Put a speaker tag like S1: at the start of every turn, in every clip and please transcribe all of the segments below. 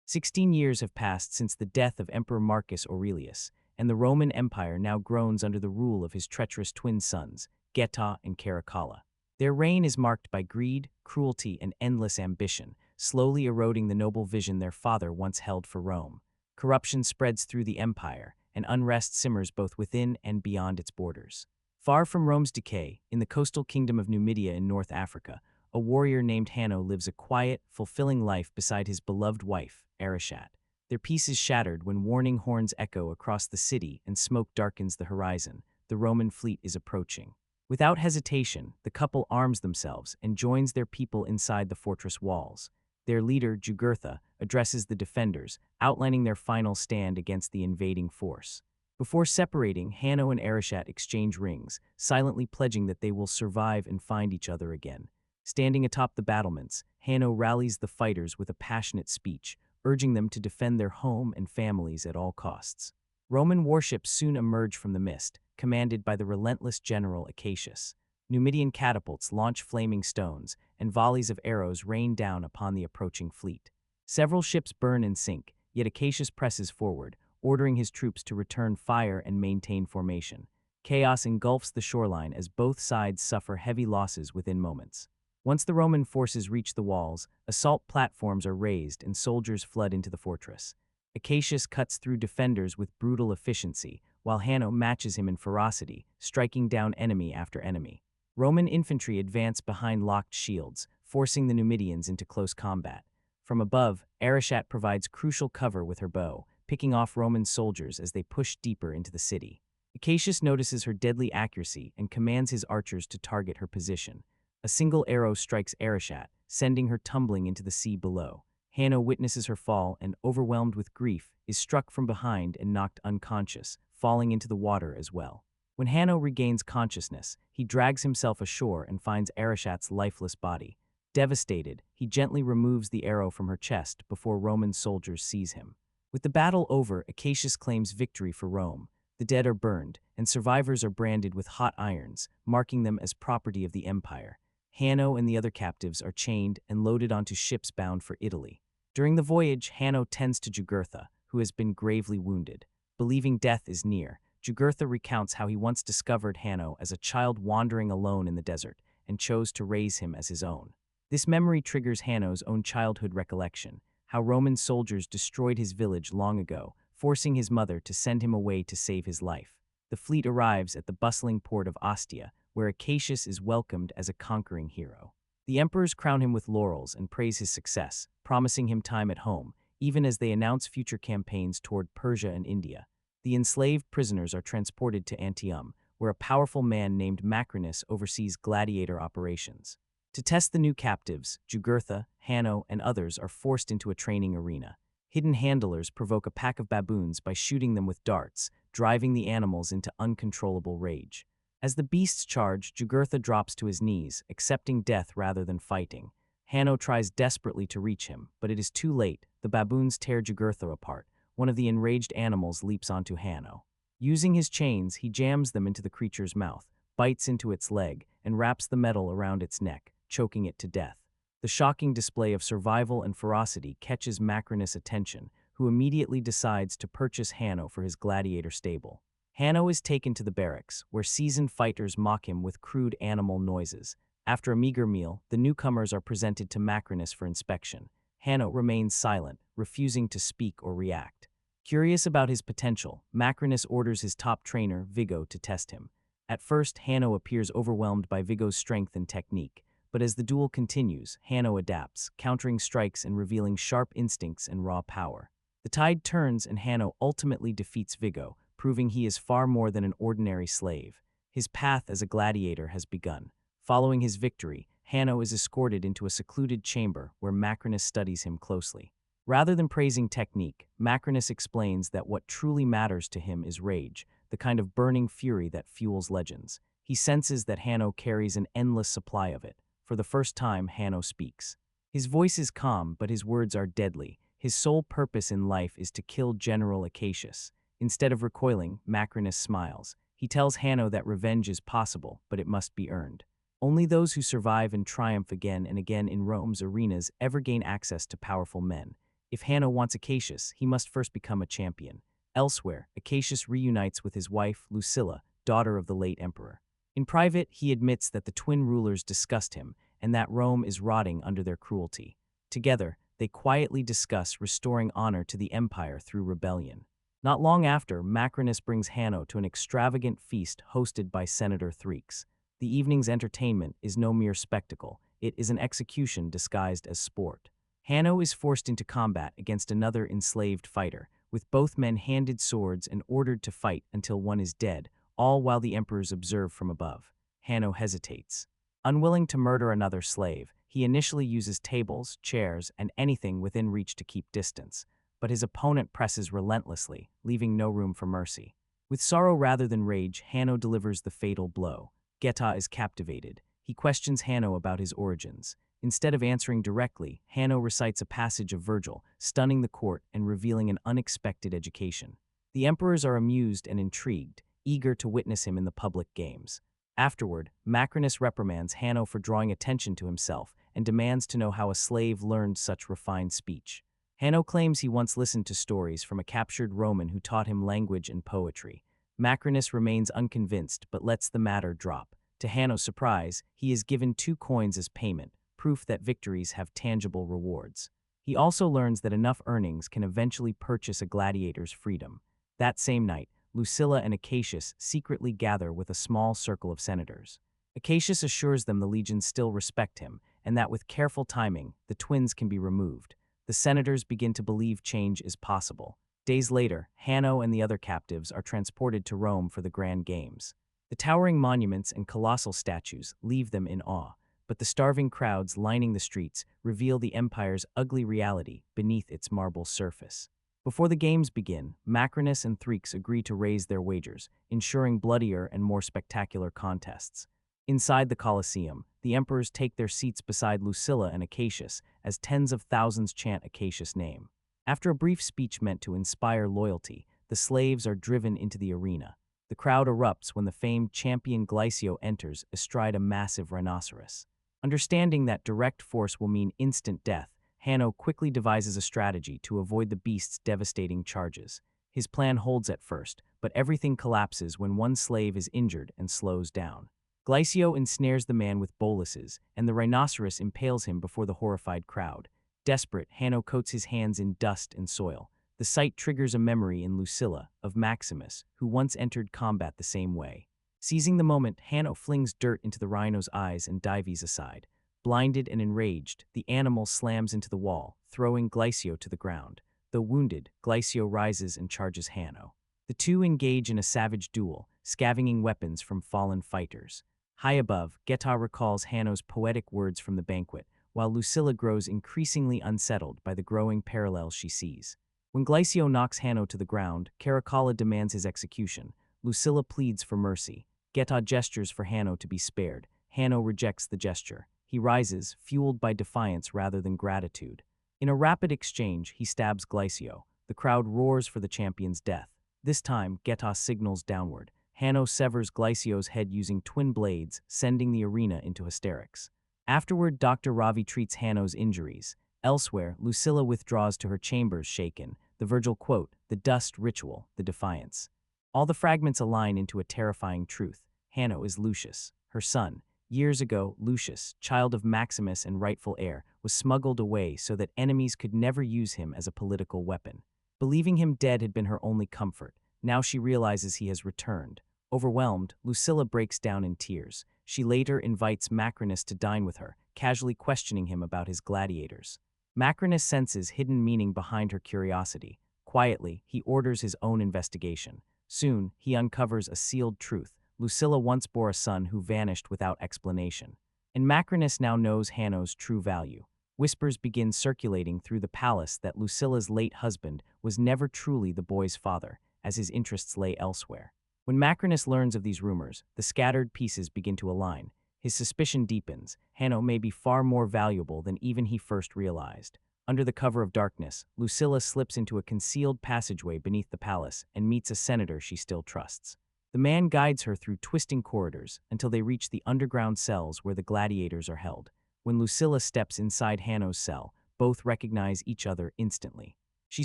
S1: 16 years have passed since the death of Emperor Marcus Aurelius, and the Roman Empire now groans under the rule of his treacherous twin sons, Geta and Caracalla. Their reign is marked by greed, cruelty, and endless ambition, slowly eroding the noble vision their father once held for Rome. Corruption spreads through the empire, and unrest simmers both within and beyond its borders. Far from Rome's decay, in the coastal kingdom of Numidia in North Africa, a warrior named Hanno lives a quiet, fulfilling life beside his beloved wife, Arishat. Their peace is shattered when warning horns echo across the city and smoke darkens the horizon. The Roman fleet is approaching. Without hesitation, the couple arms themselves and joins their people inside the fortress walls. Their leader, Jugurtha, addresses the defenders, outlining their final stand against the invading force. Before separating, Hanno and Arishat exchange rings, silently pledging that they will survive and find each other again. Standing atop the battlements, Hanno rallies the fighters with a passionate speech, urging them to defend their home and families at all costs. Roman warships soon emerge from the mist, commanded by the relentless general Acacius. Numidian catapults launch flaming stones, and volleys of arrows rain down upon the approaching fleet. Several ships burn and sink, yet Acacius presses forward, ordering his troops to return fire and maintain formation. Chaos engulfs the shoreline as both sides suffer heavy losses within moments. Once the Roman forces reach the walls, assault platforms are raised and soldiers flood into the fortress. Acacius cuts through defenders with brutal efficiency, while Hanno matches him in ferocity, striking down enemy after enemy. Roman infantry advance behind locked shields, forcing the Numidians into close combat. From above, Arishat provides crucial cover with her bow, picking off Roman soldiers as they push deeper into the city. Acacius notices her deadly accuracy and commands his archers to target her position. A single arrow strikes Arishat, sending her tumbling into the sea below. Hanno witnesses her fall and, overwhelmed with grief, is struck from behind and knocked unconscious, falling into the water as well. When Hanno regains consciousness, he drags himself ashore and finds Arishat's lifeless body. Devastated, he gently removes the arrow from her chest before Roman soldiers seize him. With the battle over, Acacius claims victory for Rome. The dead are burned, and survivors are branded with hot irons, marking them as property of the empire. Hanno and the other captives are chained and loaded onto ships bound for Italy. During the voyage, Hanno tends to Jugurtha, who has been gravely wounded. Believing death is near, Jugurtha recounts how he once discovered Hanno as a child wandering alone in the desert and chose to raise him as his own. This memory triggers Hanno's own childhood recollection, how Roman soldiers destroyed his village long ago, forcing his mother to send him away to save his life. The fleet arrives at the bustling port of Ostia, where Acacius is welcomed as a conquering hero. The emperors crown him with laurels and praise his success, promising him time at home, even as they announce future campaigns toward Persia and India. The enslaved prisoners are transported to Antium, where a powerful man named Macrinus oversees gladiator operations. To test the new captives, Jugurtha, Hanno, and others are forced into a training arena. Hidden handlers provoke a pack of baboons by shooting them with darts, driving the animals into uncontrollable rage. As the beasts charge, Jugurtha drops to his knees, accepting death rather than fighting. Hanno tries desperately to reach him, but it is too late. The baboons tear Jugurtha apart. One of the enraged animals leaps onto Hanno. Using his chains, he jams them into the creature's mouth, bites into its leg, and wraps the metal around its neck, choking it to death. The shocking display of survival and ferocity catches Macrinus' attention, who immediately decides to purchase Hanno for his gladiator stable. Hanno is taken to the barracks, where seasoned fighters mock him with crude animal noises. After a meager meal, the newcomers are presented to Macrinus for inspection. Hanno remains silent, refusing to speak or react. Curious about his potential, Macrinus orders his top trainer, Vigo, to test him. At first, Hanno appears overwhelmed by Vigo's strength and technique, but as the duel continues, Hanno adapts, countering strikes and revealing sharp instincts and raw power. The tide turns and Hanno ultimately defeats Vigo, proving he is far more than an ordinary slave. His path as a gladiator has begun. Following his victory, Hanno is escorted into a secluded chamber where Macrinus studies him closely. Rather than praising technique, Macrinus explains that what truly matters to him is rage, the kind of burning fury that fuels legends. He senses that Hanno carries an endless supply of it. For the first time, Hanno speaks. His voice is calm, but his words are deadly. His sole purpose in life is to kill General Acacius. Instead of recoiling, Macrinus smiles. He tells Hanno that revenge is possible, but it must be earned. Only those who survive and triumph again and again in Rome's arenas ever gain access to powerful men. If Hanno wants Acacius, he must first become a champion. Elsewhere, Acacius reunites with his wife, Lucilla, daughter of the late emperor. In private, he admits that the twin rulers disgust him and that Rome is rotting under their cruelty. Together, they quietly discuss restoring honor to the empire through rebellion. Not long after, Macrinus brings Hanno to an extravagant feast hosted by Senator Thrix. The evening's entertainment is no mere spectacle, it is an execution disguised as sport. Hanno is forced into combat against another enslaved fighter, with both men handed swords and ordered to fight until one is dead, all while the emperors observe from above. Hanno hesitates. Unwilling to murder another slave, he initially uses tables, chairs, and anything within reach to keep distance, but his opponent presses relentlessly, leaving no room for mercy. With sorrow rather than rage, Hanno delivers the fatal blow. Geta is captivated. He questions Hanno about his origins. Instead of answering directly, Hanno recites a passage of Virgil, stunning the court and revealing an unexpected education. The emperors are amused and intrigued, eager to witness him in the public games. Afterward, Macrinus reprimands Hanno for drawing attention to himself and demands to know how a slave learned such refined speech. Hanno claims he once listened to stories from a captured Roman who taught him language and poetry. Macrinus remains unconvinced but lets the matter drop. To Hanno's surprise, he is given 2 coins as payment, proof that victories have tangible rewards. He also learns that enough earnings can eventually purchase a gladiator's freedom. That same night, Lucilla and Acacius secretly gather with a small circle of senators. Acacius assures them the legions still respect him, and that with careful timing, the twins can be removed. The senators begin to believe change is possible. Days later, Hanno and the other captives are transported to Rome for the Grand Games. The towering monuments and colossal statues leave them in awe, but the starving crowds lining the streets reveal the empire's ugly reality beneath its marble surface. Before the games begin, Macrinus and Thrix agree to raise their wagers, ensuring bloodier and more spectacular contests. Inside the Colosseum, the emperors take their seats beside Lucilla and Acacius as tens of thousands chant Acacius' name. After a brief speech meant to inspire loyalty, the slaves are driven into the arena. The crowd erupts when the famed champion Glycio enters astride a massive rhinoceros. Understanding that direct force will mean instant death, Hanno quickly devises a strategy to avoid the beast's devastating charges. His plan holds at first, but everything collapses when one slave is injured and slows down. Glycio ensnares the man with boluses, and the rhinoceros impales him before the horrified crowd. Desperate, Hanno coats his hands in dust and soil. The sight triggers a memory in Lucilla of Maximus, who once entered combat the same way. Seizing the moment, Hanno flings dirt into the rhino's eyes and dives aside. Blinded and enraged, the animal slams into the wall, throwing Glycio to the ground. Though wounded, Glycio rises and charges Hanno. The two engage in a savage duel, scavenging weapons from fallen fighters. High above, Geta recalls Hanno's poetic words from the banquet, while Lucilla grows increasingly unsettled by the growing parallels she sees. When Glycio knocks Hanno to the ground, Caracalla demands his execution. Lucilla pleads for mercy. Geta gestures for Hanno to be spared. Hanno rejects the gesture. He rises, fueled by defiance rather than gratitude. In a rapid exchange, he stabs Glycio. The crowd roars for the champion's death. This time, Geta signals downward. Hanno severs Glycio's head using twin blades, sending the arena into hysterics. Afterward, Dr. Ravi treats Hanno's injuries. Elsewhere, Lucilla withdraws to her chambers shaken. The Virgil quote, "The dust ritual, the defiance." All the fragments align into a terrifying truth. Hanno is Lucius, her son. Years ago, Lucius, child of Maximus and rightful heir, was smuggled away so that enemies could never use him as a political weapon. Believing him dead had been her only comfort. Now she realizes he has returned. Overwhelmed, Lucilla breaks down in tears. She later invites Macrinus to dine with her, casually questioning him about his gladiators. Macrinus senses hidden meaning behind her curiosity. Quietly, he orders his own investigation. Soon, he uncovers a sealed truth. Lucilla once bore a son who vanished without explanation. And Macrinus now knows Hanno's true value. Whispers begin circulating through the palace that Lucilla's late husband was never truly the boy's father, as his interests lay elsewhere. When Macrinus learns of these rumors, the scattered pieces begin to align. His suspicion deepens. Hanno may be far more valuable than even he first realized. Under the cover of darkness, Lucilla slips into a concealed passageway beneath the palace and meets a senator she still trusts. The man guides her through twisting corridors until they reach the underground cells where the gladiators are held. When Lucilla steps inside Hanno's cell, both recognize each other instantly. She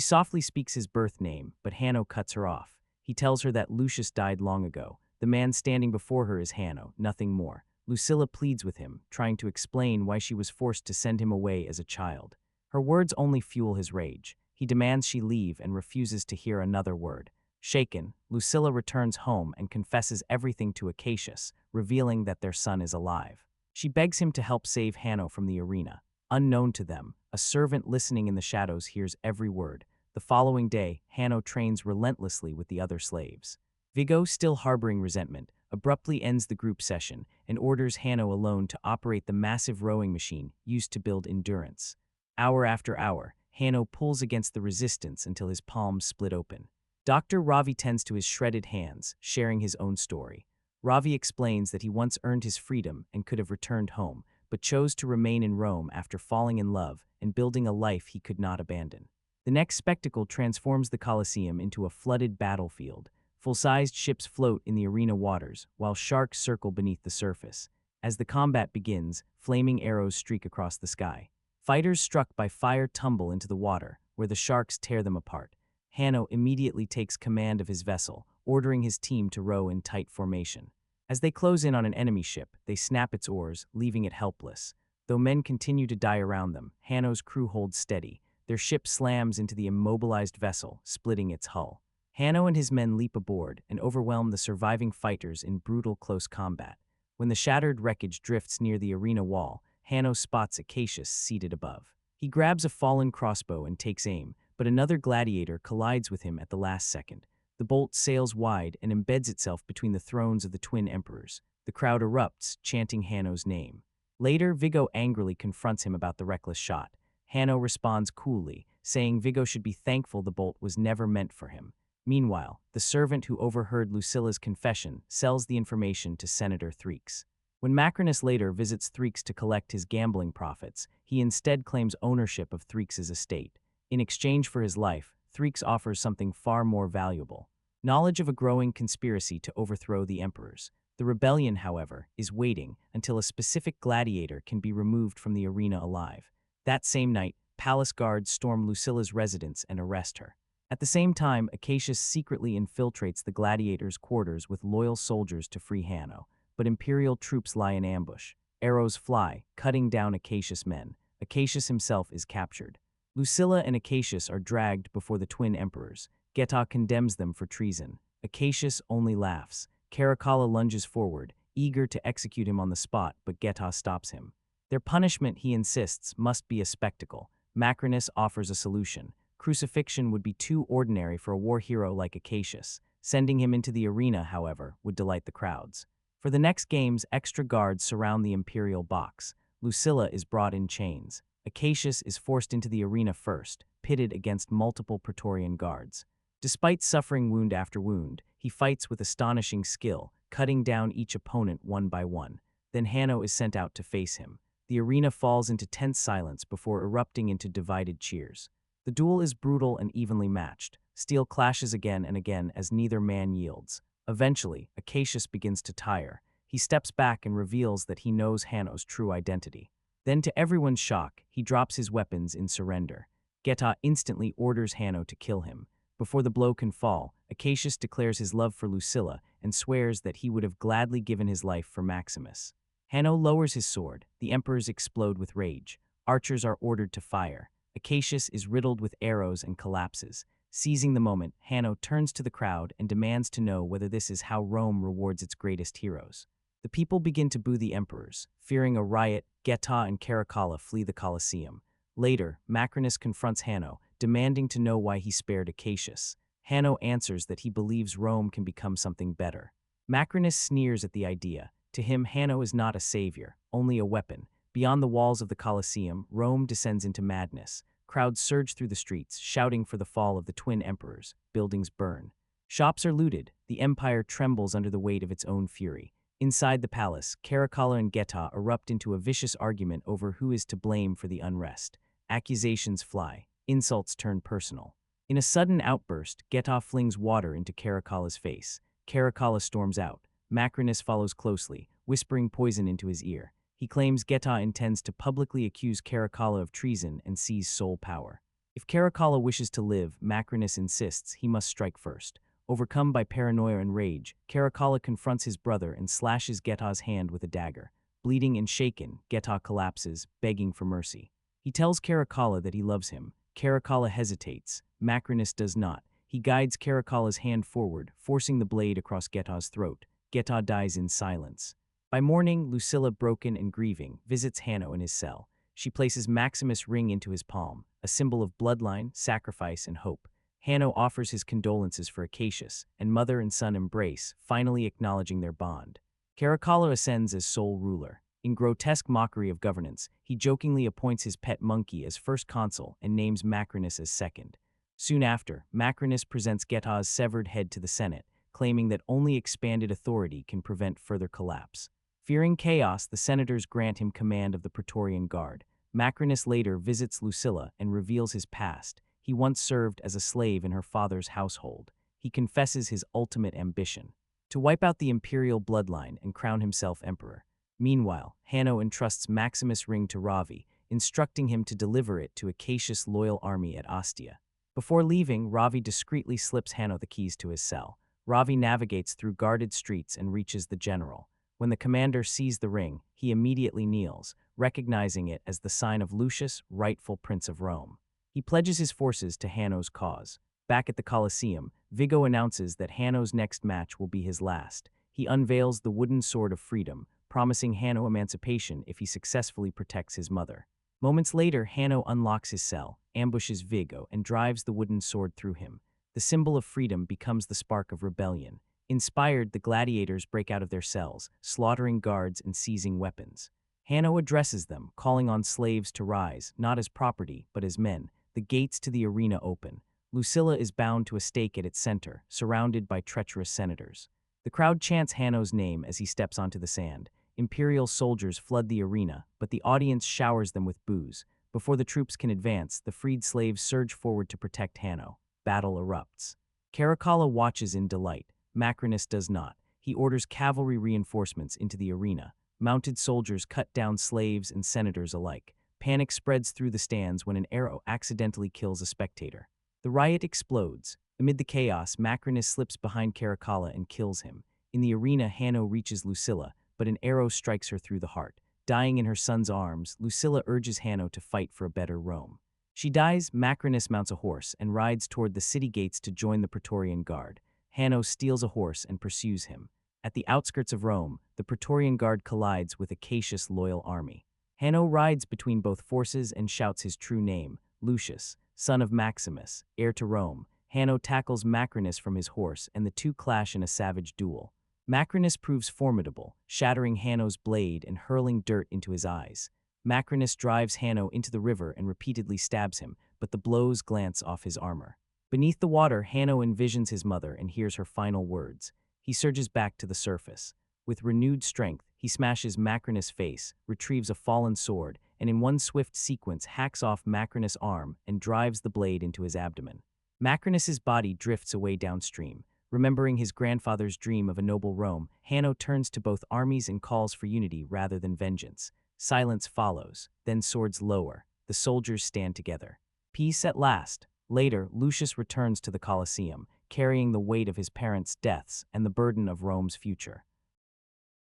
S1: softly speaks his birth name, but Hanno cuts her off. He tells her that Lucius died long ago. The man standing before her is Hanno, nothing more. Lucilla pleads with him, trying to explain why she was forced to send him away as a child. Her words only fuel his rage. He demands she leave and refuses to hear another word. Shaken, Lucilla returns home and confesses everything to Acacius, revealing that their son is alive. She begs him to help save Hanno from the arena. Unknown to them, a servant listening in the shadows hears every word. The following day, Hanno trains relentlessly with the other slaves. Vigo, still harboring resentment, abruptly ends the group session and orders Hanno alone to operate the massive rowing machine used to build endurance. Hour after hour, Hanno pulls against the resistance until his palms split open. Dr. Ravi tends to his shredded hands, sharing his own story. Ravi explains that he once earned his freedom and could have returned home, but chose to remain in Rome after falling in love and building a life he could not abandon. The next spectacle transforms the Colosseum into a flooded battlefield. Full-sized ships float in the arena waters, while sharks circle beneath the surface. As the combat begins, flaming arrows streak across the sky. Fighters struck by fire tumble into the water, where the sharks tear them apart. Hanno immediately takes command of his vessel, ordering his team to row in tight formation. As they close in on an enemy ship, they snap its oars, leaving it helpless. Though men continue to die around them, Hanno's crew holds steady. Their ship slams into the immobilized vessel, splitting its hull. Hanno and his men leap aboard and overwhelm the surviving fighters in brutal close combat. When the shattered wreckage drifts near the arena wall, Hanno spots Acacius seated above. He grabs a fallen crossbow and takes aim, but another gladiator collides with him at the last second. The bolt sails wide and embeds itself between the thrones of the twin emperors. The crowd erupts, chanting Hanno's name. Later, Vigo angrily confronts him about the reckless shot. Hanno responds coolly, saying Vigo should be thankful the bolt was never meant for him. Meanwhile, the servant who overheard Lucilla's confession sells the information to Senator Threeks. When Macrinus later visits Threeks to collect his gambling profits, he instead claims ownership of Threeks' estate. In exchange for his life, Threeks offers something far more valuable: knowledge of a growing conspiracy to overthrow the emperors. The rebellion, however, is waiting until a specific gladiator can be removed from the arena alive. That same night, palace guards storm Lucilla's residence and arrest her. At the same time, Acacius secretly infiltrates the gladiators' quarters with loyal soldiers to free Hanno, but imperial troops lie in ambush. Arrows fly, cutting down Acacius' men. Acacius himself is captured. Lucilla and Acacius are dragged before the twin emperors. Geta condemns them for treason. Acacius only laughs. Caracalla lunges forward, eager to execute him on the spot, but Geta stops him. Their punishment, he insists, must be a spectacle. Macrinus offers a solution. Crucifixion would be too ordinary for a war hero like Acacius. Sending him into the arena, however, would delight the crowds. For the next games, extra guards surround the imperial box. Lucilla is brought in chains. Acacius is forced into the arena first, pitted against multiple Praetorian guards. Despite suffering wound after wound, he fights with astonishing skill, cutting down each opponent one by one. Then Hanno is sent out to face him. The arena falls into tense silence before erupting into divided cheers. The duel is brutal and evenly matched. Steel clashes again and again as neither man yields. Eventually, Acacius begins to tire. He steps back and reveals that he knows Hanno's true identity. Then, to everyone's shock, he drops his weapons in surrender. Geta instantly orders Hanno to kill him. Before the blow can fall, Acacius declares his love for Lucilla and swears that he would have gladly given his life for Maximus. Hanno lowers his sword. The emperors explode with rage. Archers are ordered to fire. Acacius is riddled with arrows and collapses. Seizing the moment, Hanno turns to the crowd and demands to know whether this is how Rome rewards its greatest heroes. The people begin to boo the emperors. Fearing a riot, Geta and Caracalla flee the Colosseum. Later, Macrinus confronts Hanno, demanding to know why he spared Acacius. Hanno answers that he believes Rome can become something better. Macrinus sneers at the idea. To him, Hanno is not a savior, only a weapon. Beyond the walls of the Colosseum, Rome descends into madness. Crowds surge through the streets, shouting for the fall of the twin emperors. Buildings burn. Shops are looted. The empire trembles under the weight of its own fury. Inside the palace, Caracalla and Geta erupt into a vicious argument over who is to blame for the unrest. Accusations fly. Insults turn personal. In a sudden outburst, Geta flings water into Caracalla's face. Caracalla storms out. Macrinus follows closely, whispering poison into his ear. He claims Geta intends to publicly accuse Caracalla of treason and seize sole power. If Caracalla wishes to live, Macrinus insists he must strike first. Overcome by paranoia and rage, Caracalla confronts his brother and slashes Geta's hand with a dagger. Bleeding and shaken, Geta collapses, begging for mercy. He tells Caracalla that he loves him. Caracalla hesitates. Macrinus does not. He guides Caracalla's hand forward, forcing the blade across Geta's throat. Geta dies in silence. By morning, Lucilla, broken and grieving, visits Hanno in his cell. She places Maximus' ring into his palm, a symbol of bloodline, sacrifice, and hope. Hanno offers his condolences for Acacius, and mother and son embrace, finally acknowledging their bond. Caracalla ascends as sole ruler. In grotesque mockery of governance, he jokingly appoints his pet monkey as first consul and names Macrinus as second. Soon after, Macrinus presents Geta's severed head to the Senate, claiming that only expanded authority can prevent further collapse. Fearing chaos, the senators grant him command of the Praetorian Guard. Macrinus later visits Lucilla and reveals his past. He once served as a slave in her father's household. He confesses his ultimate ambition: to wipe out the imperial bloodline and crown himself emperor. Meanwhile, Hanno entrusts Maximus' ring to Ravi, instructing him to deliver it to Acacius' loyal army at Ostia. Before leaving, Ravi discreetly slips Hanno the keys to his cell. Ravi navigates through guarded streets and reaches the general. When the commander sees the ring, he immediately kneels, recognizing it as the sign of Lucius, rightful Prince of Rome. He pledges his forces to Hanno's cause. Back at the Colosseum, Vigo announces that Hanno's next match will be his last. He unveils the wooden sword of freedom, promising Hanno emancipation if he successfully protects his mother. Moments later, Hanno unlocks his cell, ambushes Vigo, and drives the wooden sword through him. The symbol of freedom becomes the spark of rebellion. Inspired, the gladiators break out of their cells, slaughtering guards and seizing weapons. Hanno addresses them, calling on slaves to rise, not as property, but as men. The gates to the arena open. Lucilla is bound to a stake at its center, surrounded by treacherous senators. The crowd chants Hanno's name as he steps onto the sand. Imperial soldiers flood the arena, but the audience showers them with boos. Before the troops can advance, the freed slaves surge forward to protect Hanno. Battle erupts. Caracalla watches in delight. Macrinus does not. He orders cavalry reinforcements into the arena. Mounted soldiers cut down slaves and senators alike. Panic spreads through the stands when an arrow accidentally kills a spectator. The riot explodes. Amid the chaos, Macrinus slips behind Caracalla and kills him. In the arena, Hanno reaches Lucilla, but an arrow strikes her through the heart. Dying in her son's arms, Lucilla urges Hanno to fight for a better Rome. She dies. Macrinus mounts a horse and rides toward the city gates to join the Praetorian Guard. Hanno steals a horse and pursues him. At the outskirts of Rome, the Praetorian Guard collides with Acacius' loyal army. Hanno rides between both forces and shouts his true name, Lucius, son of Maximus, heir to Rome. Hanno tackles Macrinus from his horse, and the two clash in a savage duel. Macrinus proves formidable, shattering Hanno's blade and hurling dirt into his eyes. Macrinus drives Hanno into the river and repeatedly stabs him, but the blows glance off his armor. Beneath the water, Hanno envisions his mother and hears her final words. He surges back to the surface. With renewed strength, he smashes Macrinus' face, retrieves a fallen sword, and in one swift sequence hacks off Macrinus' arm and drives the blade into his abdomen. Macrinus' body drifts away downstream. Remembering his grandfather's dream of a noble Rome, Hanno turns to both armies and calls for unity rather than vengeance. Silence follows, then swords lower. The soldiers stand together. Peace at last. Later, Lucius returns to the Colosseum, carrying the weight of his parents' deaths and the burden of Rome's future.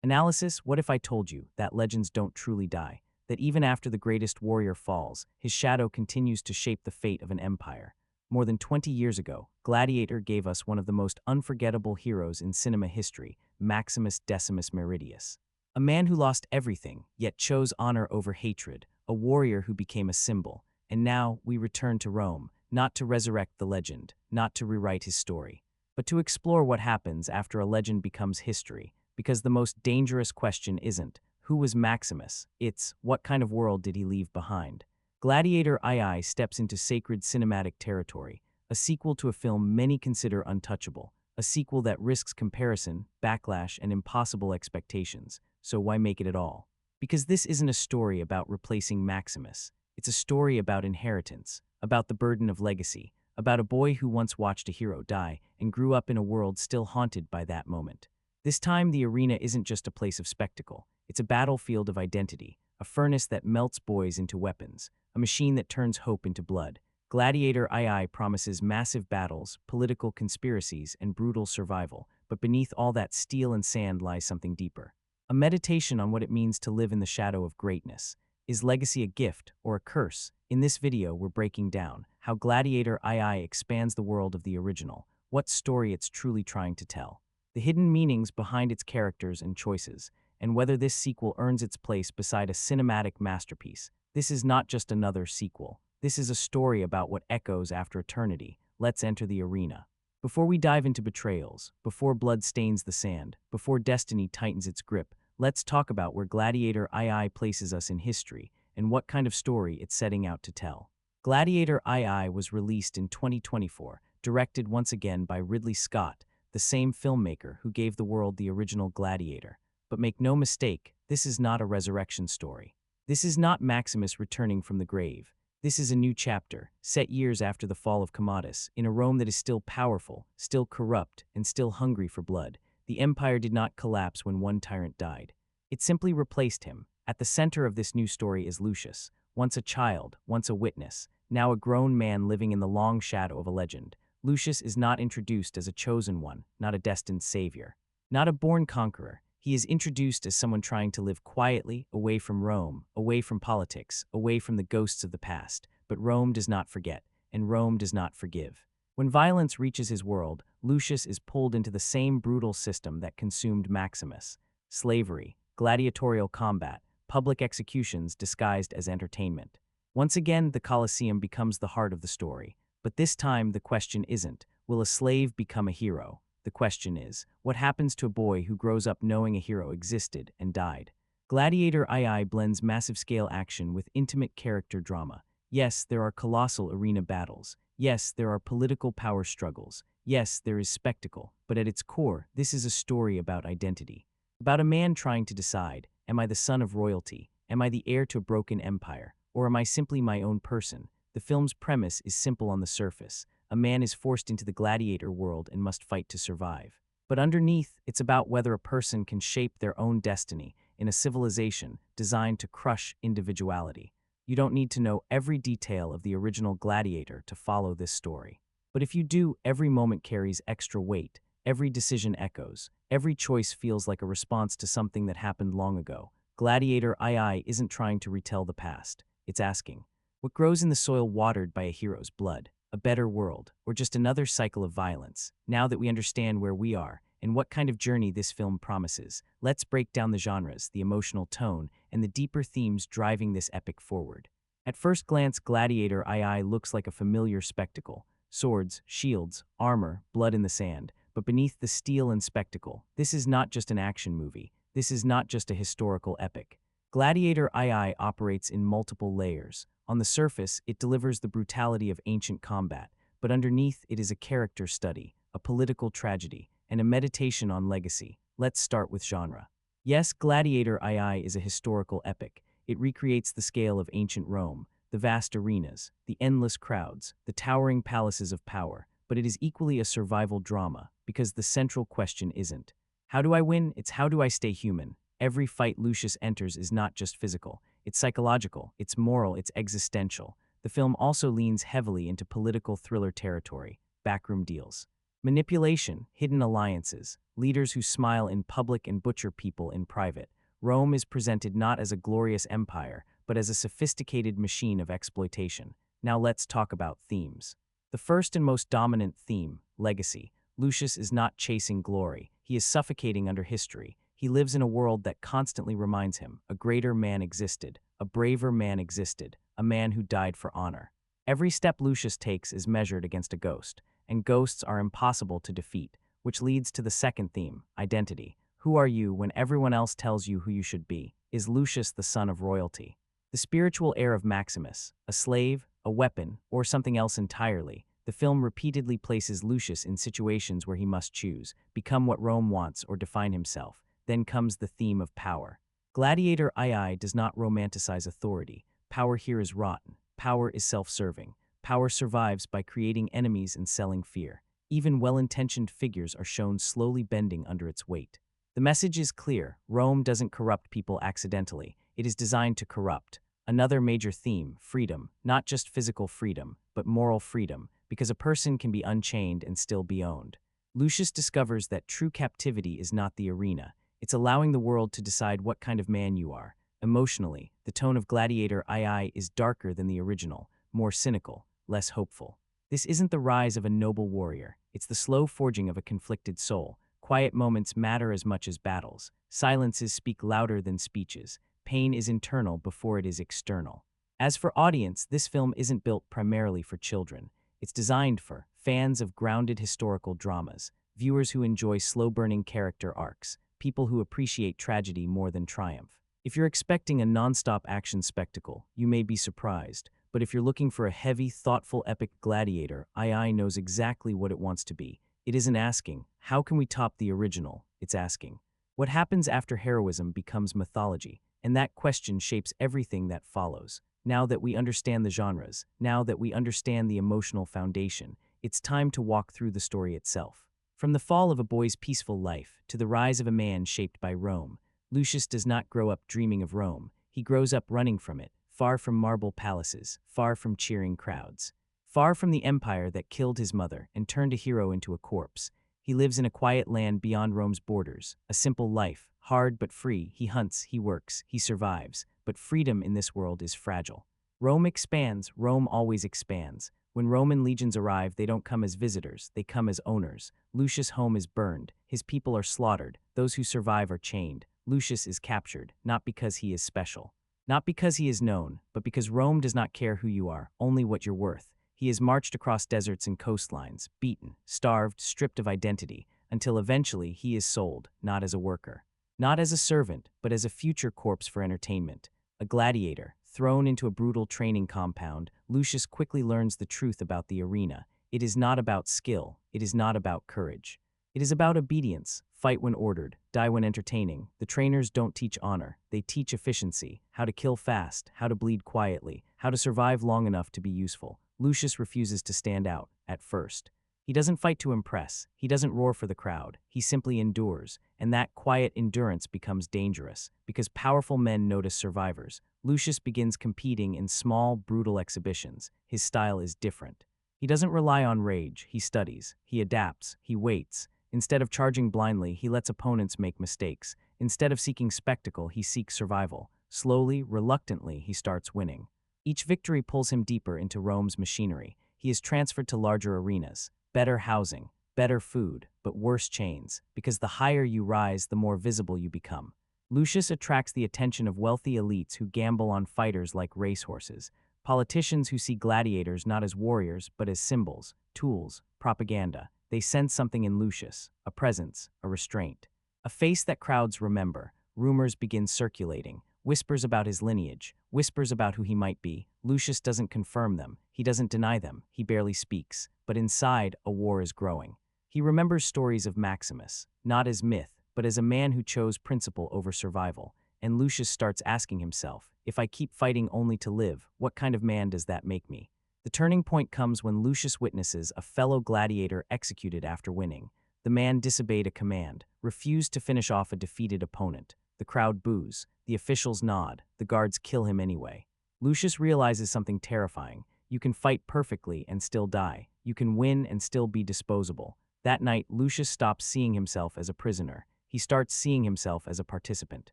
S1: Analysis: what if I told you that legends don't truly die, that even after the greatest warrior falls, his shadow continues to shape the fate of an empire? More than 20 years ago, Gladiator gave us one of the most unforgettable heroes in cinema history, Maximus Decimus Meridius. A man who lost everything, yet chose honor over hatred, a warrior who became a symbol. And now, we return to Rome, not to resurrect the legend, not to rewrite his story, but to explore what happens after a legend becomes history, because the most dangerous question isn't, who was Maximus? It's, what kind of world did he leave behind? Gladiator II steps into sacred cinematic territory, a sequel to a film many consider untouchable, a sequel that risks comparison, backlash, and impossible expectations. So why make it at all? Because this isn't a story about replacing Maximus. It's a story about inheritance, about the burden of legacy, about a boy who once watched a hero die and grew up in a world still haunted by that moment. This time, the arena isn't just a place of spectacle. It's a battlefield of identity, a furnace that melts boys into weapons, a machine that turns hope into blood. Gladiator II promises massive battles, political conspiracies, and brutal survival, but beneath all that steel and sand lies something deeper. A meditation on what it means to live in the shadow of greatness. Is legacy a gift or a curse? In this video, we're breaking down how Gladiator II expands the world of the original, what story it's truly trying to tell, the hidden meanings behind its characters and choices, and whether this sequel earns its place beside a cinematic masterpiece. This is not just another sequel. This is a story about what echoes after eternity. Let's enter the arena. Before we dive into betrayals, before blood stains the sand, before destiny tightens its grip, let's talk about where Gladiator II places us in history and what kind of story it's setting out to tell. Gladiator II was released in 2024, directed once again by Ridley Scott, the same filmmaker who gave the world the original Gladiator. But make no mistake, this is not a resurrection story. This is not Maximus returning from the grave. This is a new chapter, set years after the fall of Commodus, in a Rome that is still powerful, still corrupt, and still hungry for blood. The empire did not collapse when one tyrant died. It simply replaced him. At the center of this new story is Lucius, once a child, once a witness, now a grown man living in the long shadow of a legend. Lucius is not introduced as a chosen one, not a destined savior, not a born conqueror. He is introduced as someone trying to live quietly, away from Rome, away from politics, away from the ghosts of the past. But Rome does not forget, and Rome does not forgive. When violence reaches his world, Lucius is pulled into the same brutal system that consumed Maximus: slavery, gladiatorial combat, public executions disguised as entertainment. Once again, the Colosseum becomes the heart of the story. But this time, the question isn't, will a slave become a hero? The question is, what happens to a boy who grows up knowing a hero existed and died? Gladiator II blends massive-scale action with intimate character drama. Yes, there are colossal arena battles. Yes, there are political power struggles. Yes, there is spectacle. But at its core, this is a story about identity. About a man trying to decide, am I the son of royalty? Am I the heir to a broken empire? Or am I simply my own person? The film's premise is simple on the surface. A man is forced into the gladiator world and must fight to survive. But underneath, it's about whether a person can shape their own destiny in a civilization designed to crush individuality. You don't need to know every detail of the original Gladiator to follow this story. But if you do, every moment carries extra weight, every decision echoes, every choice feels like a response to something that happened long ago. Gladiator II isn't trying to retell the past. It's asking, what grows in the soil watered by a hero's blood? A better world, or just another cycle of violence? Now that we understand where we are and what kind of journey this film promises, let's break down the genres, the emotional tone, and the deeper themes driving this epic forward. At first glance, Gladiator II looks like a familiar spectacle: swords, shields, armor, blood in the sand. But beneath the steel and spectacle, this is not just an action movie. This is not just a historical epic. Gladiator II operates in multiple layers. On the surface, it delivers the brutality of ancient combat, but underneath it is a character study, a political tragedy, and a meditation on legacy. Let's start with genre. Yes, Gladiator II is a historical epic. It recreates the scale of ancient Rome, the vast arenas, the endless crowds, the towering palaces of power. But it is equally a survival drama, because the central question isn't, how do I win? It's how do I stay human? Every fight Lucius enters is not just physical. It's psychological, it's moral, it's existential. The film also leans heavily into political thriller territory, backroom deals, manipulation, hidden alliances, leaders who smile in public and butcher people in private. Rome is presented not as a glorious empire, but as a sophisticated machine of exploitation. Now let's talk about themes. The first and most dominant theme, legacy. Lucius is not chasing glory. He is suffocating under history. He lives in a world that constantly reminds him a greater man existed, a braver man existed, a man who died for honor. Every step Lucius takes is measured against a ghost, and ghosts are impossible to defeat, which leads to the second theme, identity. Who are you when everyone else tells you who you should be? Is Lucius the son of royalty? The spiritual heir of Maximus, a slave, a weapon, or something else entirely? The film repeatedly places Lucius in situations where he must choose, become what Rome wants, or define himself. Then comes the theme of power. Gladiator II does not romanticize authority. Power here is rotten. Power is self-serving. Power survives by creating enemies and selling fear. Even well-intentioned figures are shown slowly bending under its weight. The message is clear: Rome doesn't corrupt people accidentally, it is designed to corrupt. Another major theme: freedom, not just physical freedom, but moral freedom, because a person can be unchained and still be owned. Lucius discovers that true captivity is not the arena, it's allowing the world to decide what kind of man you are. Emotionally, the tone of Gladiator II is darker than the original, more cynical, less hopeful. This isn't the rise of a noble warrior, it's the slow forging of a conflicted soul. Quiet moments matter as much as battles. Silences speak louder than speeches. Pain is internal before it is external. As for audience, this film isn't built primarily for children. It's designed for fans of grounded historical dramas, viewers who enjoy slow-burning character arcs, people who appreciate tragedy more than triumph. If you're expecting a non-stop action spectacle, you may be surprised. But if you're looking for a heavy, thoughtful epic, Gladiator II knows exactly what it wants to be. It isn't asking, how can we top the original? It's asking, what happens after heroism becomes mythology? And that question shapes everything that follows. Now that we understand the genres, now that we understand the emotional foundation, it's time to walk through the story itself. From the fall of a boy's peaceful life to the rise of a man shaped by Rome, Lucius does not grow up dreaming of Rome. He grows up running from it, far from marble palaces, far from cheering crowds, far from the empire that killed his mother and turned a hero into a corpse. He lives in a quiet land beyond Rome's borders, a simple life, hard but free. He hunts, he works, he survives, but freedom in this world is fragile. Rome expands, Rome always expands. When Roman legions arrive, they don't come as visitors, they come as owners. Lucius' home is burned, his people are slaughtered, those who survive are chained. Lucius is captured, not because he is special, not because he is known, but because Rome does not care who you are, only what you're worth. He is marched across deserts and coastlines, beaten, starved, stripped of identity, until eventually he is sold, not as a worker, not as a servant, but as a future corpse for entertainment. A gladiator, thrown into a brutal training compound, Lucius quickly learns the truth about the arena. It is not about skill, it is not about courage. It is about obedience. Fight when ordered, die when entertaining. The trainers don't teach honor, they teach efficiency, how to kill fast, how to bleed quietly, how to survive long enough to be useful. Lucius refuses to stand out, at first. He doesn't fight to impress, he doesn't roar for the crowd, he simply endures, and that quiet endurance becomes dangerous, because powerful men notice survivors. Lucius begins competing in small, brutal exhibitions. His style is different. He doesn't rely on rage, he studies, he adapts, he waits. Instead of charging blindly, he lets opponents make mistakes. Instead of seeking spectacle, he seeks survival. Slowly, reluctantly, he starts winning. Each victory pulls him deeper into Rome's machinery. He is transferred to larger arenas, better housing, better food, but worse chains, because the higher you rise, the more visible you become. Lucius attracts the attention of wealthy elites who gamble on fighters like racehorses, politicians who see gladiators not as warriors but as symbols, tools, propaganda. They sense something in Lucius, a presence, a restraint, a face that crowds remember. Rumors begin circulating, whispers about his lineage, whispers about who he might be. Lucius doesn't confirm them, he doesn't deny them, he barely speaks. But inside, a war is growing. He remembers stories of Maximus, not as myth, but as a man who chose principle over survival. And Lucius starts asking himself, if I keep fighting only to live, what kind of man does that make me? The turning point comes when Lucius witnesses a fellow gladiator executed after winning. The man disobeyed a command, refused to finish off a defeated opponent. The crowd boos, the officials nod, the guards kill him anyway. Lucius realizes something terrifying. You can fight perfectly and still die. You can win and still be disposable. That night, Lucius stops seeing himself as a prisoner. He starts seeing himself as a participant.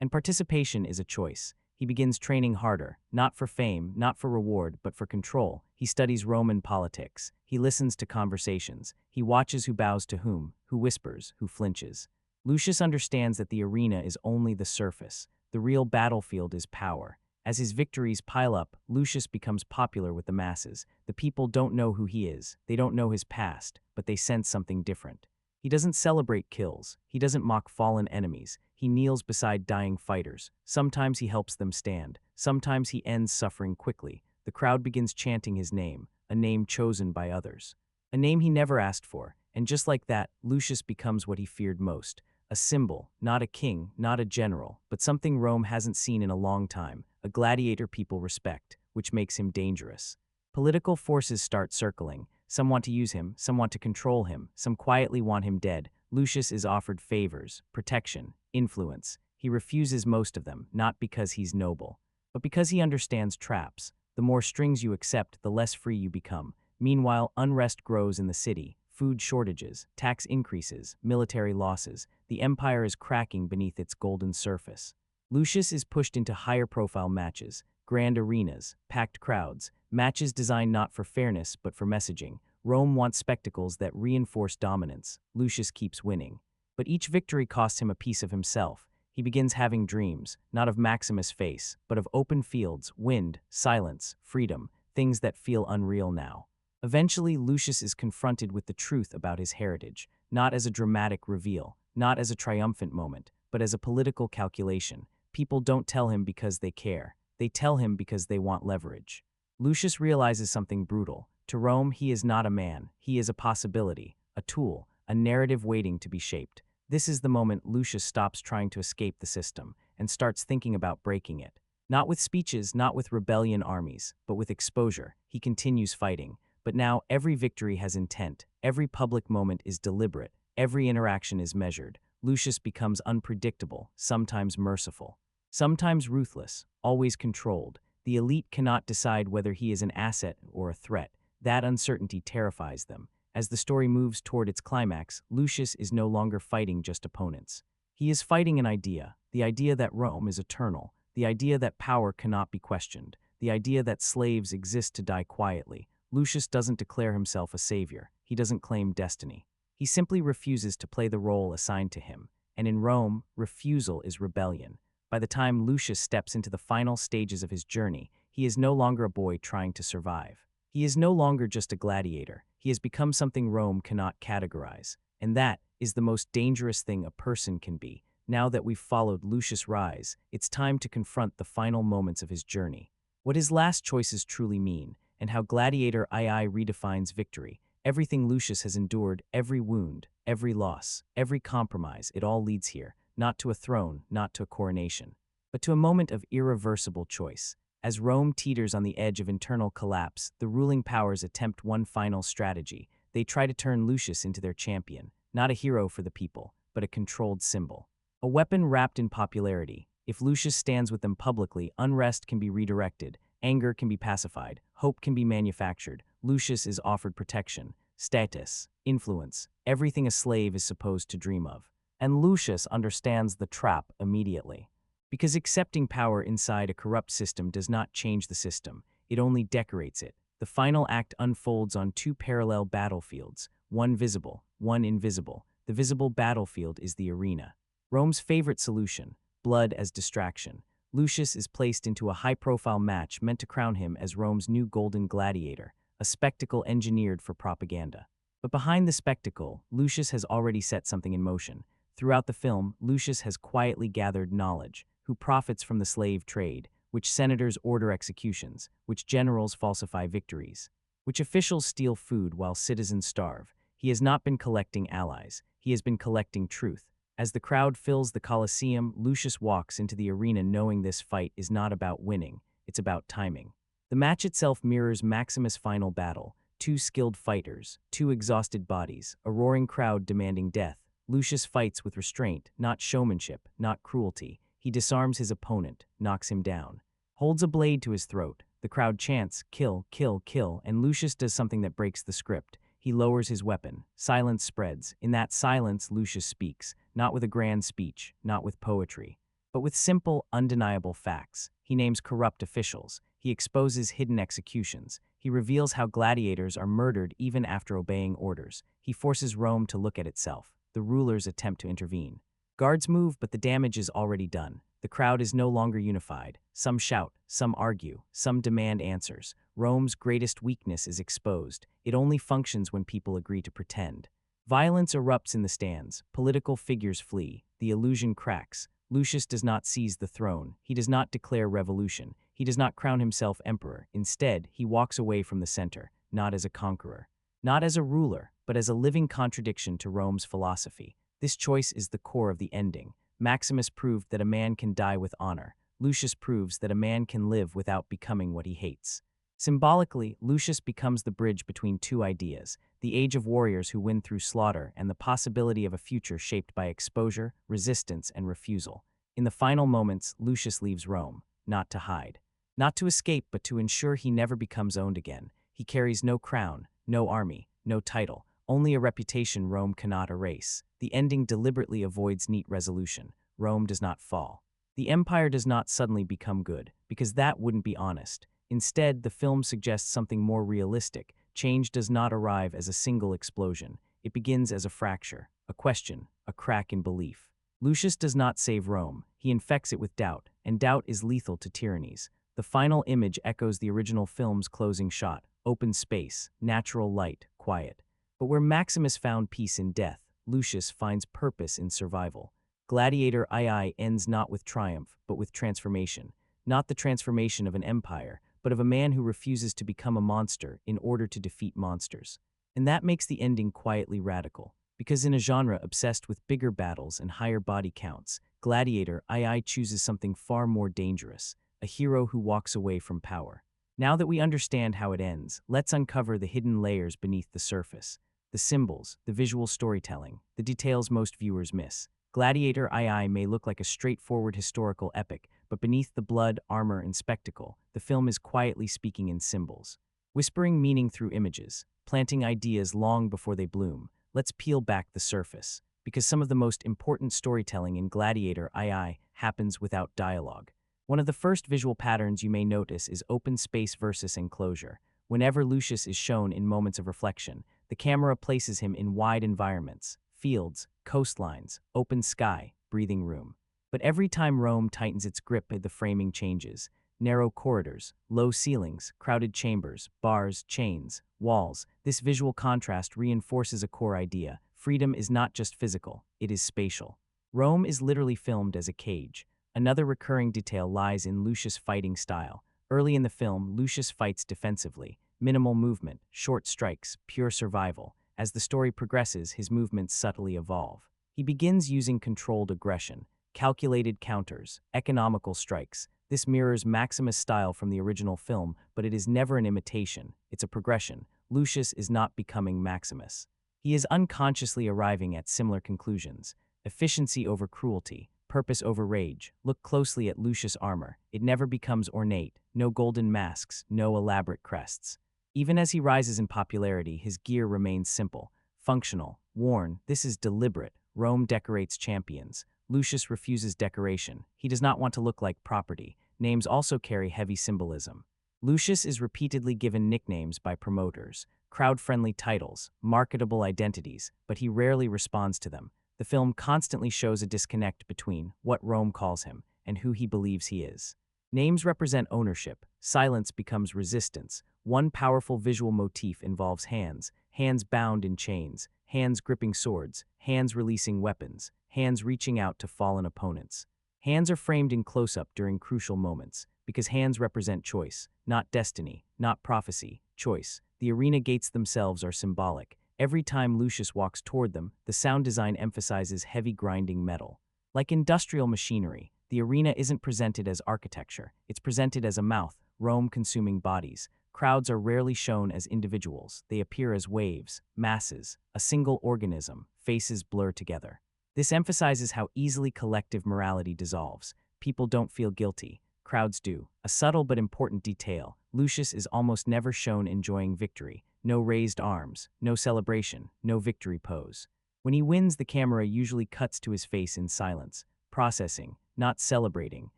S1: And participation is a choice. He begins training harder, not for fame, not for reward, but for control. He studies Roman politics. He listens to conversations. He watches who bows to whom, who whispers, who flinches. Lucius understands that the arena is only the surface. The real battlefield is power. As his victories pile up, Lucius becomes popular with the masses. The people don't know who he is. They don't know his past, but they sense something different. He doesn't celebrate kills. He doesn't mock fallen enemies. He kneels beside dying fighters. Sometimes he helps them stand. Sometimes he ends suffering quickly. The crowd begins chanting his name, a name chosen by others. A name he never asked for. And just like that, Lucius becomes what he feared most. A symbol, not a king, not a general, but something Rome hasn't seen in a long time. A gladiator people respect, which makes him dangerous. Political forces start circling. Some want to use him, some want to control him, some quietly want him dead. Lucius is offered favors, protection, influence. He refuses most of them, not because he's noble, but because he understands traps. The more strings you accept, the less free you become. Meanwhile, unrest grows in the city. Food shortages, tax increases, military losses. The empire is cracking beneath its golden surface. Lucius is pushed into higher-profile matches, grand arenas, packed crowds, matches designed not for fairness but for messaging. Rome wants spectacles that reinforce dominance. Lucius keeps winning. But each victory costs him a piece of himself. He begins having dreams, not of Maximus' face, but of open fields, wind, silence, freedom, things that feel unreal now. Eventually, Lucius is confronted with the truth about his heritage, not as a dramatic reveal, not as a triumphant moment, but as a political calculation. People don't tell him because they care. They tell him because they want leverage. Lucius realizes something brutal. To Rome, he is not a man. He is a possibility, a tool, a narrative waiting to be shaped. This is the moment Lucius stops trying to escape the system and starts thinking about breaking it. Not with speeches, not with rebellion armies, but with exposure. He continues fighting. But now every victory has intent. Every public moment is deliberate. Every interaction is measured. Lucius becomes unpredictable, sometimes merciful, sometimes ruthless, always controlled. The elite cannot decide whether he is an asset or a threat. That uncertainty terrifies them. As the story moves toward its climax, Lucius is no longer fighting just opponents. He is fighting an idea, the idea that Rome is eternal, the idea that power cannot be questioned, the idea that slaves exist to die quietly. Lucius doesn't declare himself a savior. He doesn't claim destiny. He simply refuses to play the role assigned to him. And in Rome, refusal is rebellion. By the time Lucius steps into the final stages of his journey, he is no longer a boy trying to survive. He is no longer just a gladiator. He has become something Rome cannot categorize. And that is the most dangerous thing a person can be. Now that we've followed Lucius' rise, it's time to confront the final moments of his journey. What his last choices truly mean, and how Gladiator II redefines victory. Everything Lucius has endured, every wound, every loss, every compromise, it all leads here, not to a throne, not to a coronation, but to a moment of irreversible choice. As Rome teeters on the edge of internal collapse, the ruling powers attempt one final strategy. They try to turn Lucius into their champion, not a hero for the people, but a controlled symbol. A weapon wrapped in popularity. If Lucius stands with them publicly, unrest can be redirected, anger can be pacified, hope can be manufactured. Lucius is offered protection, status, influence, everything a slave is supposed to dream of. And Lucius understands the trap immediately. Because accepting power inside a corrupt system does not change the system, it only decorates it. The final act unfolds on two parallel battlefields, one visible, one invisible. The visible battlefield is the arena. Rome's favorite solution, blood as distraction. Lucius is placed into a high-profile match meant to crown him as Rome's new golden gladiator, a spectacle engineered for propaganda. But behind the spectacle, Lucius has already set something in motion. Throughout the film, Lucius has quietly gathered knowledge, who profits from the slave trade, which senators order executions, which generals falsify victories, which officials steal food while citizens starve. He has not been collecting allies, he has been collecting truth. As the crowd fills the Colosseum, Lucius walks into the arena knowing this fight is not about winning, it's about timing. The match itself mirrors Maximus' final battle, two skilled fighters, two exhausted bodies, a roaring crowd demanding death. Lucius fights with restraint, not showmanship, not cruelty. He disarms his opponent, knocks him down, holds a blade to his throat. The crowd chants, "Kill, kill, kill," and Lucius does something that breaks the script. He lowers his weapon. Silence spreads. In that silence, Lucius speaks, not with a grand speech, not with poetry, but with simple, undeniable facts. He names corrupt officials. He exposes hidden executions. He reveals how gladiators are murdered even after obeying orders. He forces Rome to look at itself. The rulers attempt to intervene. Guards move, but the damage is already done. The crowd is no longer unified. Some shout, some argue, some demand answers. Rome's greatest weakness is exposed. It only functions when people agree to pretend. Violence erupts in the stands. Political figures flee. The illusion cracks. Lucius does not seize the throne. He does not declare revolution. He does not crown himself emperor. Instead, he walks away from the center, not as a conqueror, not as a ruler, but as a living contradiction to Rome's philosophy. This choice is the core of the ending. Maximus proved that a man can die with honor. Lucius proves that a man can live without becoming what he hates. Symbolically, Lucius becomes the bridge between two ideas, the age of warriors who win through slaughter and the possibility of a future shaped by exposure, resistance, and refusal. In the final moments, Lucius leaves Rome, not to hide. Not to escape, but to ensure he never becomes owned again. He carries no crown, no army, no title, only a reputation Rome cannot erase. The ending deliberately avoids neat resolution. Rome does not fall. The empire does not suddenly become good, because that wouldn't be honest. Instead, the film suggests something more realistic. Change does not arrive as a single explosion. It begins as a fracture, a question, a crack in belief. Lucius does not save Rome. He infects it with doubt, and doubt is lethal to tyrannies. The final image echoes the original film's closing shot: open space, natural light, quiet. But where Maximus found peace in death, Lucius finds purpose in survival. Gladiator II ends not with triumph, but with transformation. Not the transformation of an empire, but of a man who refuses to become a monster in order to defeat monsters. And that makes the ending quietly radical, because in a genre obsessed with bigger battles and higher body counts, Gladiator II chooses something far more dangerous: a hero who walks away from power. Now that we understand how it ends, let's uncover the hidden layers beneath the surface. The symbols, the visual storytelling, the details most viewers miss. Gladiator II may look like a straightforward historical epic, but beneath the blood, armor, and spectacle, the film is quietly speaking in symbols, whispering meaning through images, planting ideas long before they bloom. Let's peel back the surface, because some of the most important storytelling in Gladiator II happens without dialogue. One of the first visual patterns you may notice is open space versus enclosure. Whenever Lucius is shown in moments of reflection, the camera places him in wide environments: fields, coastlines, open sky, breathing room. But every time Rome tightens its grip, the framing changes. Narrow corridors, low ceilings, crowded chambers, bars, chains, walls. This visual contrast reinforces a core idea: freedom is not just physical, it is spatial. Rome is literally filmed as a cage. Another recurring detail lies in Lucius' fighting style. Early in the film, Lucius fights defensively: minimal movement, short strikes, pure survival. As the story progresses, his movements subtly evolve. He begins using controlled aggression, calculated counters, economical strikes. This mirrors Maximus' style from the original film, but it is never an imitation. It's a progression. Lucius is not becoming Maximus. He is unconsciously arriving at similar conclusions: efficiency over cruelty, purpose over rage. Look closely at Lucius' armor. It never becomes ornate. No golden masks, no elaborate crests. Even as he rises in popularity, his gear remains simple, functional, worn. This is deliberate. Rome decorates champions. Lucius refuses decoration. He does not want to look like property. Names also carry heavy symbolism. Lucius is repeatedly given nicknames by promoters, crowd-friendly titles, marketable identities, but he rarely responds to them. The film constantly shows a disconnect between what Rome calls him and who he believes he is. Names represent ownership. Silence becomes resistance. One powerful visual motif involves hands: hands bound in chains, hands gripping swords, hands releasing weapons, hands reaching out to fallen opponents. Hands are framed in close-up during crucial moments, because hands represent choice, not destiny, not prophecy, choice. The arena gates themselves are symbolic. Every time Lucius walks toward them, the sound design emphasizes heavy grinding metal. Like industrial machinery, the arena isn't presented as architecture. It's presented as a mouth, Rome consuming bodies. Crowds are rarely shown as individuals. They appear as waves, masses, a single organism. Faces blur together. This emphasizes how easily collective morality dissolves. People don't feel guilty. Crowds do. A subtle but important detail: Lucius is almost never shown enjoying victory. No raised arms, no celebration, no victory pose. When he wins, the camera usually cuts to his face in silence, processing, not celebrating,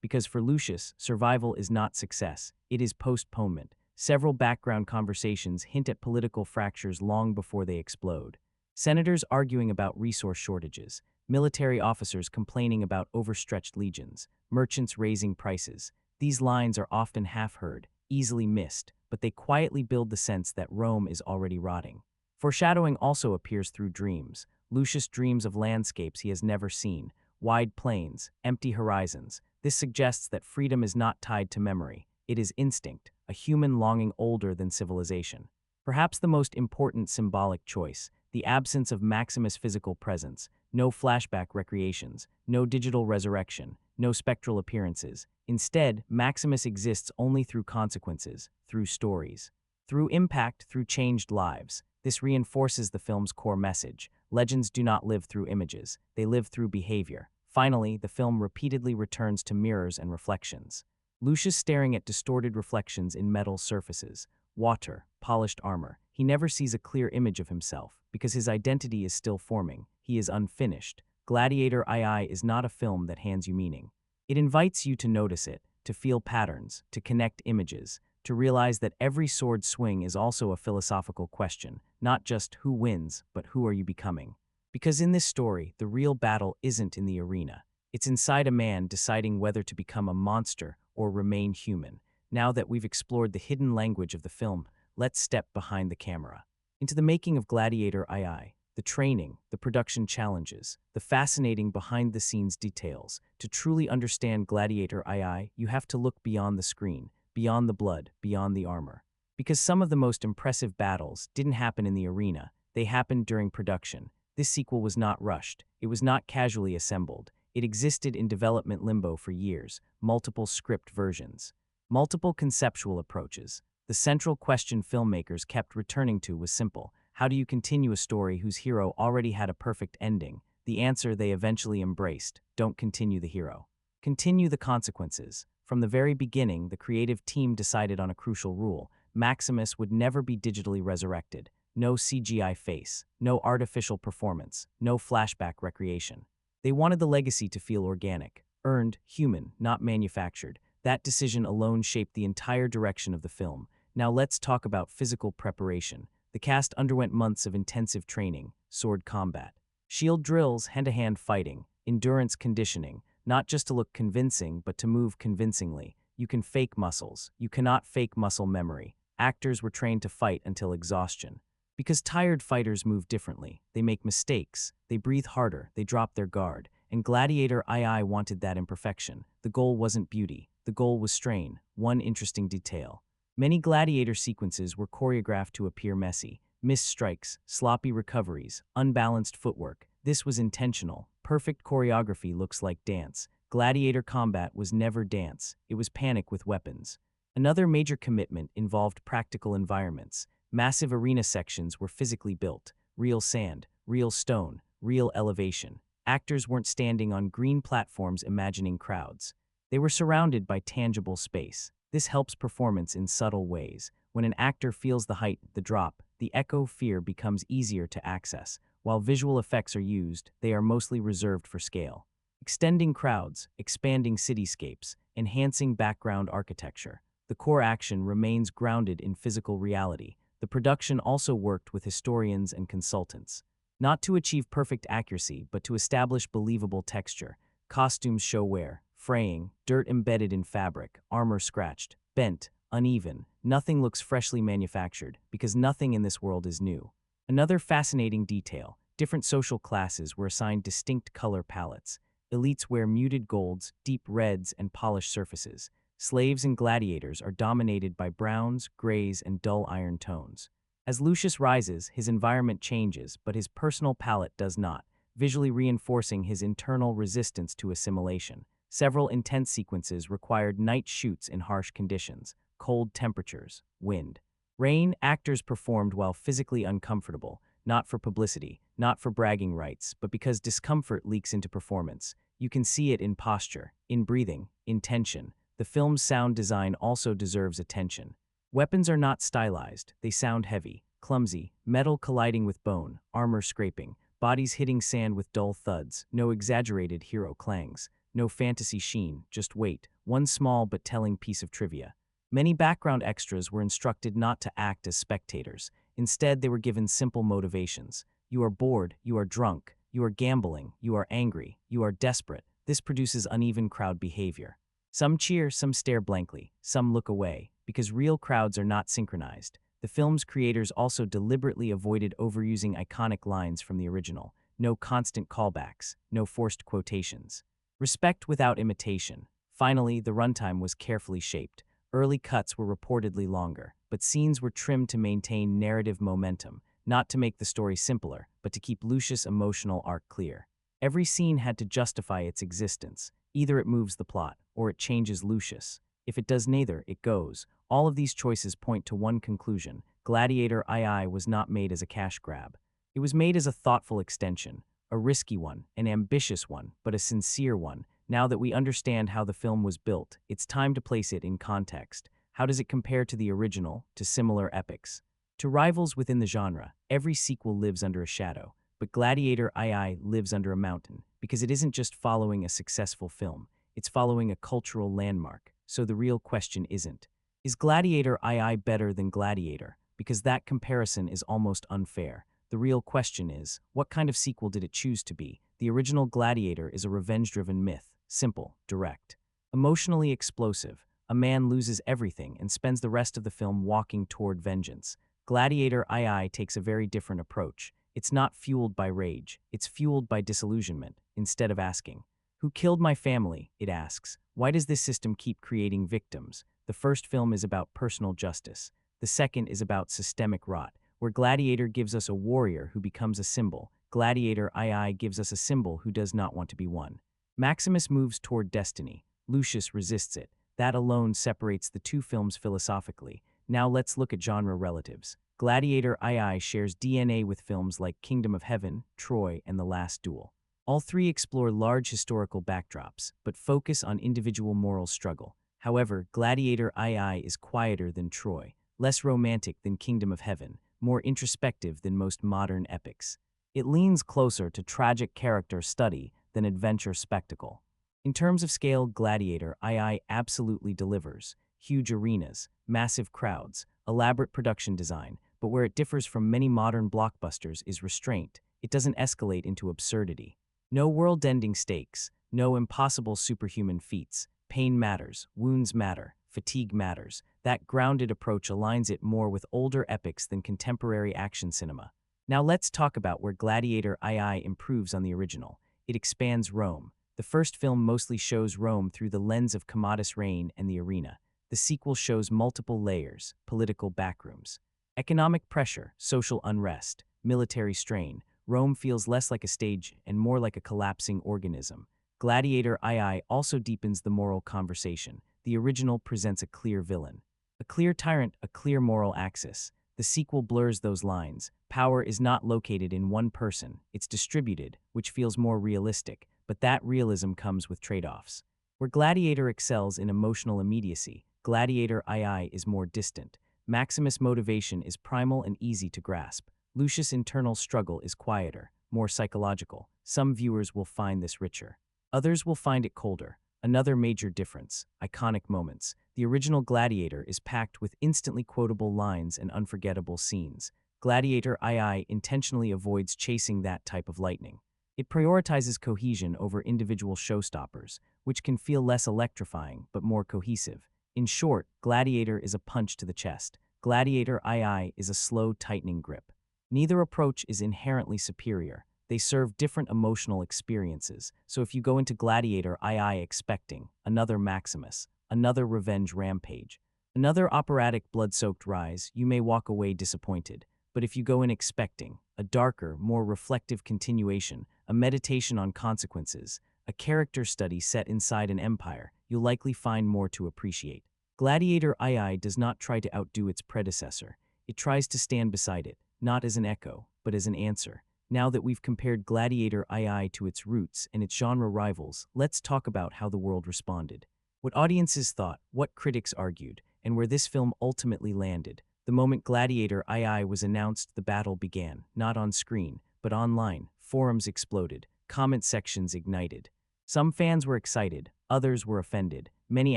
S1: because for Lucius, survival is not success, it is postponement. Several background conversations hint at political fractures long before they explode. Senators arguing about resource shortages, military officers complaining about overstretched legions, merchants raising prices. These lines are often half-heard, easily missed, but they quietly build the sense that Rome is already rotting. Foreshadowing also appears through dreams. Lucius dreams of landscapes he has never seen: wide plains, empty horizons. This suggests that freedom is not tied to memory. It is instinct, a human longing older than civilization. Perhaps the most important symbolic choice: the absence of Maximus' physical presence. No flashback recreations, no digital resurrection. no spectral appearances. Instead, Maximus exists only through consequences, through stories, through impact, through changed lives. This reinforces the film's core message. Legends do not live through images, they live through behavior. Finally, the film repeatedly returns to mirrors and reflections. Lucius staring at distorted reflections in metal surfaces, water, polished armor. He never sees a clear image of himself, because his identity is still forming. He is unfinished. Gladiator II is not a film that hands you meaning. It invites you to notice it, to feel patterns, to connect images, to realize that every sword swing is also a philosophical question, not just who wins, but who are you becoming. Because in this story, the real battle isn't in the arena. It's inside a man deciding whether to become a monster or remain human. Now that we've explored the hidden language of the film, let's step behind the camera. Into the making of Gladiator II, the training, the production challenges, the fascinating behind-the-scenes details. To truly understand Gladiator II, you have to look beyond the screen, beyond the blood, beyond the armor. Because some of the most impressive battles didn't happen in the arena, they happened during production. This sequel was not rushed, it was not casually assembled. It existed in development limbo for years, multiple script versions, multiple conceptual approaches. The central question filmmakers kept returning to was simple. How do you continue a story whose hero already had a perfect ending? The answer they eventually embraced: don't continue the hero. Continue the consequences. From the very beginning, the creative team decided on a crucial rule. Maximus would never be digitally resurrected. No CGI face, no artificial performance, no flashback recreation. They wanted the legacy to feel organic, earned, human, not manufactured. That decision alone shaped the entire direction of the film. Now let's talk about physical preparation. The cast underwent months of intensive training, sword combat, shield drills, hand-to-hand fighting, endurance conditioning, not just to look convincing, but to move convincingly. You can fake muscles. You cannot fake muscle memory. Actors were trained to fight until exhaustion. Because tired fighters move differently. They make mistakes. They breathe harder. They drop their guard. And Gladiator II wanted that imperfection. The goal wasn't beauty. The goal was strain. One interesting detail: many gladiator sequences were choreographed to appear messy. Missed strikes, sloppy recoveries, unbalanced footwork. This was intentional. Perfect choreography looks like dance. Gladiator combat was never dance. It was panic with weapons. Another major commitment involved practical environments. Massive arena sections were physically built. Real sand, real stone, real elevation. Actors weren't standing on green platforms imagining crowds. They were surrounded by tangible space. This helps performance in subtle ways. When an actor feels the height, the drop, the echo, fear becomes easier to access. While visual effects are used, they are mostly reserved for scale. Extending crowds, expanding cityscapes, enhancing background architecture. The core action remains grounded in physical reality. The production also worked with historians and consultants, not to achieve perfect accuracy, but to establish believable texture. Costumes show wear, fraying, dirt embedded in fabric, armor scratched, bent, uneven. Nothing looks freshly manufactured, because nothing in this world is new. Another fascinating detail: different social classes were assigned distinct color palettes. Elites wear muted golds, deep reds, and polished surfaces. Slaves and gladiators are dominated by browns, grays, and dull iron tones. As Lucius rises, his environment changes, but his personal palette does not, visually reinforcing his internal resistance to assimilation. Several intense sequences required night shoots in harsh conditions, cold temperatures, wind, rain. Actors performed while physically uncomfortable, not for publicity, not for bragging rights, but because discomfort leaks into performance. You can see it in posture, in breathing, in tension. The film's sound design also deserves attention. Weapons are not stylized. They sound heavy, clumsy, metal colliding with bone, armor scraping, bodies hitting sand with dull thuds. No exaggerated hero clangs, no fantasy sheen, just weight. One small but telling piece of trivia: many background extras were instructed not to act as spectators. Instead, they were given simple motivations. You are bored, you are drunk, you are gambling, you are angry, you are desperate. This produces uneven crowd behavior. Some cheer, some stare blankly, some look away, because real crowds are not synchronized. The film's creators also deliberately avoided overusing iconic lines from the original. No constant callbacks, no forced quotations. Respect without imitation. Finally, the runtime was carefully shaped. Early cuts were reportedly longer, but scenes were trimmed to maintain narrative momentum, not to make the story simpler, but to keep Lucius' emotional arc clear. Every scene had to justify its existence. Either it moves the plot, or it changes Lucius. If it does neither, it goes. All of these choices point to one conclusion: Gladiator II was not made as a cash grab. It was made as a thoughtful extension, a risky one, an ambitious one, but a sincere one. Now that we understand how the film was built, it's time to place it in context. How does it compare to the original, to similar epics? To rivals within the genre, every sequel lives under a shadow, but Gladiator II lives under a mountain, because it isn't just following a successful film, it's following a cultural landmark. So the real question isn't, is Gladiator II better than Gladiator? Because that comparison is almost unfair. The real question is, what kind of sequel did it choose to be? The original Gladiator is a revenge-driven myth, simple, direct, emotionally explosive. A man loses everything and spends the rest of the film walking toward vengeance. Gladiator II takes a very different approach. It's not fueled by rage, it's fueled by disillusionment. Instead of asking, "Who killed my family?" it asks, "Why does this system keep creating victims?" The first film is about personal justice. The second is about systemic rot. Where Gladiator gives us a warrior who becomes a symbol, Gladiator II gives us a symbol who does not want to be one. Maximus moves toward destiny. Lucius resists it. That alone separates the two films philosophically. Now let's look at genre relatives. Gladiator II shares DNA with films like Kingdom of Heaven, Troy, and The Last Duel. All three explore large historical backdrops, but focus on individual moral struggle. However, Gladiator II is quieter than Troy, less romantic than Kingdom of Heaven, more introspective than most modern epics. It leans closer to tragic character study than adventure spectacle. In terms of scale, Gladiator II absolutely delivers. Huge arenas, massive crowds, elaborate production design, but where it differs from many modern blockbusters is restraint. It doesn't escalate into absurdity. No world-ending stakes, no impossible superhuman feats. Pain matters, wounds matter, fatigue matters. That grounded approach aligns it more with older epics than contemporary action cinema. Now let's talk about where Gladiator II improves on the original. It expands Rome. The first film mostly shows Rome through the lens of Commodus' reign and the arena. The sequel shows multiple layers, political backrooms, economic pressure, social unrest, military strain. Rome feels less like a stage and more like a collapsing organism. Gladiator II also deepens the moral conversation. The original presents a clear villain, a clear tyrant, a clear moral axis. The sequel blurs those lines. Power is not located in one person, it's distributed, which feels more realistic, but that realism comes with trade-offs. Where Gladiator excels in emotional immediacy, Gladiator II is more distant. Maximus' motivation is primal and easy to grasp. Lucius' internal struggle is quieter, more psychological. Some viewers will find this richer. Others will find it colder. Another major difference: iconic moments. The original Gladiator is packed with instantly quotable lines and unforgettable scenes. Gladiator II intentionally avoids chasing that type of lightning. It prioritizes cohesion over individual showstoppers, which can feel less electrifying but more cohesive. In short, Gladiator is a punch to the chest. Gladiator II is a slow, tightening grip. Neither approach is inherently superior. They serve different emotional experiences. So if you go into Gladiator II expecting another Maximus, another revenge rampage, another operatic blood-soaked rise, you may walk away disappointed. But if you go in expecting a darker, more reflective continuation, a meditation on consequences, a character study set inside an empire, you'll likely find more to appreciate. Gladiator II does not try to outdo its predecessor. It tries to stand beside it, not as an echo, but as an answer. Now that we've compared Gladiator II to its roots and its genre rivals, let's talk about how the world responded. What audiences thought, what critics argued, and where this film ultimately landed. The moment Gladiator II was announced, the battle began, not on screen, but online. Forums exploded, comment sections ignited. Some fans were excited, others were offended. Many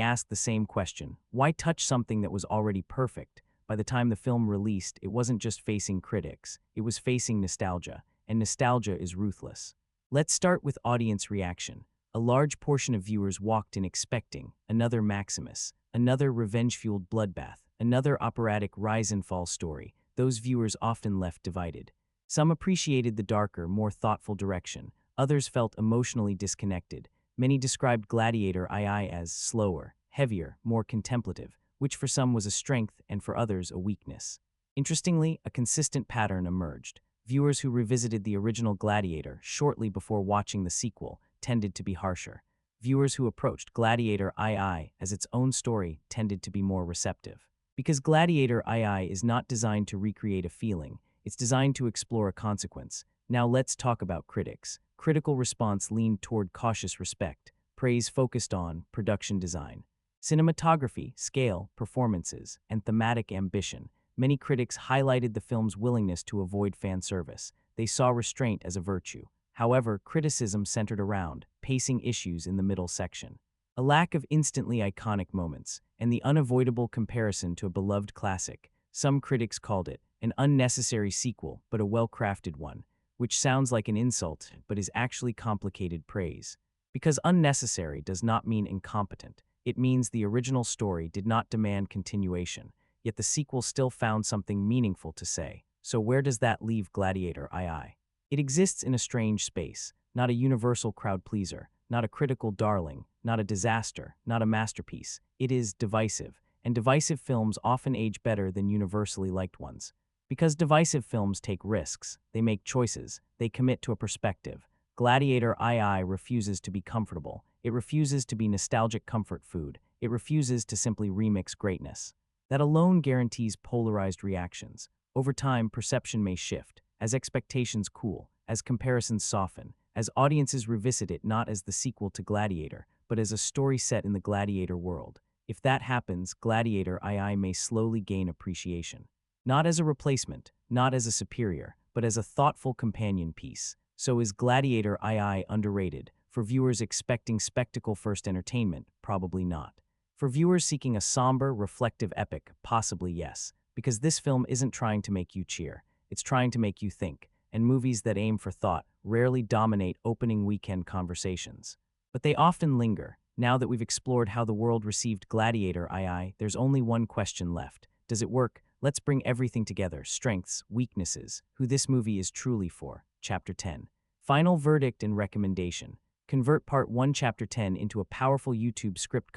S1: asked the same question: why touch something that was already perfect? By the time the film released, it wasn't just facing critics, it was facing nostalgia, and nostalgia is ruthless. Let's start with audience reaction. A large portion of viewers walked in expecting another Maximus, another revenge-fueled bloodbath, another operatic rise and fall story. Those viewers often left divided. Some appreciated the darker, more thoughtful direction. Others felt emotionally disconnected. Many described Gladiator II as slower, heavier, more contemplative, which for some was a strength and for others a weakness. Interestingly, a consistent pattern emerged. Viewers who revisited the original Gladiator shortly before watching the sequel tended to be harsher. viewers who approached Gladiator II as its own story tended to be more receptive. Because Gladiator II is not designed to recreate a feeling, it's designed to explore a consequence. Now let's talk about critics. Critical response leaned toward cautious respect, praise focused on production design, cinematography, scale, performances, and thematic ambition. Many critics highlighted the film's willingness to avoid fan service. They saw restraint as a virtue. However, criticism centered around pacing issues in the middle section, a lack of instantly iconic moments, and the unavoidable comparison to a beloved classic. Some critics called it an unnecessary sequel, but a well-crafted one, which sounds like an insult but is actually complicated praise. Because unnecessary does not mean incompetent. It means the original story did not demand continuation, yet the sequel still found something meaningful to say. So where does that leave Gladiator II? It exists in a strange space, not a universal crowd pleaser, not a critical darling, not a disaster, not a masterpiece. It is divisive, and divisive films often age better than universally liked ones. Because divisive films take risks, they make choices, they commit to a perspective. Gladiator II refuses to be comfortable. It refuses to be nostalgic comfort food. It refuses to simply remix greatness. That alone guarantees polarized reactions. Over time, perception may shift, as expectations cool, as comparisons soften, as audiences revisit it not as the sequel to Gladiator, but as a story set in the Gladiator world. If that happens, Gladiator II may slowly gain appreciation. Not as a replacement, not as a superior, but as a thoughtful companion piece. So is Gladiator II underrated? For viewers expecting spectacle-first entertainment, probably not. For viewers seeking a somber, reflective epic, possibly yes, because this film isn't trying to make you cheer, it's trying to make you think, and movies that aim for thought rarely dominate opening weekend conversations. But they often linger. Now that we've explored how the world received Gladiator II, there's only one question left. Does it work? Let's bring everything together: strengths, weaknesses, who this movie is truly for. Chapter 10. Final verdict and recommendation. Convert Part 1 Chapter 10 into a powerful YouTube script.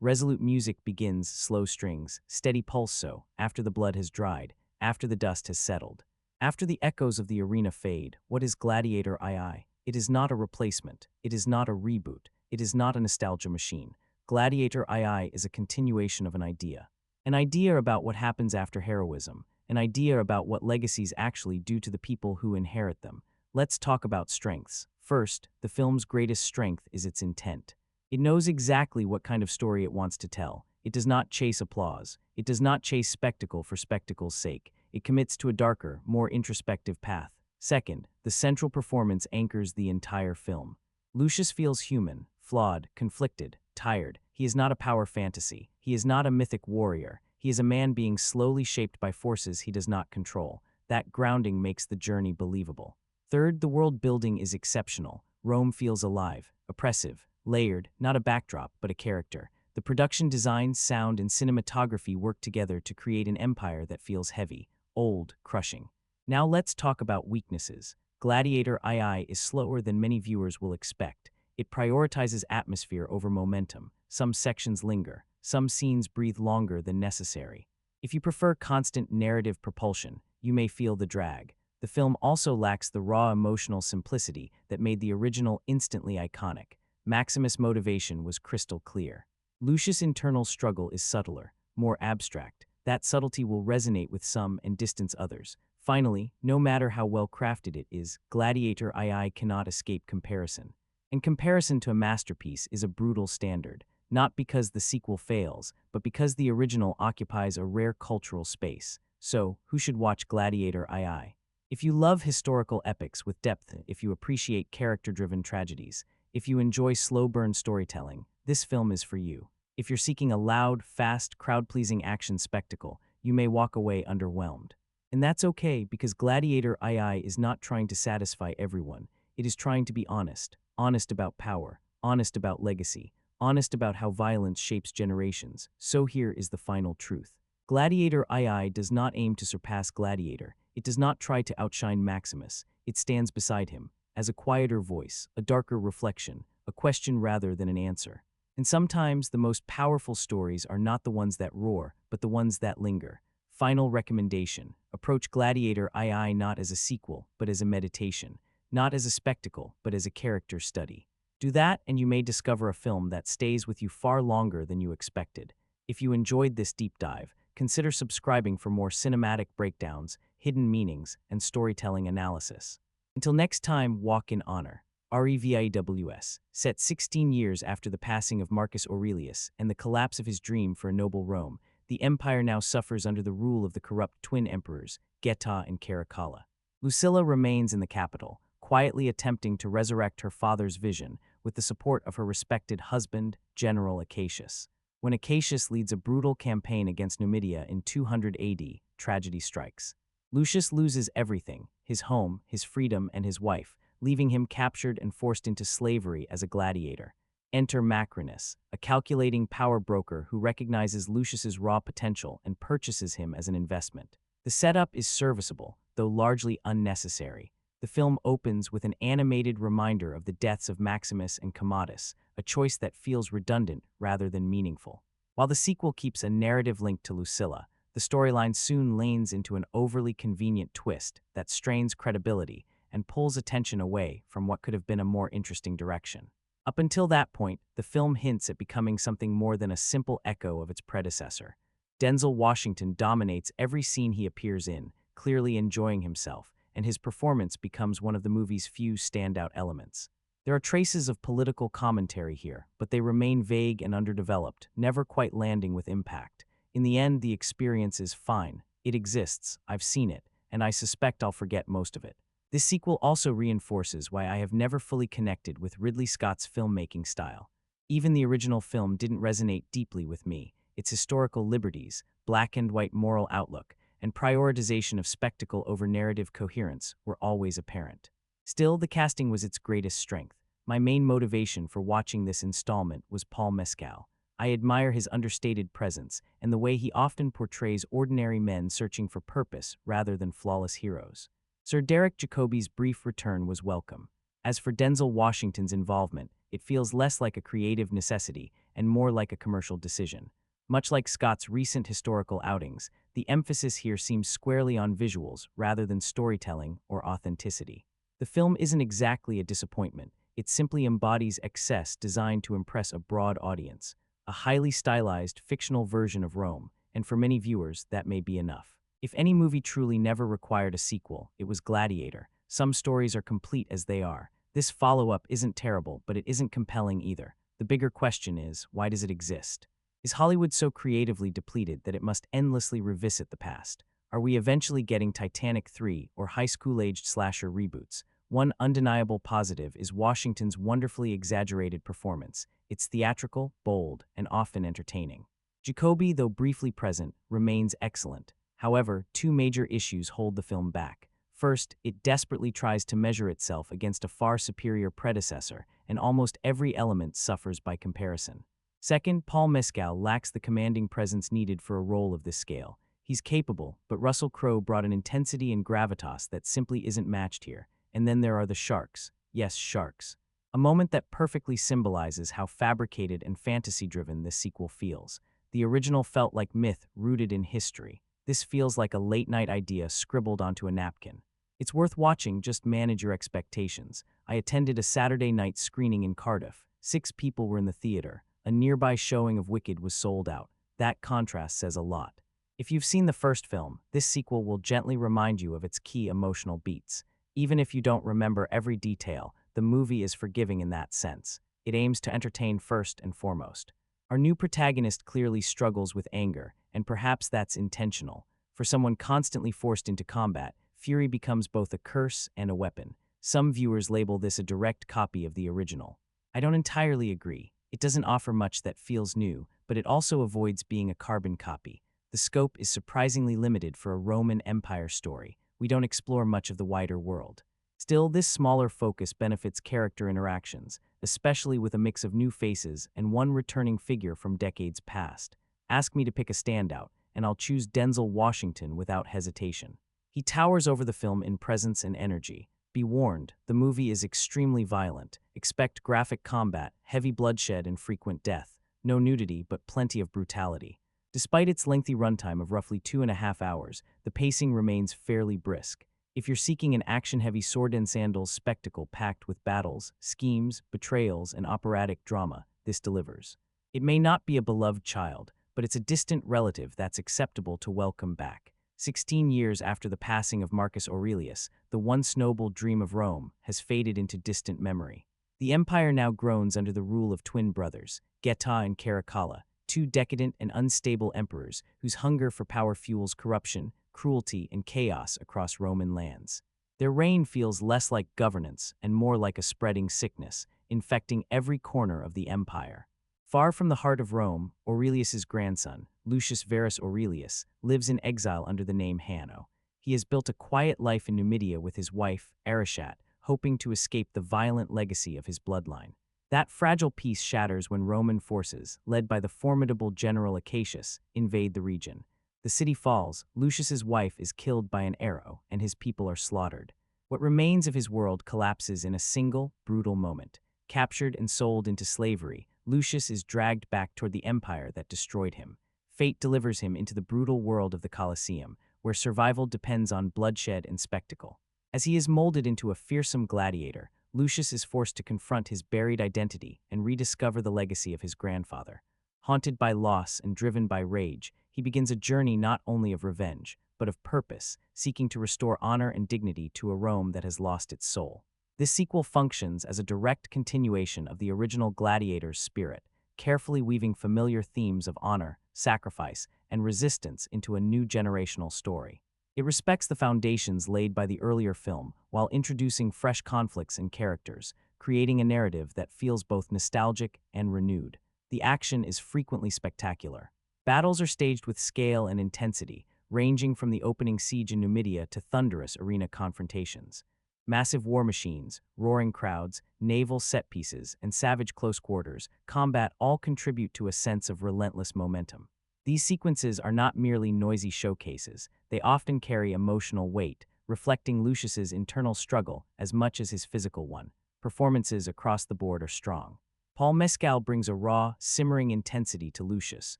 S1: Resolute music begins, slow strings, steady pulse. So, after the blood has dried, after the dust has settled, after the echoes of the arena fade, what is Gladiator II? It is not a replacement. It is not a reboot. It is not a nostalgia machine. Gladiator II is a continuation of an idea. An idea about what happens after heroism. An idea about what legacies actually do to the people who inherit them. Let's talk about strengths. First, the film's greatest strength is its intent. It knows exactly what kind of story it wants to tell. It does not chase applause. It does not chase spectacle for spectacle's sake. It commits to a darker, more introspective path. Second, the central performance anchors the entire film. Lucius feels human, flawed, conflicted, tired. He is not a power fantasy. He is not a mythic warrior. He is a man being slowly shaped by forces he does not control. That grounding makes the journey believable. Third, the world building is exceptional. Rome feels alive, oppressive, layered, not a backdrop, but a character. The production design, sound, and cinematography work together to create an empire that feels heavy, old, crushing. Now let's talk about weaknesses. Gladiator II is slower than many viewers will expect. It prioritizes atmosphere over momentum. Some sections linger. Some scenes breathe longer than necessary. If you prefer constant narrative propulsion, you may feel the drag. The film also lacks the raw emotional simplicity that made the original instantly iconic. Maximus' motivation was crystal clear. Lucius' internal struggle is subtler, more abstract. That subtlety will resonate with some and distance others. Finally, no matter how well crafted it is, Gladiator II cannot escape comparison. And comparison to a masterpiece is a brutal standard, not because the sequel fails, but because the original occupies a rare cultural space. So, who should watch Gladiator II? If you love historical epics with depth, if you appreciate character-driven tragedies, if you enjoy slow-burn storytelling, this film is for you. If you're seeking a loud, fast, crowd-pleasing action spectacle, you may walk away underwhelmed. And that's okay, because Gladiator II is not trying to satisfy everyone. It is trying to be honest. Honest about power, honest about legacy, honest about how violence shapes generations. So here is the final truth. Gladiator II does not aim to surpass Gladiator. It does not try to outshine Maximus. It stands beside him, as a quieter voice, a darker reflection, a question rather than an answer. And sometimes the most powerful stories are not the ones that roar, but the ones that linger. Final recommendation: approach Gladiator II not as a sequel, but as a meditation, not as a spectacle, but as a character study. Do that, and you may discover a film that stays with you far longer than you expected. If you enjoyed this deep dive, consider subscribing for more cinematic breakdowns, hidden meanings, and storytelling analysis. Until next time, walk in honor. Reviws, set 16 years after the passing of Marcus Aurelius and the collapse of his dream for a noble Rome, the empire now suffers under the rule of the corrupt twin emperors, Geta and Caracalla. Lucilla remains in the capital, quietly attempting to resurrect her father's vision with the support of her respected husband, General Acacius. When Acacius leads a brutal campaign against Numidia in 200 AD, tragedy strikes. Lucius loses everything, his home, his freedom, and his wife, leaving him captured and forced into slavery as a gladiator. Enter Macrinus, a calculating power broker who recognizes Lucius's raw potential and purchases him as an investment. The setup is serviceable, though largely unnecessary. The film opens with an animated reminder of the deaths of Maximus and Commodus, a choice that feels redundant rather than meaningful. While the sequel keeps a narrative link to Lucilla, the storyline soon lanes into an overly convenient twist that strains credibility and pulls attention away from what could have been a more interesting direction. Up until that point, the film hints at becoming something more than a simple echo of its predecessor. Denzel Washington dominates every scene he appears in, clearly enjoying himself, and his performance becomes one of the movie's few standout elements. There are traces of political commentary here, but they remain vague and underdeveloped, never quite landing with impact. In the end, the experience is fine. It exists, I've seen it, and I suspect I'll forget most of it. This sequel also reinforces why I have never fully connected with Ridley Scott's filmmaking style. Even the original film didn't resonate deeply with me. Its historical liberties, black and white moral outlook, and prioritization of spectacle over narrative coherence were always apparent. Still, the casting was its greatest strength. My main motivation for watching this installment was Paul Mescal. I admire his understated presence and the way he often portrays ordinary men searching for purpose rather than flawless heroes. Sir Derek Jacobi's brief return was welcome. As for Denzel Washington's involvement, it feels less like a creative necessity and more like a commercial decision. Much like Scott's recent historical outings, the emphasis here seems squarely on visuals rather than storytelling or authenticity. The film isn't exactly a disappointment. It simply embodies excess designed to impress a broad audience. A highly stylized, fictional version of Rome, and for many viewers, that may be enough. If any movie truly never required a sequel, it was Gladiator. Some stories are complete as they are. This follow-up isn't terrible, but it isn't compelling either. The bigger question is, why does it exist? Is Hollywood so creatively depleted that it must endlessly revisit the past? Are we eventually getting Titanic 3 or high school-aged slasher reboots? One undeniable positive is Washington's wonderfully exaggerated performance. It's theatrical, bold, and often entertaining. Jacobi, though briefly present, remains excellent. However, two major issues hold the film back. First, it desperately tries to measure itself against a far superior predecessor, and almost every element suffers by comparison. Second, Paul Mescal lacks the commanding presence needed for a role of this scale. He's capable, but Russell Crowe brought an intensity and gravitas that simply isn't matched here. And then there are the sharks. Yes, sharks. A moment that perfectly symbolizes how fabricated and fantasy-driven this sequel feels. The original felt like myth rooted in history. This feels like a late-night idea scribbled onto a napkin. It's worth watching, just manage your expectations. I attended a Saturday night screening in Cardiff. 6 people were in the theater. A nearby showing of Wicked was sold out. That contrast says a lot. If you've seen the first film, this sequel will gently remind you of its key emotional beats. Even if you don't remember every detail, the movie is forgiving in that sense. It aims to entertain first and foremost. Our new protagonist clearly struggles with anger, and perhaps that's intentional. For someone constantly forced into combat, fury becomes both a curse and a weapon. Some viewers label this a direct copy of the original. I don't entirely agree. It doesn't offer much that feels new, but it also avoids being a carbon copy. The scope is surprisingly limited for a Roman Empire story. We don't explore much of the wider world. Still, this smaller focus benefits character interactions, especially with a mix of new faces and one returning figure from decades past. Ask me to pick a standout, and I'll choose Denzel Washington without hesitation. He towers over the film in presence and energy. Be warned, the movie is extremely violent. Expect graphic combat, heavy bloodshed, and frequent death. No nudity, but plenty of brutality. Despite its lengthy runtime of roughly 2.5 hours, the pacing remains fairly brisk. If you're seeking an action-heavy sword and sandals spectacle packed with battles, schemes, betrayals, and operatic drama, this delivers. It may not be a beloved child, but it's a distant relative that's acceptable to welcome back. 16 years after the passing of Marcus Aurelius, the once noble dream of Rome has faded into distant memory. The empire now groans under the rule of twin brothers, Geta and Caracalla, two decadent and unstable emperors whose hunger for power fuels corruption, cruelty, and chaos across Roman lands. Their reign feels less like governance and more like a spreading sickness, infecting every corner of the empire. Far from the heart of Rome, Aurelius's grandson, Lucius Verus Aurelius, lives in exile under the name Hanno. He has built a quiet life in Numidia with his wife, Arichat, hoping to escape the violent legacy of his bloodline. That fragile peace shatters when Roman forces, led by the formidable general Acacius, invade the region. The city falls, Lucius's wife is killed by an arrow, and his people are slaughtered. What remains of his world collapses in a single, brutal moment. Captured and sold into slavery, Lucius is dragged back toward the empire that destroyed him. Fate delivers him into the brutal world of the Colosseum, where survival depends on bloodshed and spectacle. As he is molded into a fearsome gladiator, Lucius is forced to confront his buried identity and rediscover the legacy of his grandfather. Haunted by loss and driven by rage, he begins a journey not only of revenge, but of purpose, seeking to restore honor and dignity to a Rome that has lost its soul. This sequel functions as a direct continuation of the original Gladiator's spirit, carefully weaving familiar themes of honor, sacrifice, and resistance into a new generational story. It respects the foundations laid by the earlier film while introducing fresh conflicts and characters, creating a narrative that feels both nostalgic and renewed. The action is frequently spectacular. Battles are staged with scale and intensity, ranging from the opening siege in Numidia to thunderous arena confrontations. Massive war machines, roaring crowds, naval set pieces, and savage close quarters combat all contribute to a sense of relentless momentum. These sequences are not merely noisy showcases, they often carry emotional weight, reflecting Lucius's internal struggle as much as his physical one. Performances across the board are strong. Paul Mescal brings a raw, simmering intensity to Lucius,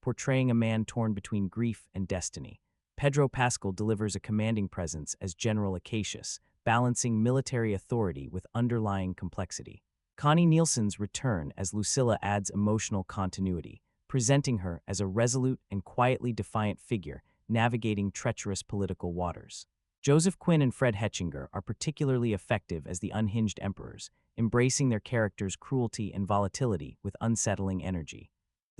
S1: portraying a man torn between grief and destiny. Pedro Pascal delivers a commanding presence as General Acacius, balancing military authority with underlying complexity. Connie Nielsen's return as Lucilla adds emotional continuity, presenting her as a resolute and quietly defiant figure navigating treacherous political waters. Joseph Quinn and Fred Hetchinger are particularly effective as the unhinged emperors, embracing their characters' cruelty and volatility with unsettling energy.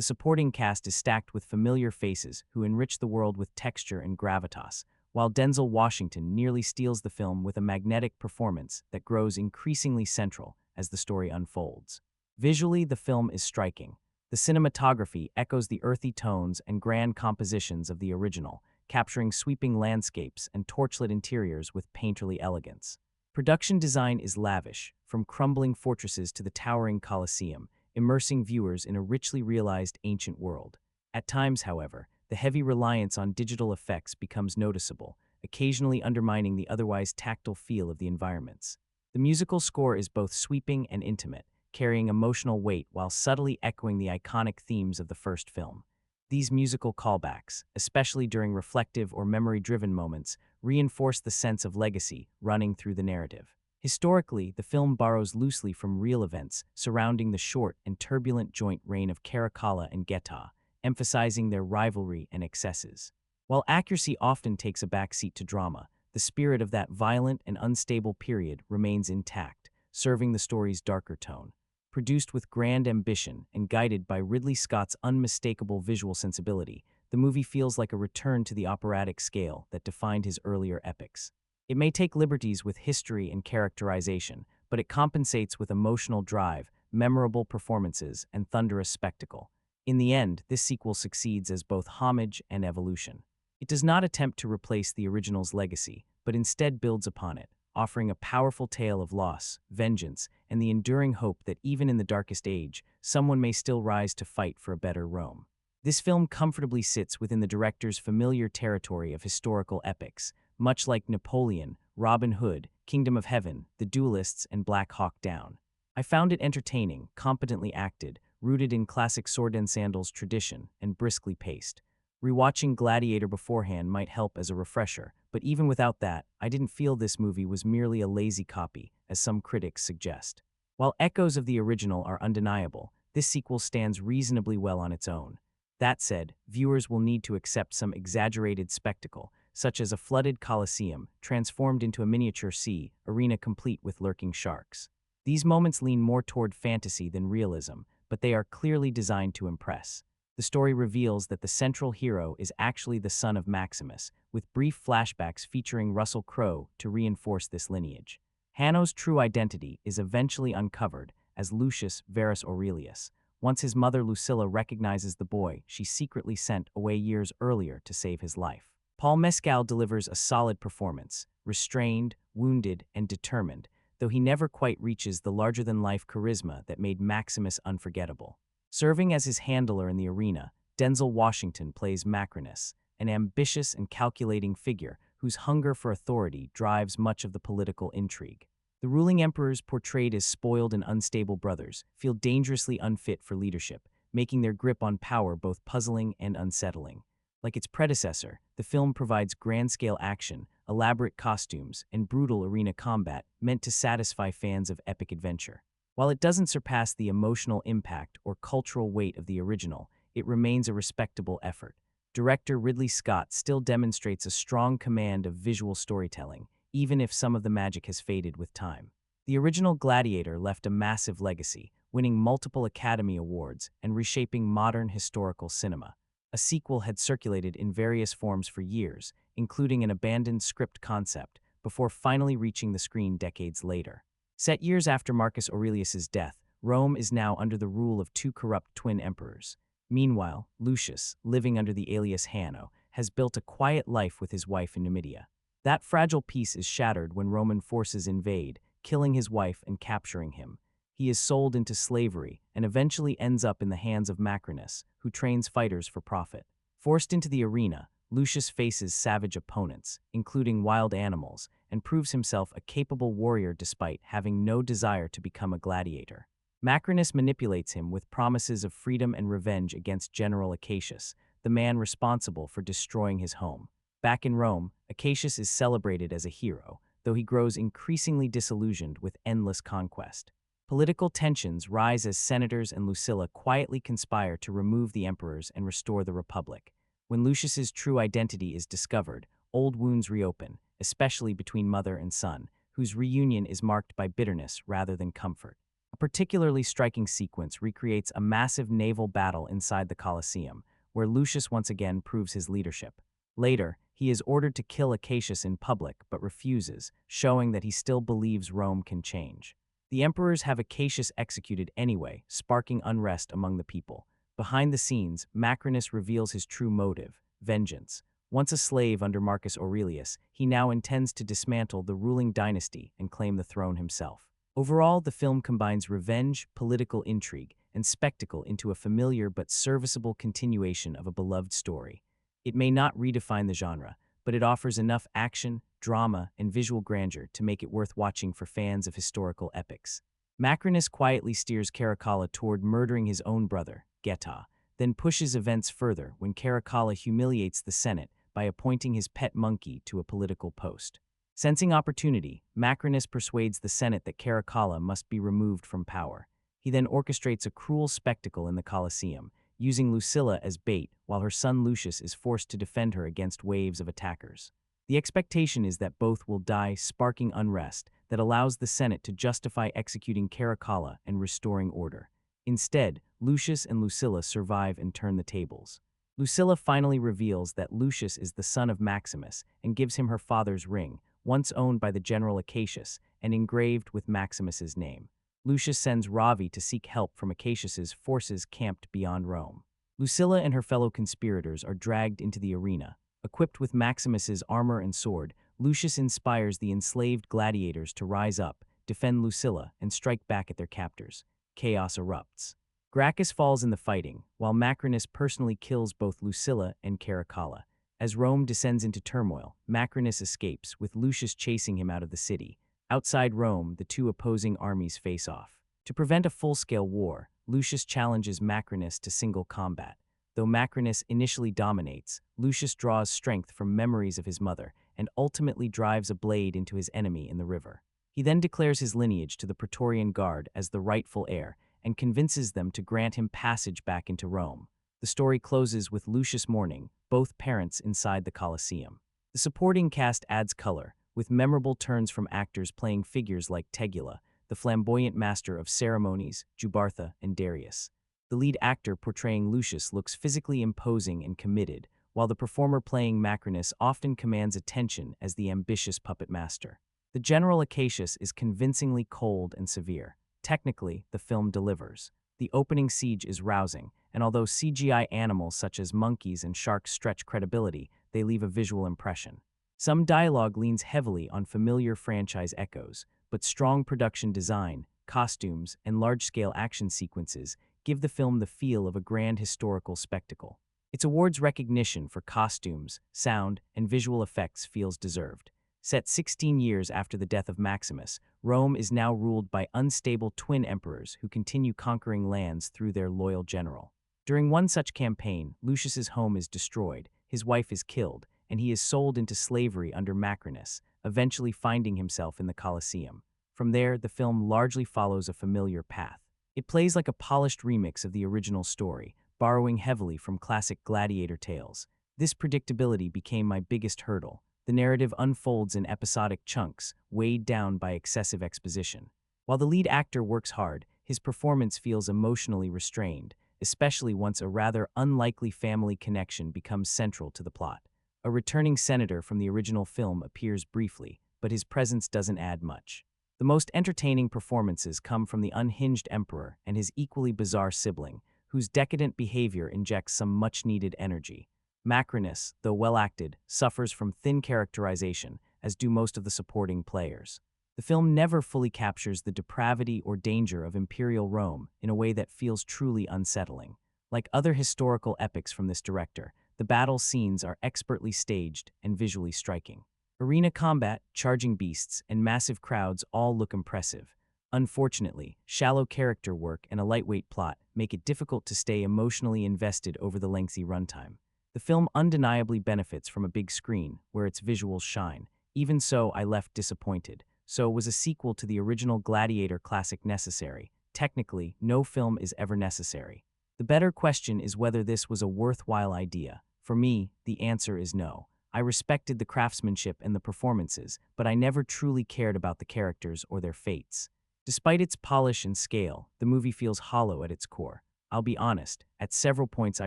S1: The supporting cast is stacked with familiar faces who enrich the world with texture and gravitas, while Denzel Washington nearly steals the film with a magnetic performance that grows increasingly central as the story unfolds. Visually, the film is striking. The cinematography echoes the earthy tones and grand compositions of the original, capturing sweeping landscapes and torchlit interiors with painterly elegance. Production design is lavish, from crumbling fortresses to the towering Colosseum, immersing viewers in a richly realized ancient world. At times, however, the heavy reliance on digital effects becomes noticeable, occasionally undermining the otherwise tactile feel of the environments. The musical score is both sweeping and intimate, carrying emotional weight while subtly echoing the iconic themes of the first film. These musical callbacks, especially during reflective or memory-driven moments, reinforce the sense of legacy running through the narrative. Historically, the film borrows loosely from real events surrounding the short and turbulent joint reign of Caracalla and Geta, emphasizing their rivalry and excesses. While accuracy often takes a backseat to drama, the spirit of that violent and unstable period remains intact, serving the story's darker tone. Produced with grand ambition and guided by Ridley Scott's unmistakable visual sensibility, the movie feels like a return to the operatic scale that defined his earlier epics. It may take liberties with history and characterization, but it compensates with emotional drive, memorable performances, and thunderous spectacle. In the end, this sequel succeeds as both homage and evolution. It does not attempt to replace the original's legacy, but instead builds upon it, offering a powerful tale of loss, vengeance, and the enduring hope that even in the darkest age, someone may still rise to fight for a better Rome. This film comfortably sits within the director's familiar territory of historical epics, much like Napoleon, Robin Hood, Kingdom of Heaven, The Duelists, and Black Hawk Down. I found it entertaining, competently acted, rooted in classic sword and sandals tradition, and briskly paced. Rewatching Gladiator beforehand might help as a refresher, but even without that, I didn't feel this movie was merely a lazy copy, as some critics suggest. While echoes of the original are undeniable, this sequel stands reasonably well on its own. That said, viewers will need to accept some exaggerated spectacle, such as a flooded coliseum transformed into a miniature sea arena complete with lurking sharks. These moments lean more toward fantasy than realism, but they are clearly designed to impress. The story reveals that the central hero is actually the son of Maximus, with brief flashbacks featuring Russell Crowe to reinforce this lineage. Hanno's true identity is eventually uncovered as Lucius Verus Aurelius, once his mother Lucilla recognizes the boy she secretly sent away years earlier to save his life. Paul Mescal delivers a solid performance, restrained, wounded, and determined, though he never quite reaches the larger-than-life charisma that made Maximus unforgettable. Serving as his handler in the arena, Denzel Washington plays Macrinus, an ambitious and calculating figure whose hunger for authority drives much of the political intrigue. The ruling emperors portrayed as spoiled and unstable brothers feel dangerously unfit for leadership, making their grip on power both puzzling and unsettling. Like its predecessor, the film provides grand-scale action, elaborate costumes, and brutal arena combat meant to satisfy fans of epic adventure. While it doesn't surpass the emotional impact or cultural weight of the original, it remains a respectable effort. Director Ridley Scott still demonstrates a strong command of visual storytelling, even if some of the magic has faded with time. The original Gladiator left a massive legacy, winning multiple Academy Awards and reshaping modern historical cinema. A sequel had circulated in various forms for years, including an abandoned script concept, before finally reaching the screen decades later. Set years after Marcus Aurelius's death, Rome is now under the rule of two corrupt twin emperors. Meanwhile, Lucius, living under the alias Hanno, has built a quiet life with his wife in Numidia. That fragile peace is shattered when Roman forces invade, killing his wife and capturing him. He is sold into slavery and eventually ends up in the hands of Macrinus, who trains fighters for profit. Forced into the arena, Lucius faces savage opponents, including wild animals, and proves himself a capable warrior despite having no desire to become a gladiator. Macrinus manipulates him with promises of freedom and revenge against General Acacius, the man responsible for destroying his home. Back in Rome, Acacius is celebrated as a hero, though he grows increasingly disillusioned with endless conquest. Political tensions rise as senators and Lucilla quietly conspire to remove the emperors and restore the republic. When Lucius's true identity is discovered, old wounds reopen, especially between mother and son, whose reunion is marked by bitterness rather than comfort. A particularly striking sequence recreates a massive naval battle inside the Colosseum, where Lucius once again proves his leadership. Later, he is ordered to kill Acacius in public but refuses, showing that he still believes Rome can change. The emperors have Acacius executed anyway, sparking unrest among the people. Behind the scenes, Macrinus reveals his true motive, vengeance. Once a slave under Marcus Aurelius, he now intends to dismantle the ruling dynasty and claim the throne himself. Overall, the film combines revenge, political intrigue, and spectacle into a familiar but serviceable continuation of a beloved story. It may not redefine the genre, but it offers enough action, drama, and visual grandeur to make it worth watching for fans of historical epics. Macrinus quietly steers Caracalla toward murdering his own brother, Geta, then pushes events further when Caracalla humiliates the Senate by appointing his pet monkey to a political post. Sensing opportunity, Macrinus persuades the Senate that Caracalla must be removed from power. He then orchestrates a cruel spectacle in the Colosseum, using Lucilla as bait while her son Lucius is forced to defend her against waves of attackers. The expectation is that both will die, sparking unrest that allows the Senate to justify executing Caracalla and restoring order. Instead, Lucius and Lucilla survive and turn the tables. Lucilla finally reveals that Lucius is the son of Maximus and gives him her father's ring, once owned by the general Acacius and engraved with Maximus's name. Lucius sends Ravi to seek help from Acacius's forces camped beyond Rome. Lucilla and her fellow conspirators are dragged into the arena. Equipped with Maximus's armor and sword, Lucius inspires the enslaved gladiators to rise up, defend Lucilla, and strike back at their captors. Chaos erupts. Gracchus falls in the fighting, while Macrinus personally kills both Lucilla and Caracalla. As Rome descends into turmoil, Macrinus escapes, with Lucius chasing him out of the city. Outside Rome, the two opposing armies face off. To prevent a full-scale war, Lucius challenges Macrinus to single combat. Though Macrinus initially dominates, Lucius draws strength from memories of his mother and ultimately drives a blade into his enemy in the river. He then declares his lineage to the Praetorian Guard as the rightful heir and convinces them to grant him passage back into Rome. The story closes with Lucius mourning both parents inside the Colosseum. The supporting cast adds color, with memorable turns from actors playing figures like Tegula, the flamboyant master of ceremonies, Jubartha, and Darius. The lead actor portraying Lucius looks physically imposing and committed, while the performer playing Macrinus often commands attention as the ambitious puppet master. The general Acacius is convincingly cold and severe. Technically, the film delivers. The opening siege is rousing, and although CGI animals such as monkeys and sharks stretch credibility, they leave a visual impression. Some dialogue leans heavily on familiar franchise echoes, but strong production design, costumes, and large-scale action sequences give the film the feel of a grand historical spectacle. Its awards recognition for costumes, sound, and visual effects feels deserved. Set 16 years after the death of Maximus, Rome is now ruled by unstable twin emperors who continue conquering lands through their loyal general. During one such campaign, Lucius's home is destroyed, his wife is killed, and he is sold into slavery under Macrinus, eventually finding himself in the Colosseum. From there, the film largely follows a familiar path. It plays like a polished remix of the original story, borrowing heavily from classic Gladiator tales. This predictability became my biggest hurdle. The narrative unfolds in episodic chunks, weighed down by excessive exposition. While the lead actor works hard, his performance feels emotionally restrained, especially once a rather unlikely family connection becomes central to the plot. A returning senator from the original film appears briefly, but his presence doesn't add much. The most entertaining performances come from the unhinged emperor and his equally bizarre sibling, whose decadent behavior injects some much-needed energy. Macrinus, though well-acted, suffers from thin characterization, as do most of the supporting players. The film never fully captures the depravity or danger of imperial Rome in a way that feels truly unsettling. Like other historical epics from this director, the battle scenes are expertly staged and visually striking. Arena combat, charging beasts, and massive crowds all look impressive. Unfortunately, shallow character work and a lightweight plot make it difficult to stay emotionally invested over the lengthy runtime. The film undeniably benefits from a big screen, where its visuals shine. Even so, I left disappointed. So was a sequel to the original Gladiator classic necessary? Technically, no film is ever necessary. The better question is whether this was a worthwhile idea. For me, the answer is no. I respected the craftsmanship and the performances, but I never truly cared about the characters or their fates. Despite its polish and scale, the movie feels hollow at its core. I'll be honest, at several points I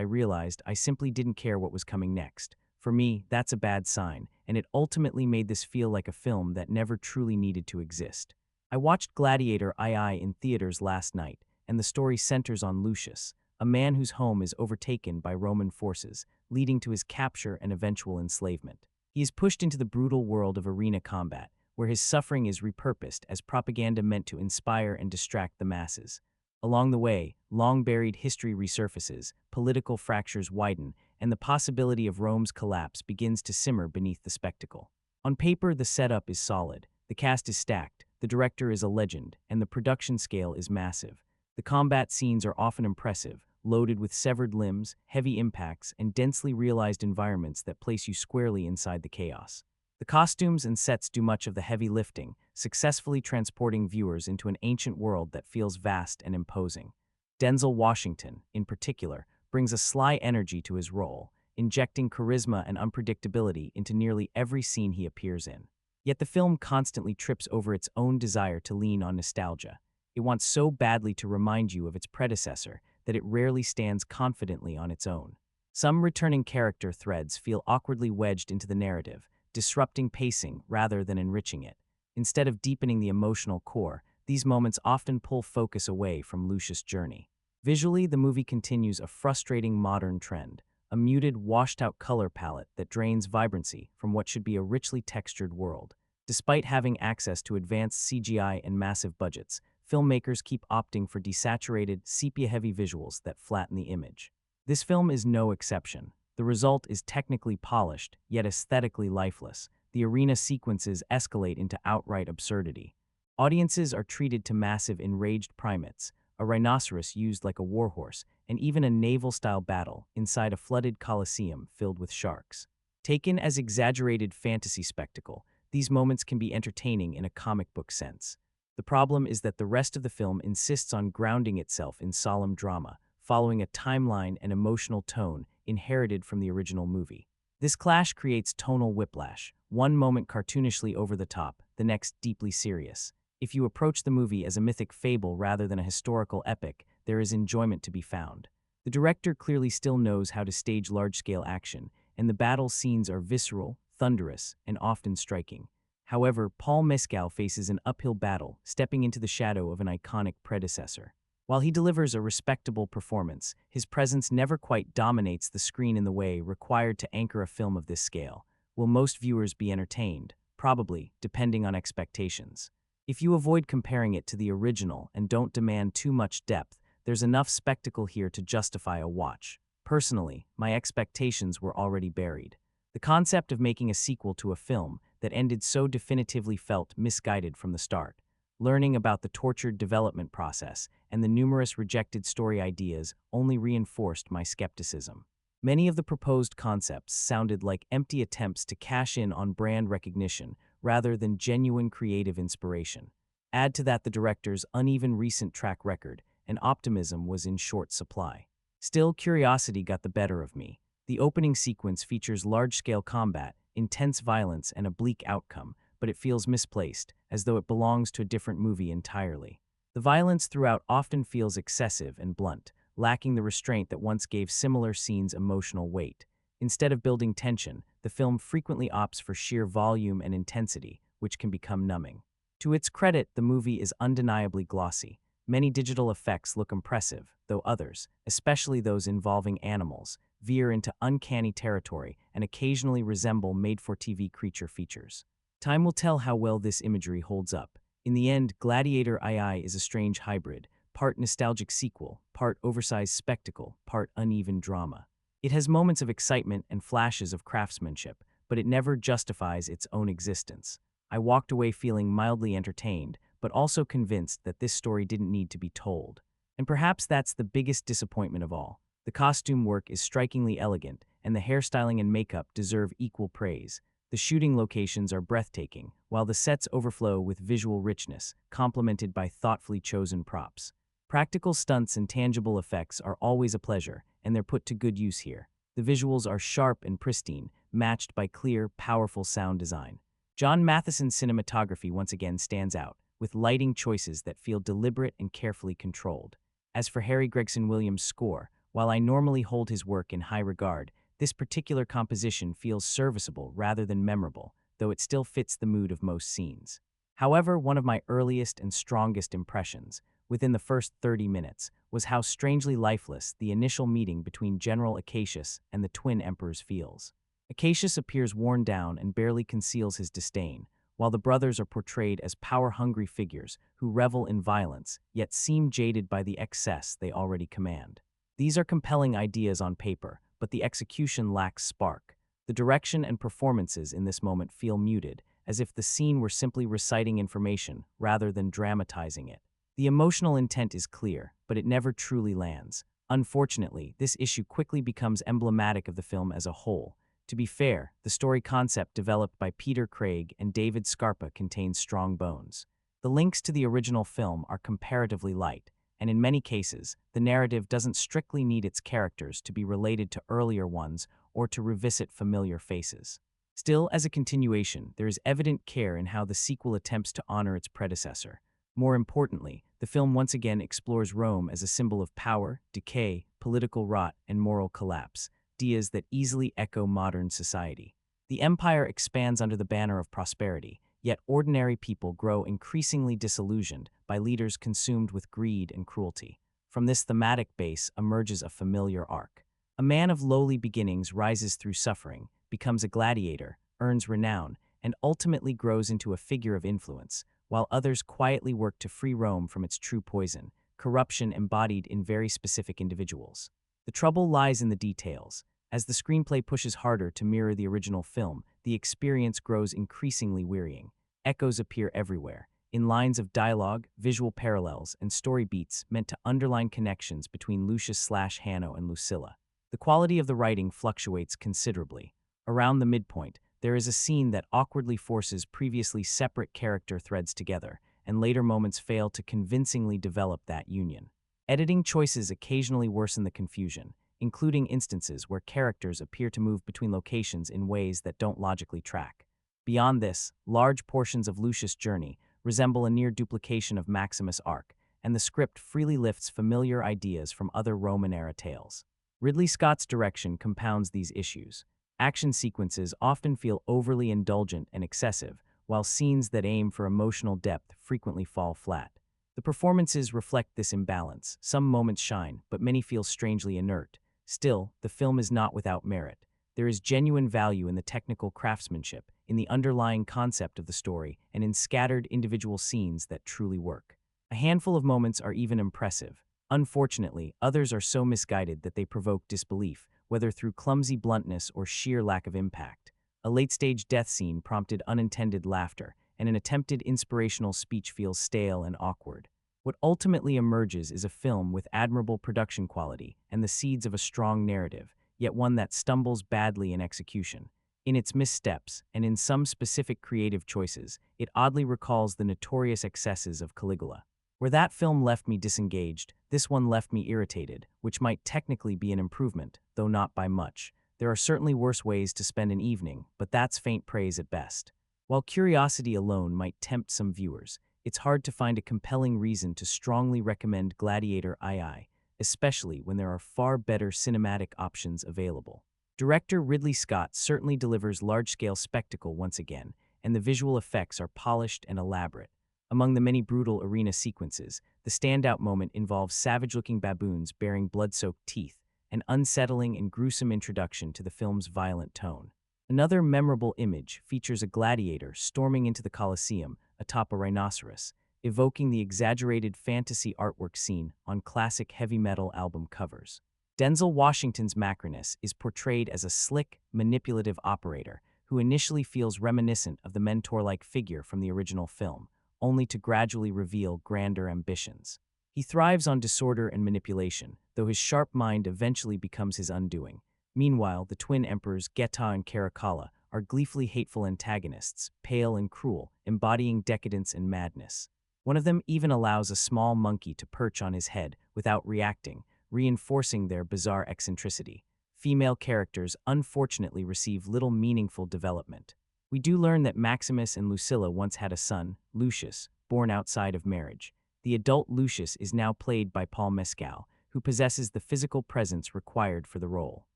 S1: realized I simply didn't care what was coming next. For me, that's a bad sign, and it ultimately made this feel like a film that never truly needed to exist. I watched Gladiator II in theaters last night, and the story centers on Lucius, a man whose home is overtaken by Roman forces, leading to his capture and eventual enslavement. He is pushed into the brutal world of arena combat, where his suffering is repurposed as propaganda meant to inspire and distract the masses. Along the way, long-buried history resurfaces, political fractures widen, and the possibility of Rome's collapse begins to simmer beneath the spectacle. On paper, the setup is solid, the cast is stacked, the director is a legend, and the production scale is massive. The combat scenes are often impressive, loaded with severed limbs, heavy impacts, and densely realized environments that place you squarely inside the chaos. The costumes and sets do much of the heavy lifting, successfully transporting viewers into an ancient world that feels vast and imposing. Denzel Washington, in particular, brings a sly energy to his role, injecting charisma and unpredictability into nearly every scene he appears in. Yet the film constantly trips over its own desire to lean on nostalgia. It wants so badly to remind you of its predecessor that it rarely stands confidently on its own. Some returning character threads feel awkwardly wedged into the narrative, disrupting pacing rather than enriching it. Instead of deepening the emotional core, these moments often pull focus away from Lucius' journey. Visually, the movie continues a frustrating modern trend, a muted, washed-out color palette that drains vibrancy from what should be a richly textured world. Despite having access to advanced CGI and massive budgets, filmmakers keep opting for desaturated, sepia-heavy visuals that flatten the image. This film is no exception. The result is technically polished, yet aesthetically lifeless. The arena sequences escalate into outright absurdity. Audiences are treated to massive enraged primates, a rhinoceros used like a warhorse, and even a naval-style battle inside a flooded coliseum filled with sharks. Taken as exaggerated fantasy spectacle, these moments can be entertaining in a comic book sense. The problem is that the rest of the film insists on grounding itself in solemn drama, following a timeline and emotional tone inherited from the original movie. This clash creates tonal whiplash, one moment cartoonishly over the top, the next deeply serious. If you approach the movie as a mythic fable rather than a historical epic, there is enjoyment to be found. The director clearly still knows how to stage large-scale action, and the battle scenes are visceral, thunderous, and often striking. However, Paul Mescal faces an uphill battle, stepping into the shadow of an iconic predecessor. While he delivers a respectable performance, his presence never quite dominates the screen in the way required to anchor a film of this scale. Will most viewers be entertained? Probably, depending on expectations. If you avoid comparing it to the original and don't demand too much depth, there's enough spectacle here to justify a watch. Personally, my expectations were already buried. The concept of making a sequel to a film that ended so definitively felt misguided from the start. Learning about the tortured development process and the numerous rejected story ideas only reinforced my skepticism. Many of the proposed concepts sounded like empty attempts to cash in on brand recognition rather than genuine creative inspiration. Add to that the director's uneven recent track record, and optimism was in short supply. Still, curiosity got the better of me. The opening sequence features large-scale combat, intense violence, and a bleak outcome, but it feels misplaced, as though it belongs to a different movie entirely. The violence throughout often feels excessive and blunt, lacking the restraint that once gave similar scenes emotional weight. Instead of building tension, the film frequently opts for sheer volume and intensity, which can become numbing. To its credit, the movie is undeniably glossy. Many digital effects look impressive, though others, especially those involving animals, veer into uncanny territory and occasionally resemble made-for-TV creature features. Time will tell how well this imagery holds up. In the end, Gladiator II is a strange hybrid, part nostalgic sequel, part oversized spectacle, part uneven drama. It has moments of excitement and flashes of craftsmanship, but it never justifies its own existence. I walked away feeling mildly entertained, but also convinced that this story didn't need to be told. And perhaps that's the biggest disappointment of all. The costume work is strikingly elegant, and the hairstyling and makeup deserve equal praise. The shooting locations are breathtaking, while the sets overflow with visual richness, complemented by thoughtfully chosen props. Practical stunts and tangible effects are always a pleasure, and they're put to good use here. The visuals are sharp and pristine, matched by clear, powerful sound design. John Matheson's cinematography once again stands out, with lighting choices that feel deliberate and carefully controlled. As for Harry Gregson Williams' score, while I normally hold his work in high regard, this particular composition feels serviceable rather than memorable, though it still fits the mood of most scenes. However, one of my earliest and strongest impressions, within the first 30 minutes, was how strangely lifeless the initial meeting between General Acacius and the twin emperors feels. Acacius appears worn down and barely conceals his disdain, while the brothers are portrayed as power-hungry figures who revel in violence, yet seem jaded by the excess they already command. These are compelling ideas on paper, but the execution lacks spark. The direction and performances in this moment feel muted, as if the scene were simply reciting information rather than dramatizing it. The emotional intent is clear, but it never truly lands. Unfortunately, this issue quickly becomes emblematic of the film as a whole. To be fair, the story concept developed by Peter Craig and David Scarpa contains strong bones. The links to the original film are comparatively light, and in many cases, the narrative doesn't strictly need its characters to be related to earlier ones or to revisit familiar faces. Still, as a continuation, there is evident care in how the sequel attempts to honor its predecessor. More importantly, the film once again explores Rome as a symbol of power, decay, political rot, and moral collapse, ideas that easily echo modern society. The empire expands under the banner of prosperity, yet ordinary people grow increasingly disillusioned by leaders consumed with greed and cruelty. From this thematic base emerges a familiar arc. A man of lowly beginnings rises through suffering, becomes a gladiator, earns renown, and ultimately grows into a figure of influence, while others quietly work to free Rome from its true poison, corruption embodied in very specific individuals. The trouble lies in the details. As the screenplay pushes harder to mirror the original film, the experience grows increasingly wearying. Echoes appear everywhere, in lines of dialogue, visual parallels, and story beats meant to underline connections between Lucius/Hanno and Lucilla. The quality of the writing fluctuates considerably. Around the midpoint, there is a scene that awkwardly forces previously separate character threads together, and later moments fail to convincingly develop that union. Editing choices occasionally worsen the confusion, including instances where characters appear to move between locations in ways that don't logically track. Beyond this, large portions of Lucius' journey resemble a near duplication of Maximus' arc, and the script freely lifts familiar ideas from other Roman-era tales. Ridley Scott's direction compounds these issues. Action sequences often feel overly indulgent and excessive, while scenes that aim for emotional depth frequently fall flat. The performances reflect this imbalance. Some moments shine, but many feel strangely inert. Still, the film is not without merit. There is genuine value in the technical craftsmanship, in the underlying concept of the story, and in scattered individual scenes that truly work. A handful of moments are even impressive. Unfortunately, others are so misguided that they provoke disbelief, whether through clumsy bluntness or sheer lack of impact. A late-stage death scene prompted unintended laughter, and an attempted inspirational speech feels stale and awkward. What ultimately emerges is a film with admirable production quality and the seeds of a strong narrative, yet one that stumbles badly in execution. In its missteps, and in some specific creative choices, it oddly recalls the notorious excesses of Caligula. Where that film left me disengaged, this one left me irritated, which might technically be an improvement, though not by much. There are certainly worse ways to spend an evening, but that's faint praise at best. While curiosity alone might tempt some viewers, it's hard to find a compelling reason to strongly recommend Gladiator II, especially when there are far better cinematic options available. Director Ridley Scott certainly delivers large-scale spectacle once again, and the visual effects are polished and elaborate. Among the many brutal arena sequences, the standout moment involves savage-looking baboons bearing blood-soaked teeth, an unsettling and gruesome introduction to the film's violent tone. Another memorable image features a gladiator storming into the Colosseum atop a rhinoceros, evoking the exaggerated fantasy artwork seen on classic heavy metal album covers. Denzel Washington's Macrinus is portrayed as a slick, manipulative operator who initially feels reminiscent of the mentor-like figure from the original film, only to gradually reveal grander ambitions. He thrives on disorder and manipulation, though his sharp mind eventually becomes his undoing. Meanwhile, the twin emperors Geta and Caracalla are gleefully hateful antagonists, pale and cruel, embodying decadence and madness. One of them even allows a small monkey to perch on his head without reacting, reinforcing their bizarre eccentricity. Female characters unfortunately receive little meaningful development. We do learn that Maximus and Lucilla once had a son, Lucius, born outside of marriage. The adult Lucius is now played by Paul Mescal, who possesses the physical presence required for the role.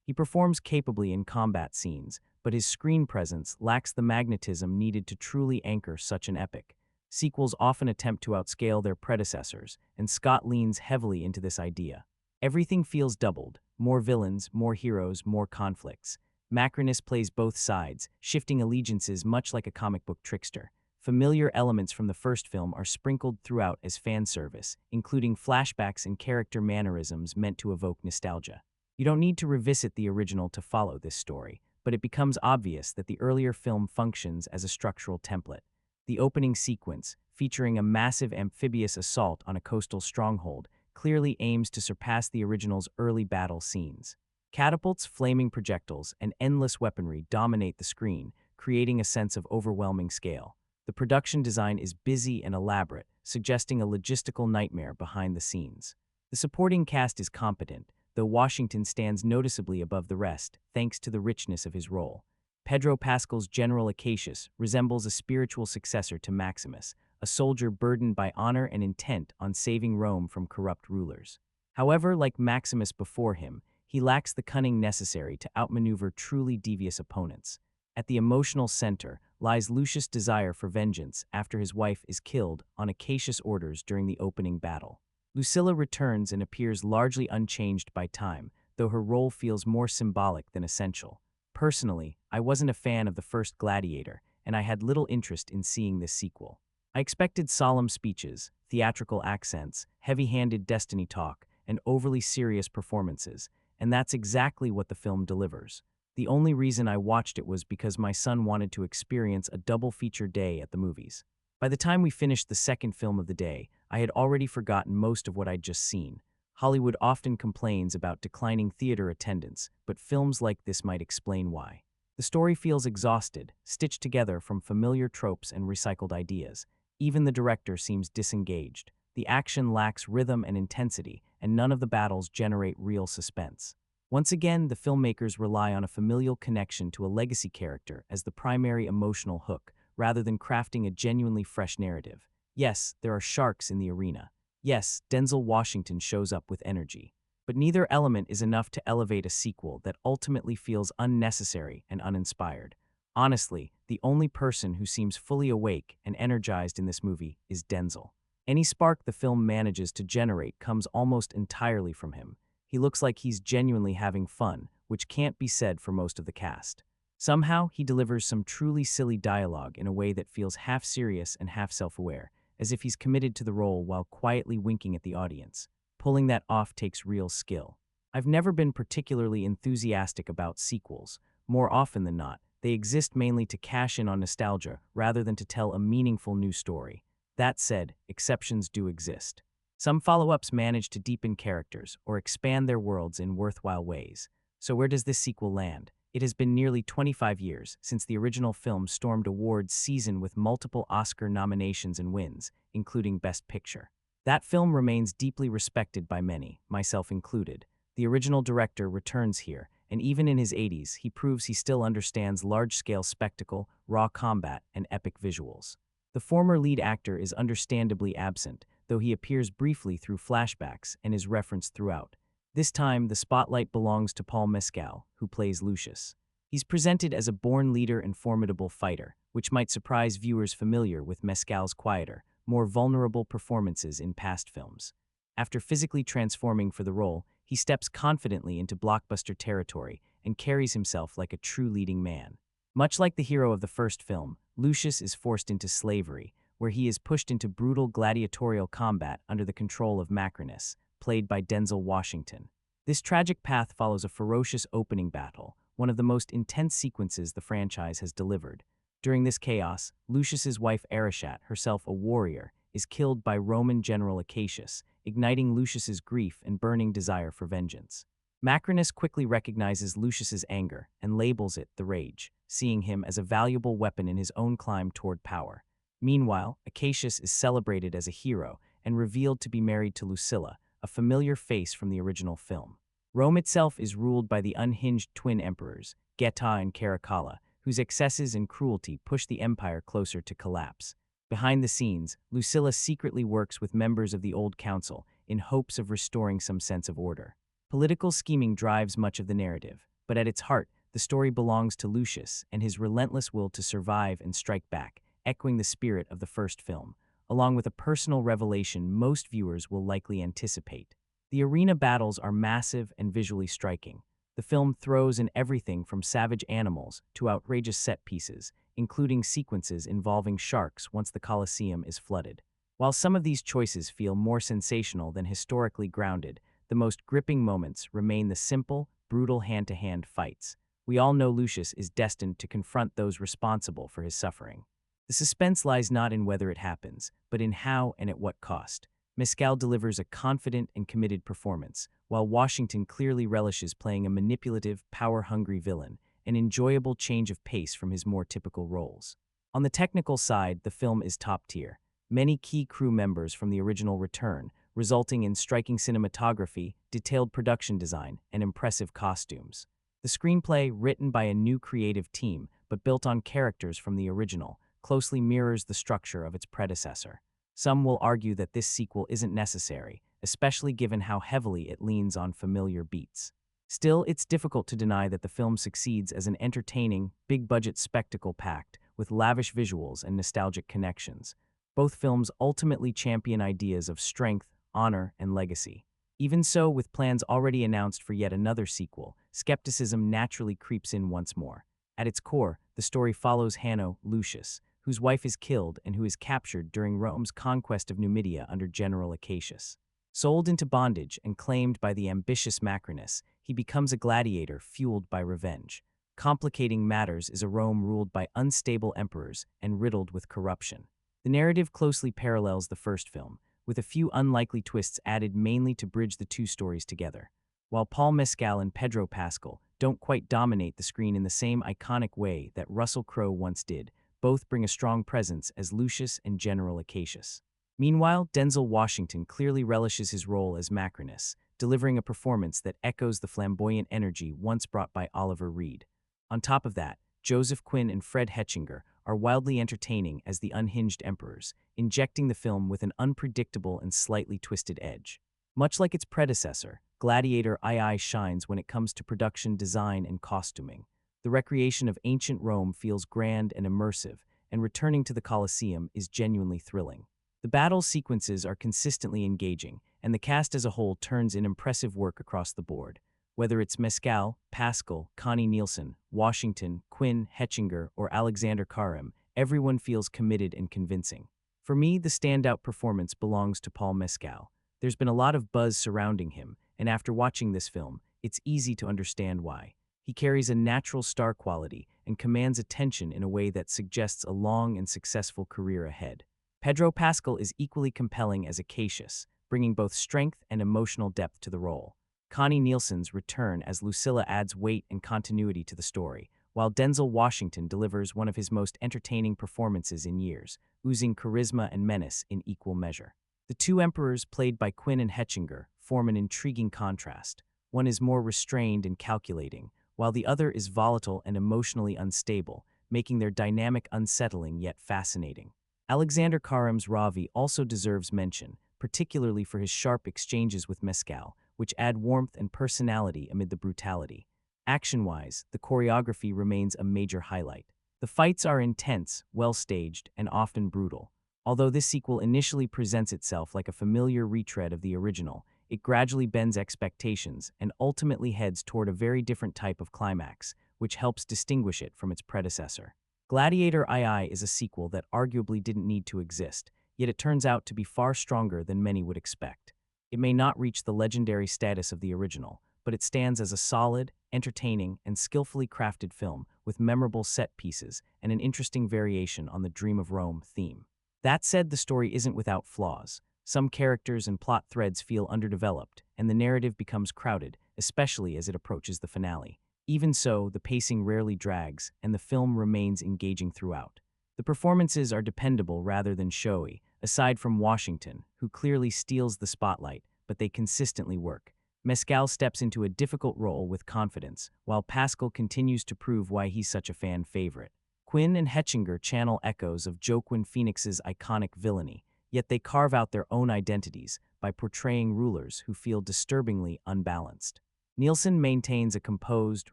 S1: He performs capably in combat scenes, but his screen presence lacks the magnetism needed to truly anchor such an epic. Sequels often attempt to outscale their predecessors, and Scott leans heavily into this idea. Everything feels doubled: more villains, more heroes, more conflicts. Macrinus plays both sides, shifting allegiances much like a comic book trickster. Familiar elements from the first film are sprinkled throughout as fan service, including flashbacks and character mannerisms meant to evoke nostalgia. You don't need to revisit the original to follow this story, but it becomes obvious that the earlier film functions as a structural template. The opening sequence, featuring a massive amphibious assault on a coastal stronghold, clearly aims to surpass the original's early battle scenes. Catapults, flaming projectiles, and endless weaponry dominate the screen, creating a sense of overwhelming scale. The production design is busy and elaborate, suggesting a logistical nightmare behind the scenes. The supporting cast is competent, though Washington stands noticeably above the rest, thanks to the richness of his role. Pedro Pascal's General Acacius resembles a spiritual successor to Maximus, a soldier burdened by honor and intent on saving Rome from corrupt rulers. However, like Maximus before him, he lacks the cunning necessary to outmaneuver truly devious opponents. At the emotional center lies Lucius' desire for vengeance after his wife is killed on Acacius' orders during the opening battle. Lucilla returns and appears largely unchanged by time, though her role feels more symbolic than essential. Personally, I wasn't a fan of the first Gladiator, and I had little interest in seeing this sequel. I expected solemn speeches, theatrical accents, heavy-handed destiny talk, and overly serious performances, and that's exactly what the film delivers. The only reason I watched it was because my son wanted to experience a double feature day at the movies. By the time we finished the second film of the day, I had already forgotten most of what I'd just seen. Hollywood often complains about declining theater attendance, but films like this might explain why. The story feels exhausted, stitched together from familiar tropes and recycled ideas. Even the director seems disengaged. The action lacks rhythm and intensity, and none of the battles generate real suspense. Once again, the filmmakers rely on a familial connection to a legacy character as the primary emotional hook, rather than crafting a genuinely fresh narrative. Yes, there are sharks in the arena. Yes, Denzel Washington shows up with energy. But neither element is enough to elevate a sequel that ultimately feels unnecessary and uninspired. Honestly, the only person who seems fully awake and energized in this movie is Denzel. Any spark the film manages to generate comes almost entirely from him. He looks like he's genuinely having fun, which can't be said for most of the cast. Somehow, he delivers some truly silly dialogue in a way that feels half serious and half self-aware, as if he's committed to the role while quietly winking at the audience. Pulling that off takes real skill. I've never been particularly enthusiastic about sequels. More often than not, they exist mainly to cash in on nostalgia rather than to tell a meaningful new story. That said, exceptions do exist. Some follow-ups manage to deepen characters or expand their worlds in worthwhile ways. So where does this sequel land? It has been nearly 25 years since the original film stormed awards season with multiple Oscar nominations and wins, including Best Picture. That film remains deeply respected by many, myself included. The original director returns here, and even in his 80s, he proves he still understands large-scale spectacle, raw combat, and epic visuals. The former lead actor is understandably absent, though he appears briefly through flashbacks and is referenced throughout. This time, the spotlight belongs to Paul Mescal, who plays Lucius. He's presented as a born leader and formidable fighter, which might surprise viewers familiar with Mescal's quieter, more vulnerable performances in past films. After physically transforming for the role, he steps confidently into blockbuster territory and carries himself like a true leading man. Much like the hero of the first film, Lucius is forced into slavery, where he is pushed into brutal gladiatorial combat under the control of Macrinus, played by Denzel Washington. This tragic path follows a ferocious opening battle, one of the most intense sequences the franchise has delivered. During this chaos, Lucius's wife Arishat, herself a warrior, is killed by Roman general Acacius, igniting Lucius's grief and burning desire for vengeance. Macrinus quickly recognizes Lucius's anger and labels it the Rage, seeing him as a valuable weapon in his own climb toward power. Meanwhile, Acacius is celebrated as a hero and revealed to be married to Lucilla, a familiar face from the original film. Rome itself is ruled by the unhinged twin emperors, Geta and Caracalla, whose excesses and cruelty push the empire closer to collapse. Behind the scenes, Lucilla secretly works with members of the Old Council in hopes of restoring some sense of order. Political scheming drives much of the narrative, but at its heart, the story belongs to Lucius and his relentless will to survive and strike back, echoing the spirit of the first film, along with a personal revelation most viewers will likely anticipate. The arena battles are massive and visually striking. The film throws in everything from savage animals to outrageous set pieces, including sequences involving sharks once the Colosseum is flooded. While some of these choices feel more sensational than historically grounded, the most gripping moments remain the simple, brutal hand-to-hand fights. We all know Lucius is destined to confront those responsible for his suffering. The suspense lies not in whether it happens, but in how and at what cost. Mescal delivers a confident and committed performance, while Washington clearly relishes playing a manipulative, power-hungry villain, an enjoyable change of pace from his more typical roles. On the technical side, the film is top-tier. Many key crew members from the original return, resulting in striking cinematography, detailed production design, and impressive costumes. The screenplay, written by a new creative team but built on characters from the original, closely mirrors the structure of its predecessor. Some will argue that this sequel isn't necessary, especially given how heavily it leans on familiar beats. Still, it's difficult to deny that the film succeeds as an entertaining, big-budget spectacle packed with lavish visuals and nostalgic connections. Both films ultimately champion ideas of strength, honor, and legacy. Even so, with plans already announced for yet another sequel, skepticism naturally creeps in once more. At its core, the story follows Hanno, Lucius, whose wife is killed and who is captured during Rome's conquest of Numidia under General Acacius. Sold into bondage and claimed by the ambitious Macrinus, he becomes a gladiator fueled by revenge. Complicating matters is a Rome ruled by unstable emperors and riddled with corruption. The narrative closely parallels the first film, with a few unlikely twists added mainly to bridge the two stories together. While Paul Mescal and Pedro Pascal don't quite dominate the screen in the same iconic way that Russell Crowe once did, both bring a strong presence as Lucius and General Acacius. Meanwhile, Denzel Washington clearly relishes his role as Macrinus, delivering a performance that echoes the flamboyant energy once brought by Oliver Reed. On top of that, Joseph Quinn and Fred Hechinger are wildly entertaining as the unhinged emperors, injecting the film with an unpredictable and slightly twisted edge. Much like its predecessor, Gladiator II shines when it comes to production design and costuming. The recreation of ancient Rome feels grand and immersive, and returning to the Colosseum is genuinely thrilling. The battle sequences are consistently engaging, and the cast as a whole turns in impressive work across the board. Whether it's Mescal, Pascal, Connie Nielsen, Washington, Quinn, Hechinger, or Alexander Karim, everyone feels committed and convincing. For me, the standout performance belongs to Paul Mescal. There's been a lot of buzz surrounding him, and after watching this film, it's easy to understand why. He carries a natural star quality and commands attention in a way that suggests a long and successful career ahead. Pedro Pascal is equally compelling as Acacius, bringing both strength and emotional depth to the role. Connie Nielsen's return as Lucilla adds weight and continuity to the story, while Denzel Washington delivers one of his most entertaining performances in years, oozing charisma and menace in equal measure. The two emperors, played by Quinn and Hechinger, form an intriguing contrast. One is more restrained and calculating, while the other is volatile and emotionally unstable, making their dynamic unsettling yet fascinating. Alexander Karim's Ravi also deserves mention, particularly for his sharp exchanges with Mescal, which add warmth and personality amid the brutality. Action-wise, the choreography remains a major highlight. The fights are intense, well-staged, and often brutal. Although this sequel initially presents itself like a familiar retread of the original, it gradually bends expectations and ultimately heads toward a very different type of climax, which helps distinguish it from its predecessor. Gladiator II is a sequel that arguably didn't need to exist, yet it turns out to be far stronger than many would expect. It may not reach the legendary status of the original, but it stands as a solid, entertaining, and skillfully crafted film with memorable set pieces and an interesting variation on the Dream of Rome theme. That said, the story isn't without flaws. Some characters and plot threads feel underdeveloped, and the narrative becomes crowded, especially as it approaches the finale. Even so, the pacing rarely drags, and the film remains engaging throughout. The performances are dependable rather than showy, aside from Washington, who clearly steals the spotlight, but they consistently work. Mescal steps into a difficult role with confidence, while Pascal continues to prove why he's such a fan favorite. Quinn and Hechinger channel echoes of Joaquin Phoenix's iconic villainy, yet they carve out their own identities by portraying rulers who feel disturbingly unbalanced. Nielsen maintains a composed,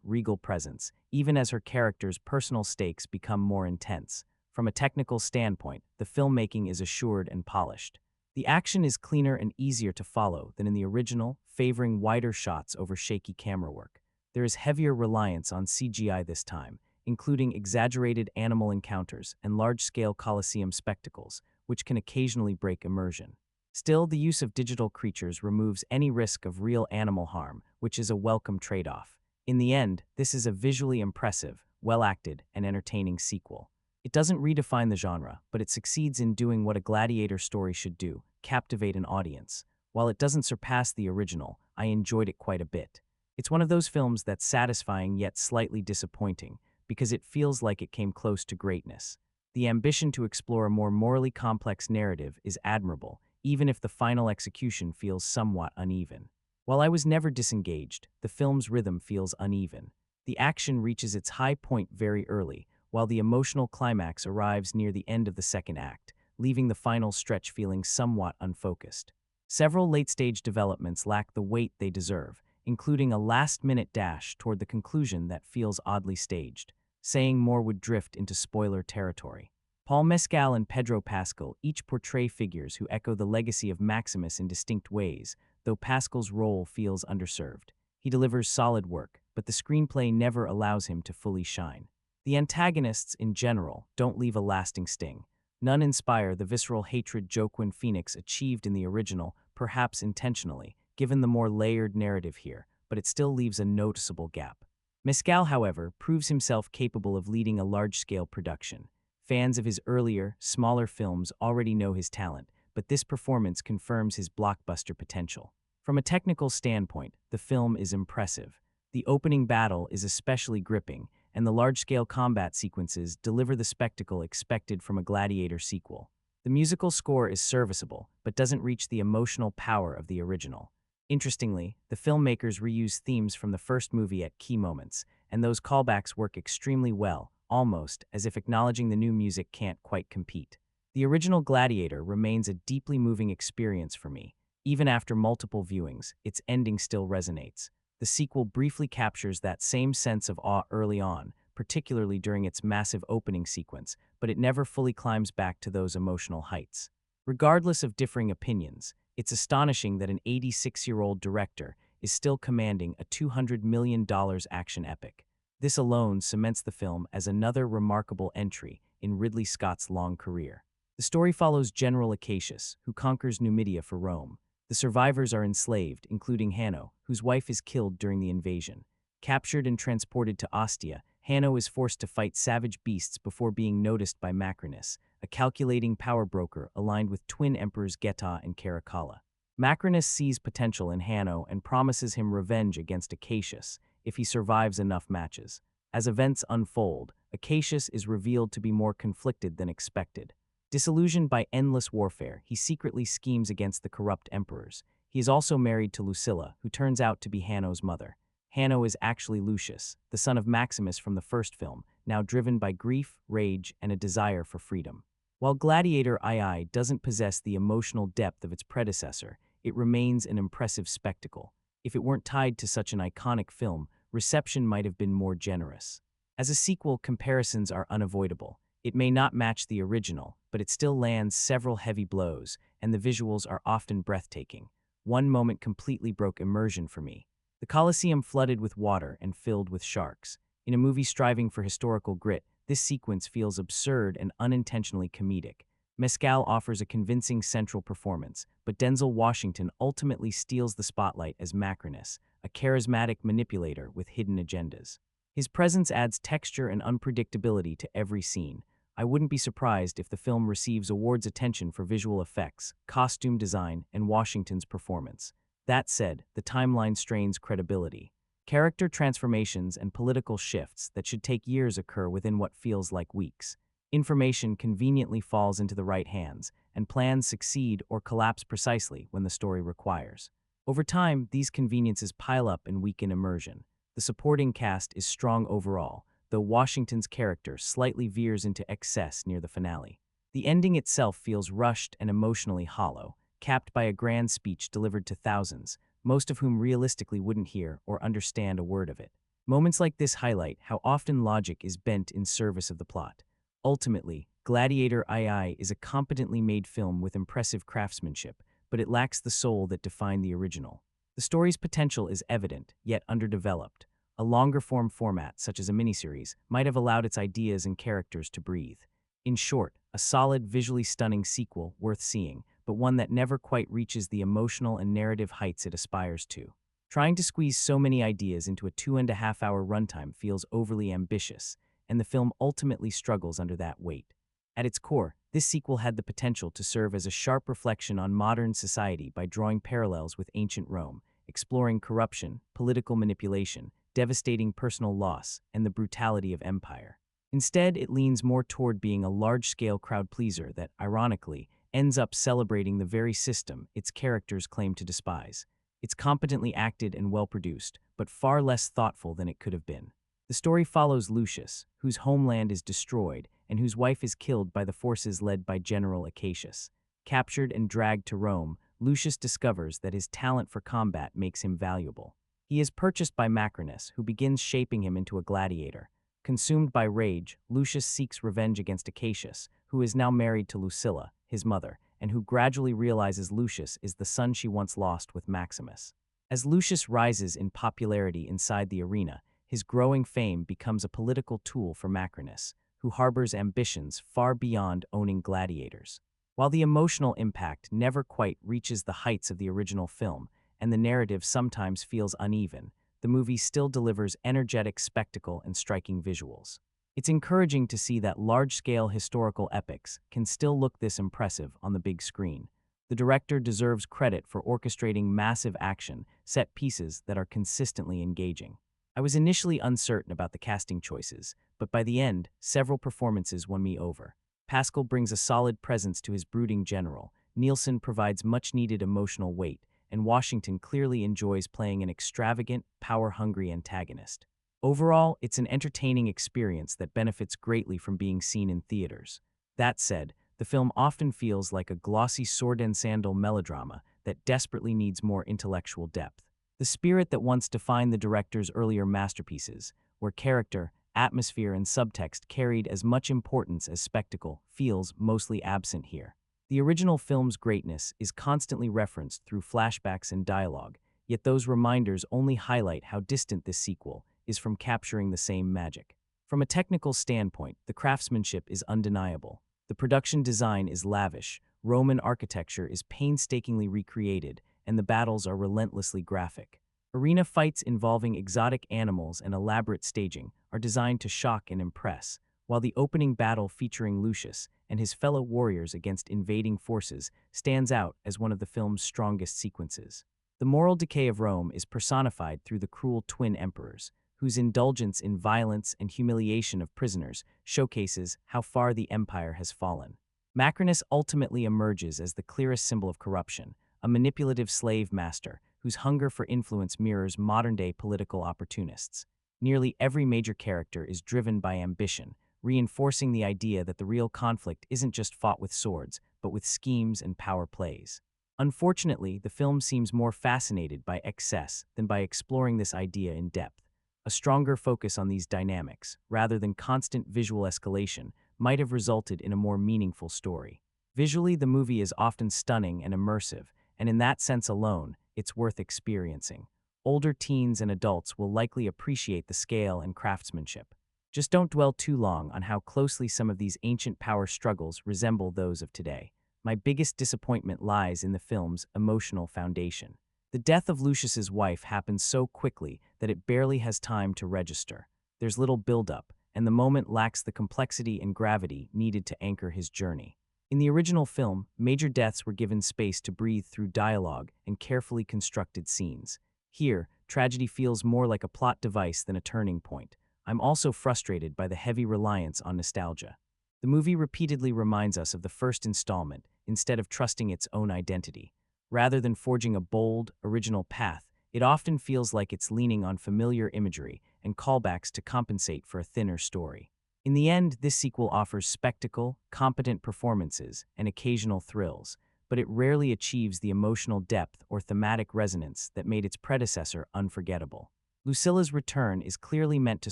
S1: regal presence, even as her character's personal stakes become more intense. From a technical standpoint, the filmmaking is assured and polished. The action is cleaner and easier to follow than in the original, favoring wider shots over shaky camera work. There is heavier reliance on CGI this time, including exaggerated animal encounters and large-scale Colosseum spectacles, which can occasionally break immersion. Still, the use of digital creatures removes any risk of real animal harm, which is a welcome trade-off. In the end, this is a visually impressive, well-acted, and entertaining sequel. It doesn't redefine the genre, but it succeeds in doing what a gladiator story should do: captivate an audience. While it doesn't surpass the original, I enjoyed it quite a bit. It's one of those films that's satisfying yet slightly disappointing, because it feels like it came close to greatness. The ambition to explore a more morally complex narrative is admirable, even if the final execution feels somewhat uneven. While I was never disengaged, the film's rhythm feels uneven. The action reaches its high point very early, while the emotional climax arrives near the end of the second act, leaving the final stretch feeling somewhat unfocused. Several late-stage developments lack the weight they deserve, including a last-minute dash toward the conclusion that feels oddly staged. Saying more would drift into spoiler territory. Paul Mescal and Pedro Pascal each portray figures who echo the legacy of Maximus in distinct ways, though Pascal's role feels underserved. He delivers solid work, but the screenplay never allows him to fully shine. The antagonists, in general, don't leave a lasting sting. None inspire the visceral hatred Joaquin Phoenix achieved in the original, perhaps intentionally, given the more layered narrative here, but it still leaves a noticeable gap. Mescal, however, proves himself capable of leading a large-scale production. Fans of his earlier, smaller films already know his talent, but this performance confirms his blockbuster potential. From a technical standpoint, the film is impressive. The opening battle is especially gripping, and the large-scale combat sequences deliver the spectacle expected from a Gladiator sequel. The musical score is serviceable, but doesn't reach the emotional power of the original. Interestingly, the filmmakers reuse themes from the first movie at key moments, and those callbacks work extremely well, almost as if acknowledging the new music can't quite compete. The original Gladiator remains a deeply moving experience for me. Even after multiple viewings, its ending still resonates. The sequel briefly captures that same sense of awe early on, particularly during its massive opening sequence, but it never fully climbs back to those emotional heights. Regardless of differing opinions, it's astonishing that an 86-year-old director is still commanding a $200 million action epic. This alone cements the film as another remarkable entry in Ridley Scott's long career. The story follows General Acacius, who conquers Numidia for Rome. The survivors are enslaved, including Hanno, whose wife is killed during the invasion. Captured and transported to Ostia, Hanno is forced to fight savage beasts before being noticed by Macrinus, a calculating power broker aligned with twin emperors Geta and Caracalla. Macrinus sees potential in Hanno and promises him revenge against Acacius if he survives enough matches. As events unfold, Acacius is revealed to be more conflicted than expected. Disillusioned by endless warfare, he secretly schemes against the corrupt emperors. He is also married to Lucilla, who turns out to be Hanno's mother. Hanno is actually Lucius, the son of Maximus from the first film, now driven by grief, rage, and a desire for freedom. While Gladiator II doesn't possess the emotional depth of its predecessor, it remains an impressive spectacle. If it weren't tied to such an iconic film, reception might have been more generous. As a sequel, comparisons are unavoidable. It may not match the original, but it still lands several heavy blows, and the visuals are often breathtaking. One moment completely broke immersion for me. The Colosseum flooded with water and filled with sharks. In a movie striving for historical grit, this sequence feels absurd and unintentionally comedic. Mescal offers a convincing central performance, but Denzel Washington ultimately steals the spotlight as Macrinus, a charismatic manipulator with hidden agendas. His presence adds texture and unpredictability to every scene. I wouldn't be surprised if the film receives awards attention for visual effects, costume design, and Washington's performance. That said, the timeline strains credibility. Character transformations and political shifts that should take years occur within what feels like weeks. Information conveniently falls into the right hands, and plans succeed or collapse precisely when the story requires. Over time, these conveniences pile up and weaken immersion. The supporting cast is strong overall, though Washington's character slightly veers into excess near the finale. The ending itself feels rushed and emotionally hollow, capped by a grand speech delivered to thousands, most of whom realistically wouldn't hear or understand a word of it. Moments like this highlight how often logic is bent in service of the plot. Ultimately, Gladiator II is a competently made film with impressive craftsmanship, but it lacks the soul that defined the original. The story's potential is evident, yet underdeveloped. A longer-form format, such as a miniseries, might have allowed its ideas and characters to breathe. In short, a solid, visually stunning sequel worth seeing, but one that never quite reaches the emotional and narrative heights it aspires to. Trying to squeeze so many ideas into a 2.5-hour runtime feels overly ambitious, and the film ultimately struggles under that weight. At its core, this sequel had the potential to serve as a sharp reflection on modern society by drawing parallels with ancient Rome, exploring corruption, political manipulation, devastating personal loss, and the brutality of empire. Instead, it leans more toward being a large-scale crowd-pleaser that, ironically, ends up celebrating the very system its characters claim to despise. It's competently acted and well-produced, but far less thoughtful than it could have been. The story follows Lucius, whose homeland is destroyed and whose wife is killed by the forces led by General Acacius. Captured and dragged to Rome, Lucius discovers that his talent for combat makes him valuable. He is purchased by Macrinus, who begins shaping him into a gladiator. Consumed by rage, Lucius seeks revenge against Acacius, who is now married to Lucilla, his mother, and who gradually realizes Lucius is the son she once lost with Maximus. As Lucius rises in popularity inside the arena, his growing fame becomes a political tool for Macrinus, who harbors ambitions far beyond owning gladiators. While the emotional impact never quite reaches the heights of the original film, and the narrative sometimes feels uneven, the movie still delivers energetic spectacle and striking visuals. It's encouraging to see that large-scale historical epics can still look this impressive on the big screen. The director deserves credit for orchestrating massive action set pieces that are consistently engaging. I was initially uncertain about the casting choices, but by the end, several performances won me over. Pascal brings a solid presence to his brooding general, Nielsen provides much-needed emotional weight, and Washington clearly enjoys playing an extravagant, power-hungry antagonist. Overall, it's an entertaining experience that benefits greatly from being seen in theaters. That said, the film often feels like a glossy sword-and-sandal melodrama that desperately needs more intellectual depth. The spirit that once defined the director's earlier masterpieces, where character, atmosphere, and subtext carried as much importance as spectacle, feels mostly absent here. The original film's greatness is constantly referenced through flashbacks and dialogue, yet those reminders only highlight how distant this sequel is from capturing the same magic. From a technical standpoint, the craftsmanship is undeniable. The production design is lavish, Roman architecture is painstakingly recreated, and the battles are relentlessly graphic. Arena fights involving exotic animals and elaborate staging are designed to shock and impress, while the opening battle featuring Lucius and his fellow warriors against invading forces stands out as one of the film's strongest sequences. The moral decay of Rome is personified through the cruel twin emperors, whose indulgence in violence and humiliation of prisoners showcases how far the empire has fallen. Macrinus ultimately emerges as the clearest symbol of corruption, a manipulative slave master whose hunger for influence mirrors modern-day political opportunists. Nearly every major character is driven by ambition, reinforcing the idea that the real conflict isn't just fought with swords, but with schemes and power plays. Unfortunately, the film seems more fascinated by excess than by exploring this idea in depth. A stronger focus on these dynamics, rather than constant visual escalation, might have resulted in a more meaningful story. Visually, the movie is often stunning and immersive, and in that sense alone, it's worth experiencing. Older teens and adults will likely appreciate the scale and craftsmanship. Just don't dwell too long on how closely some of these ancient power struggles resemble those of today. My biggest disappointment lies in the film's emotional foundation. The death of Lucius's wife happens so quickly that it barely has time to register. There's little buildup, and the moment lacks the complexity and gravity needed to anchor his journey. In the original film, major deaths were given space to breathe through dialogue and carefully constructed scenes. Here, tragedy feels more like a plot device than a turning point. I'm also frustrated by the heavy reliance on nostalgia. The movie repeatedly reminds us of the first installment instead of trusting its own identity. Rather than forging a bold, original path, it often feels like it's leaning on familiar imagery and callbacks to compensate for a thinner story. In the end, this sequel offers spectacle, competent performances, and occasional thrills, but it rarely achieves the emotional depth or thematic resonance that made its predecessor unforgettable. Lucilla's return is clearly meant to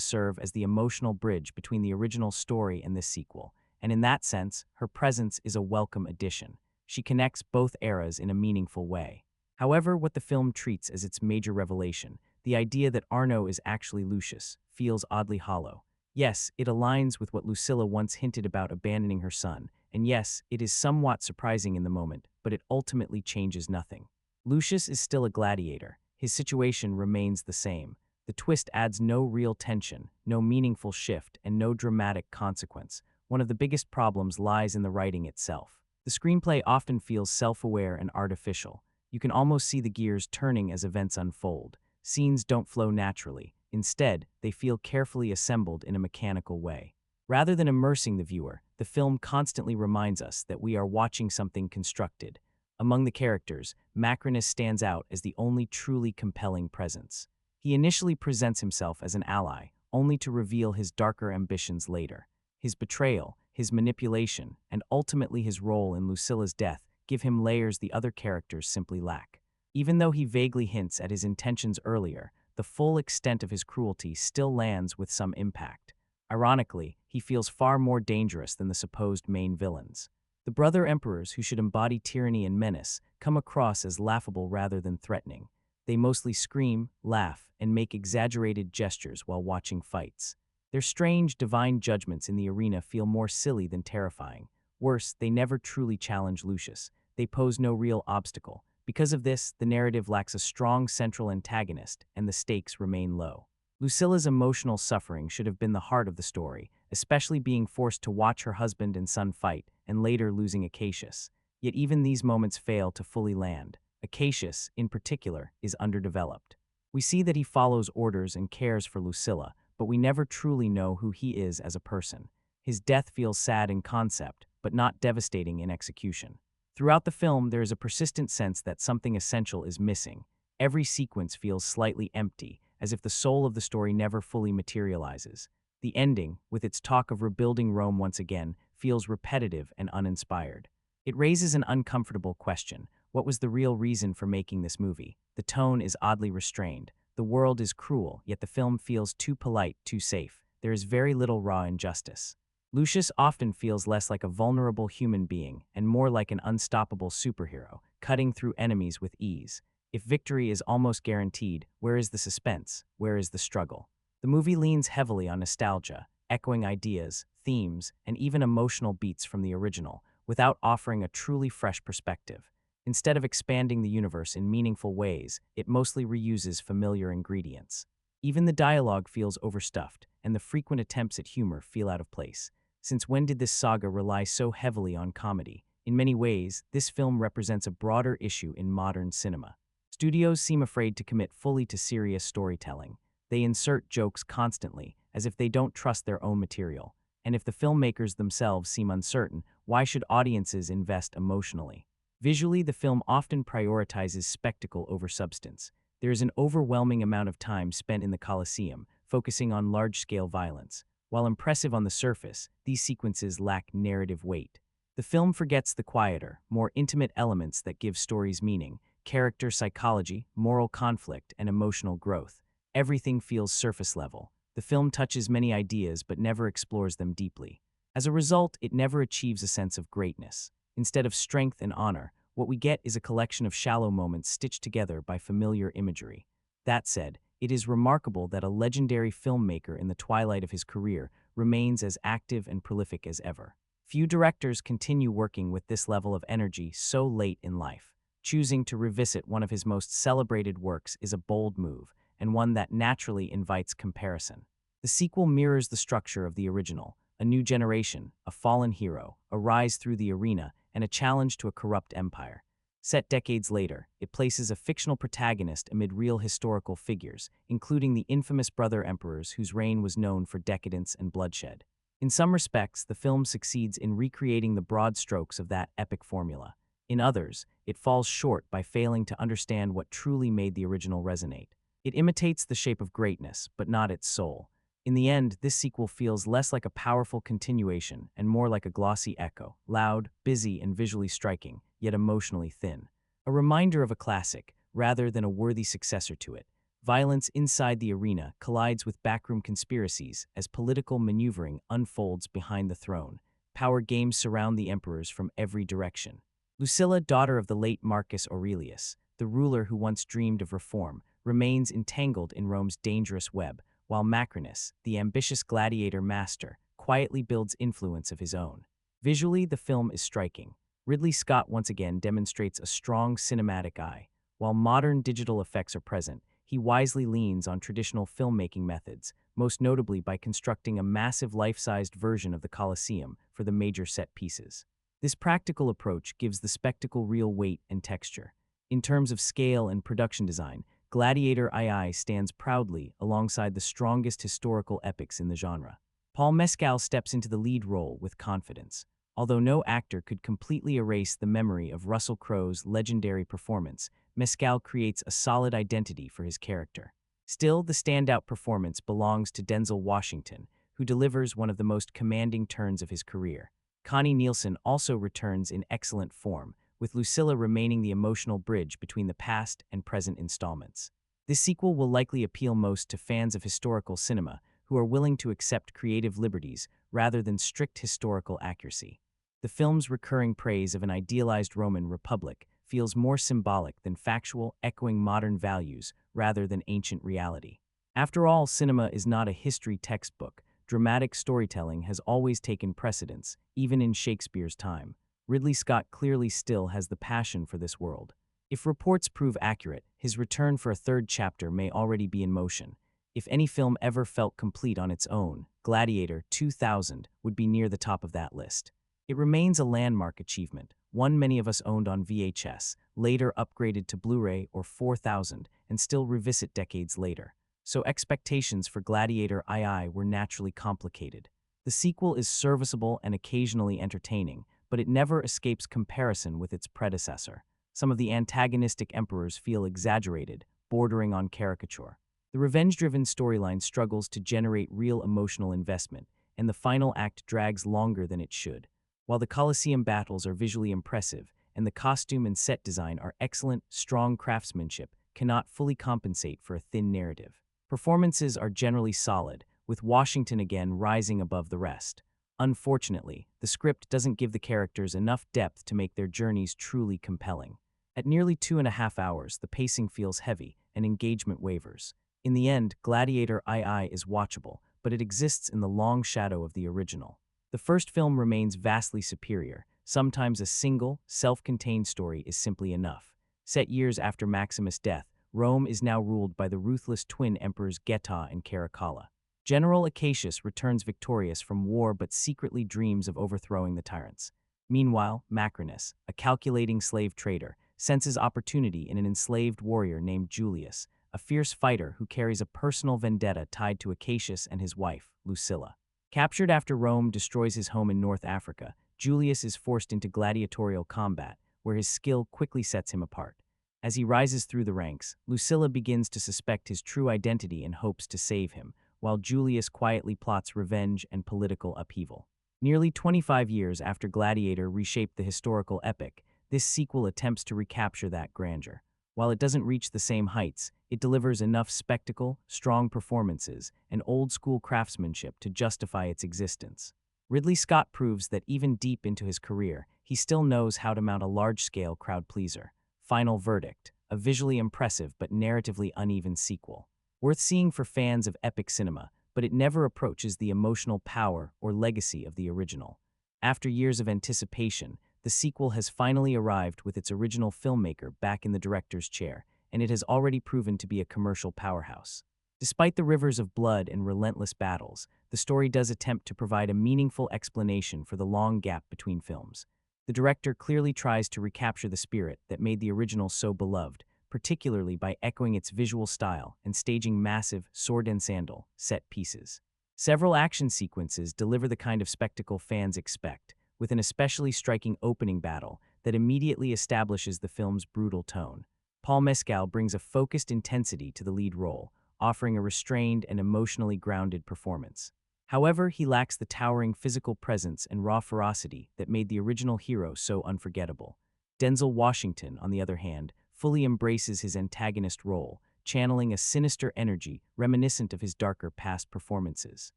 S1: serve as the emotional bridge between the original story and this sequel, and in that sense, her presence is a welcome addition. She connects both eras in a meaningful way. However, what the film treats as its major revelation, the idea that Arno is actually Lucius, feels oddly hollow. Yes, it aligns with what Lucilla once hinted about abandoning her son, and yes, it is somewhat surprising in the moment, but it ultimately changes nothing. Lucius is still a gladiator. His situation remains the same. The twist adds no real tension, no meaningful shift, and no dramatic consequence. One of the biggest problems lies in the writing itself. The screenplay often feels self-aware and artificial. You can almost see the gears turning as events unfold. Scenes don't flow naturally. Instead, they feel carefully assembled in a mechanical way. Rather than immersing the viewer, the film constantly reminds us that we are watching something constructed. Among the characters, Macrinus stands out as the only truly compelling presence. He initially presents himself as an ally, only to reveal his darker ambitions later. His betrayal, his manipulation, and ultimately his role in Lucilla's death give him layers the other characters simply lack. Even though he vaguely hints at his intentions earlier, the full extent of his cruelty still lands with some impact. Ironically, he feels far more dangerous than the supposed main villains. The brother emperors who should embody tyranny and menace come across as laughable rather than threatening. They mostly scream, laugh, and make exaggerated gestures while watching fights. Their strange, divine judgments in the arena feel more silly than terrifying. Worse, they never truly challenge Lucius. They pose no real obstacle. Because of this, the narrative lacks a strong central antagonist, and the stakes remain low. Lucilla's emotional suffering should have been the heart of the story, especially being forced to watch her husband and son fight, and later losing Acacius. Yet even these moments fail to fully land. Acacius, in particular, is underdeveloped. We see that he follows orders and cares for Lucilla, but we never truly know who he is as a person. His death feels sad in concept, but not devastating in execution. Throughout the film, there is a persistent sense that something essential is missing. Every sequence feels slightly empty, as if the soul of the story never fully materializes. The ending, with its talk of rebuilding Rome once again, feels repetitive and uninspired. It raises an uncomfortable question. What was the real reason for making this movie? The tone is oddly restrained. The world is cruel, yet the film feels too polite, too safe. There is very little raw injustice. Lucius often feels less like a vulnerable human being and more like an unstoppable superhero, cutting through enemies with ease. If victory is almost guaranteed, where is the suspense? Where is the struggle? The movie leans heavily on nostalgia, echoing ideas, themes, and even emotional beats from the original, without offering a truly fresh perspective. Instead of expanding the universe in meaningful ways, it mostly reuses familiar ingredients. Even the dialogue feels overstuffed, and the frequent attempts at humor feel out of place. Since when did this saga rely so heavily on comedy? In many ways, this film represents a broader issue in modern cinema. Studios seem afraid to commit fully to serious storytelling. They insert jokes constantly, as if they don't trust their own material. And if the filmmakers themselves seem uncertain, why should audiences invest emotionally? Visually, the film often prioritizes spectacle over substance. There is an overwhelming amount of time spent in the Colosseum, focusing on large-scale violence. While impressive on the surface, these sequences lack narrative weight. The film forgets the quieter, more intimate elements that give stories meaning: character psychology, moral conflict, and emotional growth. Everything feels surface level. The film touches many ideas but never explores them deeply. As a result, it never achieves a sense of greatness. Instead of strength and honor, what we get is a collection of shallow moments stitched together by familiar imagery. That said, it is remarkable that a legendary filmmaker in the twilight of his career remains as active and prolific as ever. Few directors continue working with this level of energy so late in life. Choosing to revisit one of his most celebrated works is a bold move, and one that naturally invites comparison. The sequel mirrors the structure of the original: a new generation, a fallen hero, a rise through the arena, and a challenge to a corrupt empire. Set decades later, it places a fictional protagonist amid real historical figures, including the infamous brother emperors whose reign was known for decadence and bloodshed. In some respects, the film succeeds in recreating the broad strokes of that epic formula. In others, it falls short by failing to understand what truly made the original resonate. It imitates the shape of greatness, but not its soul. In the end, this sequel feels less like a powerful continuation and more like a glossy echo: loud, busy, and visually striking, yet emotionally thin. A reminder of a classic, rather than a worthy successor to it. Violence inside the arena collides with backroom conspiracies as political maneuvering unfolds behind the throne. Power games surround the emperors from every direction. Lucilla, daughter of the late Marcus Aurelius, the ruler who once dreamed of reform, remains entangled in Rome's dangerous web, while Macrinus, the ambitious gladiator master, quietly builds influence of his own. Visually, the film is striking. Ridley Scott once again demonstrates a strong cinematic eye. While modern digital effects are present, he wisely leans on traditional filmmaking methods, most notably by constructing a massive life-sized version of the Colosseum for the major set pieces. This practical approach gives the spectacle real weight and texture. In terms of scale and production design, Gladiator II stands proudly alongside the strongest historical epics in the genre. Paul Mescal steps into the lead role with confidence. Although no actor could completely erase the memory of Russell Crowe's legendary performance, Mescal creates a solid identity for his character. Still, the standout performance belongs to Denzel Washington, who delivers one of the most commanding turns of his career. Connie Nielsen also returns in excellent form, with Lucilla remaining the emotional bridge between the past and present installments. This sequel will likely appeal most to fans of historical cinema who are willing to accept creative liberties rather than strict historical accuracy. The film's recurring praise of an idealized Roman republic feels more symbolic than factual, echoing modern values rather than ancient reality. After all, cinema is not a history textbook. Dramatic storytelling has always taken precedence, even in Shakespeare's time. Ridley Scott clearly still has the passion for this world. If reports prove accurate, his return for a third chapter may already be in motion. If any film ever felt complete on its own, Gladiator 2000 would be near the top of that list. It remains a landmark achievement, one many of us owned on VHS, later upgraded to Blu-ray or 4000, and still revisit decades later. So expectations for Gladiator II were naturally complicated. The sequel is serviceable and occasionally entertaining, but it never escapes comparison with its predecessor. Some of the antagonistic emperors feel exaggerated, bordering on caricature. The revenge-driven storyline struggles to generate real emotional investment, and the final act drags longer than it should. While the Colosseum battles are visually impressive, and the costume and set design are excellent, strong craftsmanship cannot fully compensate for a thin narrative. Performances are generally solid, with Washington again rising above the rest. Unfortunately, the script doesn't give the characters enough depth to make their journeys truly compelling. At nearly 2.5 hours, the pacing feels heavy, and engagement wavers. In the end, Gladiator II is watchable, but it exists in the long shadow of the original. The first film remains vastly superior. Sometimes a single, self-contained story is simply enough. Set years after Maximus' death, Rome is now ruled by the ruthless twin emperors Geta and Caracalla. General Acacius returns victorious from war but secretly dreams of overthrowing the tyrants. Meanwhile, Macrinus, a calculating slave trader, senses opportunity in an enslaved warrior named Julius, a fierce fighter who carries a personal vendetta tied to Acacius and his wife, Lucilla. Captured after Rome destroys his home in North Africa, Julius is forced into gladiatorial combat, where his skill quickly sets him apart. As he rises through the ranks, Lucilla begins to suspect his true identity and hopes to save him, while Julius quietly plots revenge and political upheaval. Nearly 25 years after Gladiator reshaped the historical epic, this sequel attempts to recapture that grandeur. While it doesn't reach the same heights, it delivers enough spectacle, strong performances, and old-school craftsmanship to justify its existence. Ridley Scott proves that even deep into his career, he still knows how to mount a large-scale crowd-pleaser. Final verdict: a visually impressive but narratively uneven sequel. Worth seeing for fans of epic cinema, but it never approaches the emotional power or legacy of the original. After years of anticipation, the sequel has finally arrived with its original filmmaker back in the director's chair, and it has already proven to be a commercial powerhouse. Despite the rivers of blood and relentless battles, the story does attempt to provide a meaningful explanation for the long gap between films. The director clearly tries to recapture the spirit that made the original so beloved, particularly by echoing its visual style and staging massive sword and sandal set pieces. Several action sequences deliver the kind of spectacle fans expect, with an especially striking opening battle that immediately establishes the film's brutal tone. Paul Mescal brings a focused intensity to the lead role, offering a restrained and emotionally grounded performance. However, he lacks the towering physical presence and raw ferocity that made the original hero so unforgettable. Denzel Washington, on the other hand, fully embraces his antagonist role, channeling a sinister energy reminiscent of his darker past performances.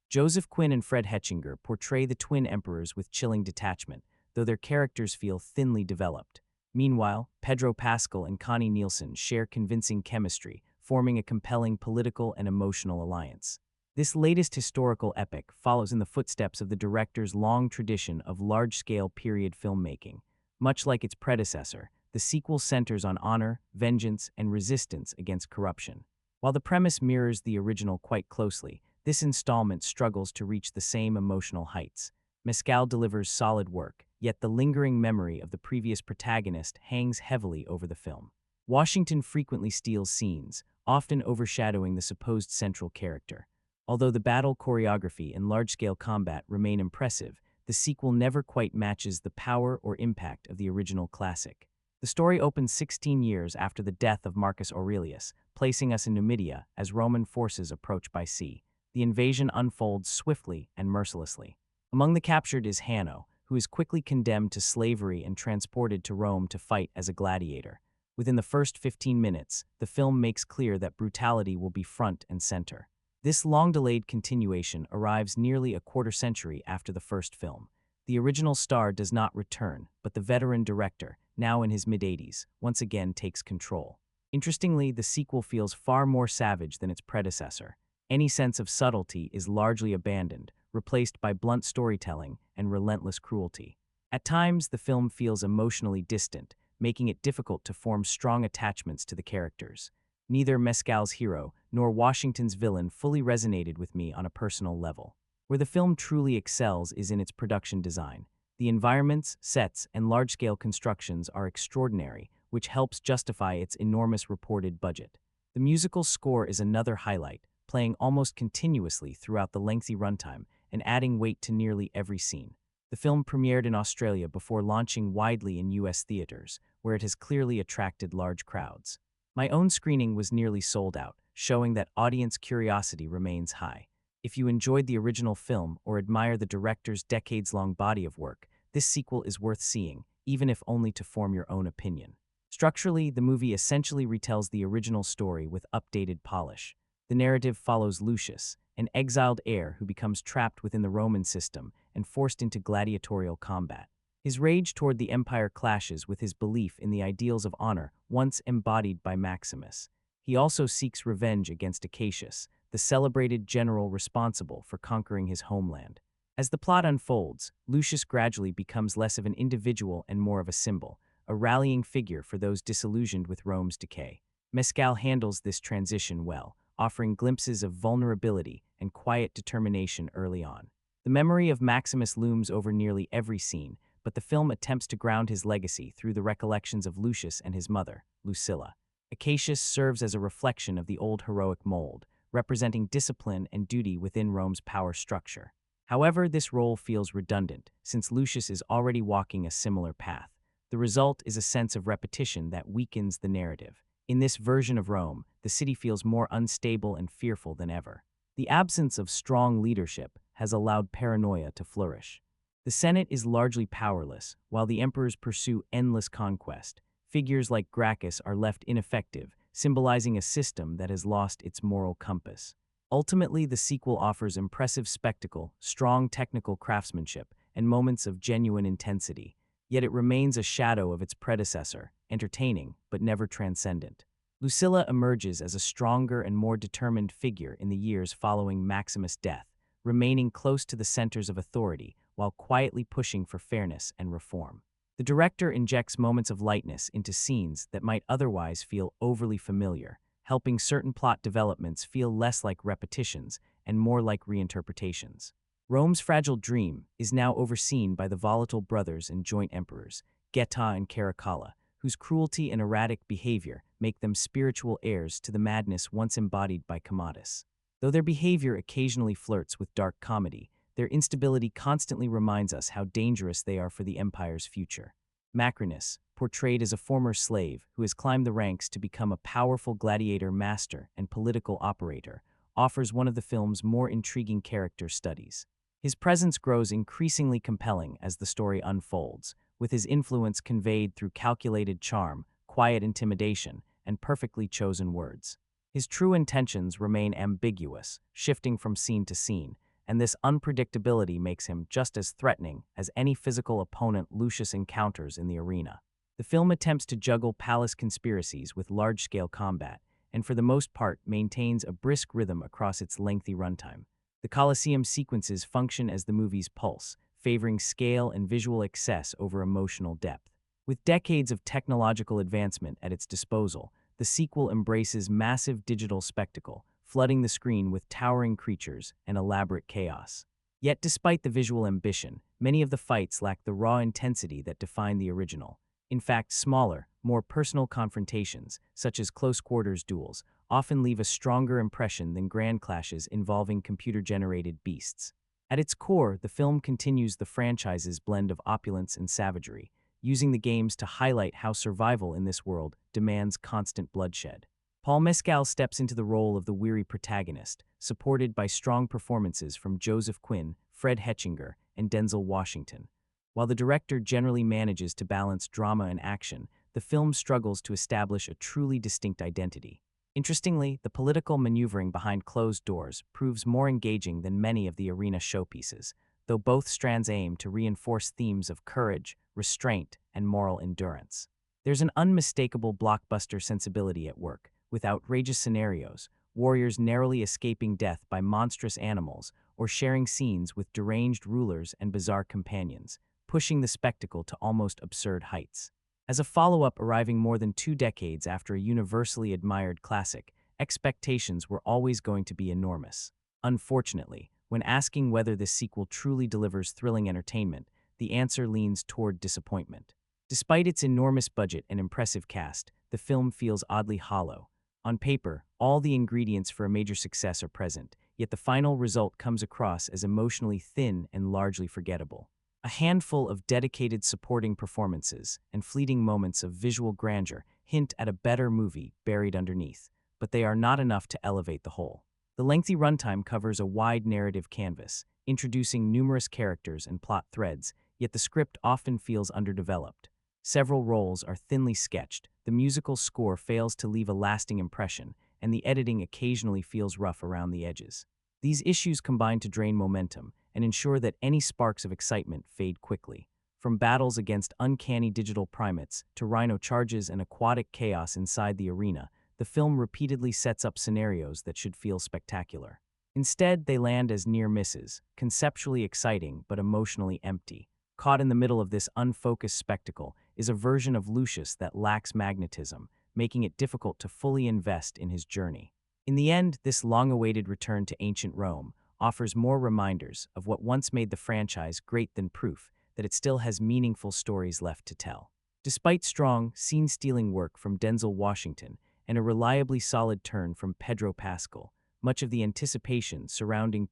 S1: Joseph Quinn and Fred Hetchinger portray the twin emperors with chilling detachment, though their characters feel thinly developed. Meanwhile, Pedro Pascal and Connie Nielsen share convincing chemistry, forming a compelling political and emotional alliance. This latest historical epic follows in the footsteps of the director's long tradition of large-scale period filmmaking. Much like its predecessor, the sequel centers on honor, vengeance, and resistance against corruption. While the premise mirrors the original quite closely, this installment struggles to reach the same emotional heights. Mescal delivers solid work, yet the lingering memory of the previous protagonist hangs heavily over the film. Washington frequently steals scenes, often overshadowing the supposed central character. Although the battle choreography and large-scale combat remain impressive, the sequel never quite matches the power or impact of the original classic. The story opens 16 years after the death of Marcus Aurelius, placing us in Numidia as Roman forces approach by sea. The invasion unfolds swiftly and mercilessly. Among the captured is Hanno, who is quickly condemned to slavery and transported to Rome to fight as a gladiator. Within the first 15 minutes, the film makes clear that brutality will be front and center. This long-delayed continuation arrives nearly a quarter-century after the first film. The original star does not return, but the veteran director, now in his mid-80s, once again takes control. Interestingly, the sequel feels far more savage than its predecessor. Any sense of subtlety is largely abandoned, replaced by blunt storytelling and relentless cruelty. At times, the film feels emotionally distant, making it difficult to form strong attachments to the characters. neither Mescal's hero nor Washington's villain fully resonated with me on a personal level. Where the film truly excels is in its production design. The environments, sets, and large-scale constructions are extraordinary, which helps justify its enormous reported budget. The musical score is another highlight, playing almost continuously throughout the lengthy runtime and adding weight to nearly every scene. The film premiered in Australia before launching widely in US theaters, where it has clearly attracted large crowds. My own screening was nearly sold out, showing that audience curiosity remains high. If you enjoyed the original film or admire the director's decades-long body of work, this sequel is worth seeing, even if only to form your own opinion. Structurally, the movie essentially retells the original story with updated polish. The narrative follows Lucius, an exiled heir who becomes trapped within the Roman system and forced into gladiatorial combat. His rage toward the empire clashes with his belief in the ideals of honor once embodied by Maximus. He also seeks revenge against Acacius, the celebrated general responsible for conquering his homeland. As the plot unfolds, Lucius gradually becomes less of an individual and more of a symbol, a rallying figure for those disillusioned with Rome's decay. Mescal handles this transition well, offering glimpses of vulnerability and quiet determination early on. The memory of Maximus looms over nearly every scene, but the film attempts to ground his legacy through the recollections of Lucius and his mother, Lucilla. Acacius serves as a reflection of the old heroic mold, representing discipline and duty within Rome's power structure. However, this role feels redundant, since Lucius is already walking a similar path. The result is a sense of repetition that weakens the narrative. In this version of Rome, the city feels more unstable and fearful than ever. The absence of strong leadership has allowed paranoia to flourish. The Senate is largely powerless, while the emperors pursue endless conquest. Figures like Gracchus are left ineffective, symbolizing a system that has lost its moral compass. Ultimately, the sequel offers impressive spectacle, strong technical craftsmanship, and moments of genuine intensity. Yet it remains a shadow of its predecessor, entertaining but never transcendent. Lucilla emerges as a stronger and more determined figure in the years following Maximus' death, remaining close to the centers of authority while quietly pushing for fairness and reform. The director injects moments of lightness into scenes that might otherwise feel overly familiar, helping certain plot developments feel less like repetitions and more like reinterpretations. Rome's fragile dream is now overseen by the volatile brothers and joint emperors, Geta and Caracalla, whose cruelty and erratic behavior make them spiritual heirs to the madness once embodied by Commodus. Though their behavior occasionally flirts with dark comedy, their instability constantly reminds us how dangerous they are for the empire's future. Macrinus, portrayed as a former slave who has climbed the ranks to become a powerful gladiator master and political operator, offers one of the film's more intriguing character studies. His presence grows increasingly compelling as the story unfolds, with his influence conveyed through calculated charm, quiet intimidation, and perfectly chosen words. His true intentions remain ambiguous, shifting from scene to scene, and this unpredictability makes him just as threatening as any physical opponent Lucius encounters in the arena. The film attempts to juggle palace conspiracies with large-scale combat, and for the most part maintains a brisk rhythm across its lengthy runtime. The Colosseum sequences function as the movie's pulse, favoring scale and visual excess over emotional depth. With decades of technological advancement at its disposal, the sequel embraces massive digital spectacle, flooding the screen with towering creatures and elaborate chaos. Yet despite the visual ambition, many of the fights lack the raw intensity that defined the original. In fact, smaller, more personal confrontations, such as close-quarters duels, often leave a stronger impression than grand clashes involving computer-generated beasts. At its core, the film continues the franchise's blend of opulence and savagery, using the games to highlight how survival in this world demands constant bloodshed. Paul Mescal steps into the role of the weary protagonist, supported by strong performances from Joseph Quinn, Fred Hetchinger, and Denzel Washington. While the director generally manages to balance drama and action, the film struggles to establish a truly distinct identity. Interestingly, the political maneuvering behind closed doors proves more engaging than many of the arena showpieces, though both strands aim to reinforce themes of courage, restraint, and moral endurance. There's an unmistakable blockbuster sensibility at work, with outrageous scenarios, warriors narrowly escaping death by monstrous animals, or sharing scenes with deranged rulers and bizarre companions, pushing the spectacle to almost absurd heights. As a follow-up arriving more than 2 decades after a universally admired classic, expectations were always going to be enormous. Unfortunately, when asking whether this sequel truly delivers thrilling entertainment, the answer leans toward disappointment. Despite its enormous budget and impressive cast, the film feels oddly hollow. On paper, all the ingredients for a major success are present, yet the final result comes across as emotionally thin and largely forgettable. A handful of dedicated supporting performances and fleeting moments of visual grandeur hint at a better movie buried underneath, but they are not enough to elevate the whole. The lengthy runtime covers a wide narrative canvas, introducing numerous characters and plot threads, yet the script often feels underdeveloped. Several roles are thinly sketched, the musical score fails to leave a lasting impression, and the editing occasionally feels rough around the edges. These issues combine to drain momentum and ensure that any sparks of excitement fade quickly. From battles against uncanny digital primates to rhino charges and aquatic chaos inside the arena, the film repeatedly sets up scenarios that should feel spectacular. Instead, they land as near misses, conceptually exciting but emotionally empty. Caught in the middle of this unfocused spectacle is a version of Lucius that lacks magnetism, making it difficult to fully invest in his journey. In the end, this long-awaited return to ancient Rome offers more reminders of what once made the franchise great than proof that it still has meaningful stories left to tell. Despite strong, scene-stealing work from Denzel Washington and a reliably solid turn from Pedro Pascal, much of the anticipation surrounding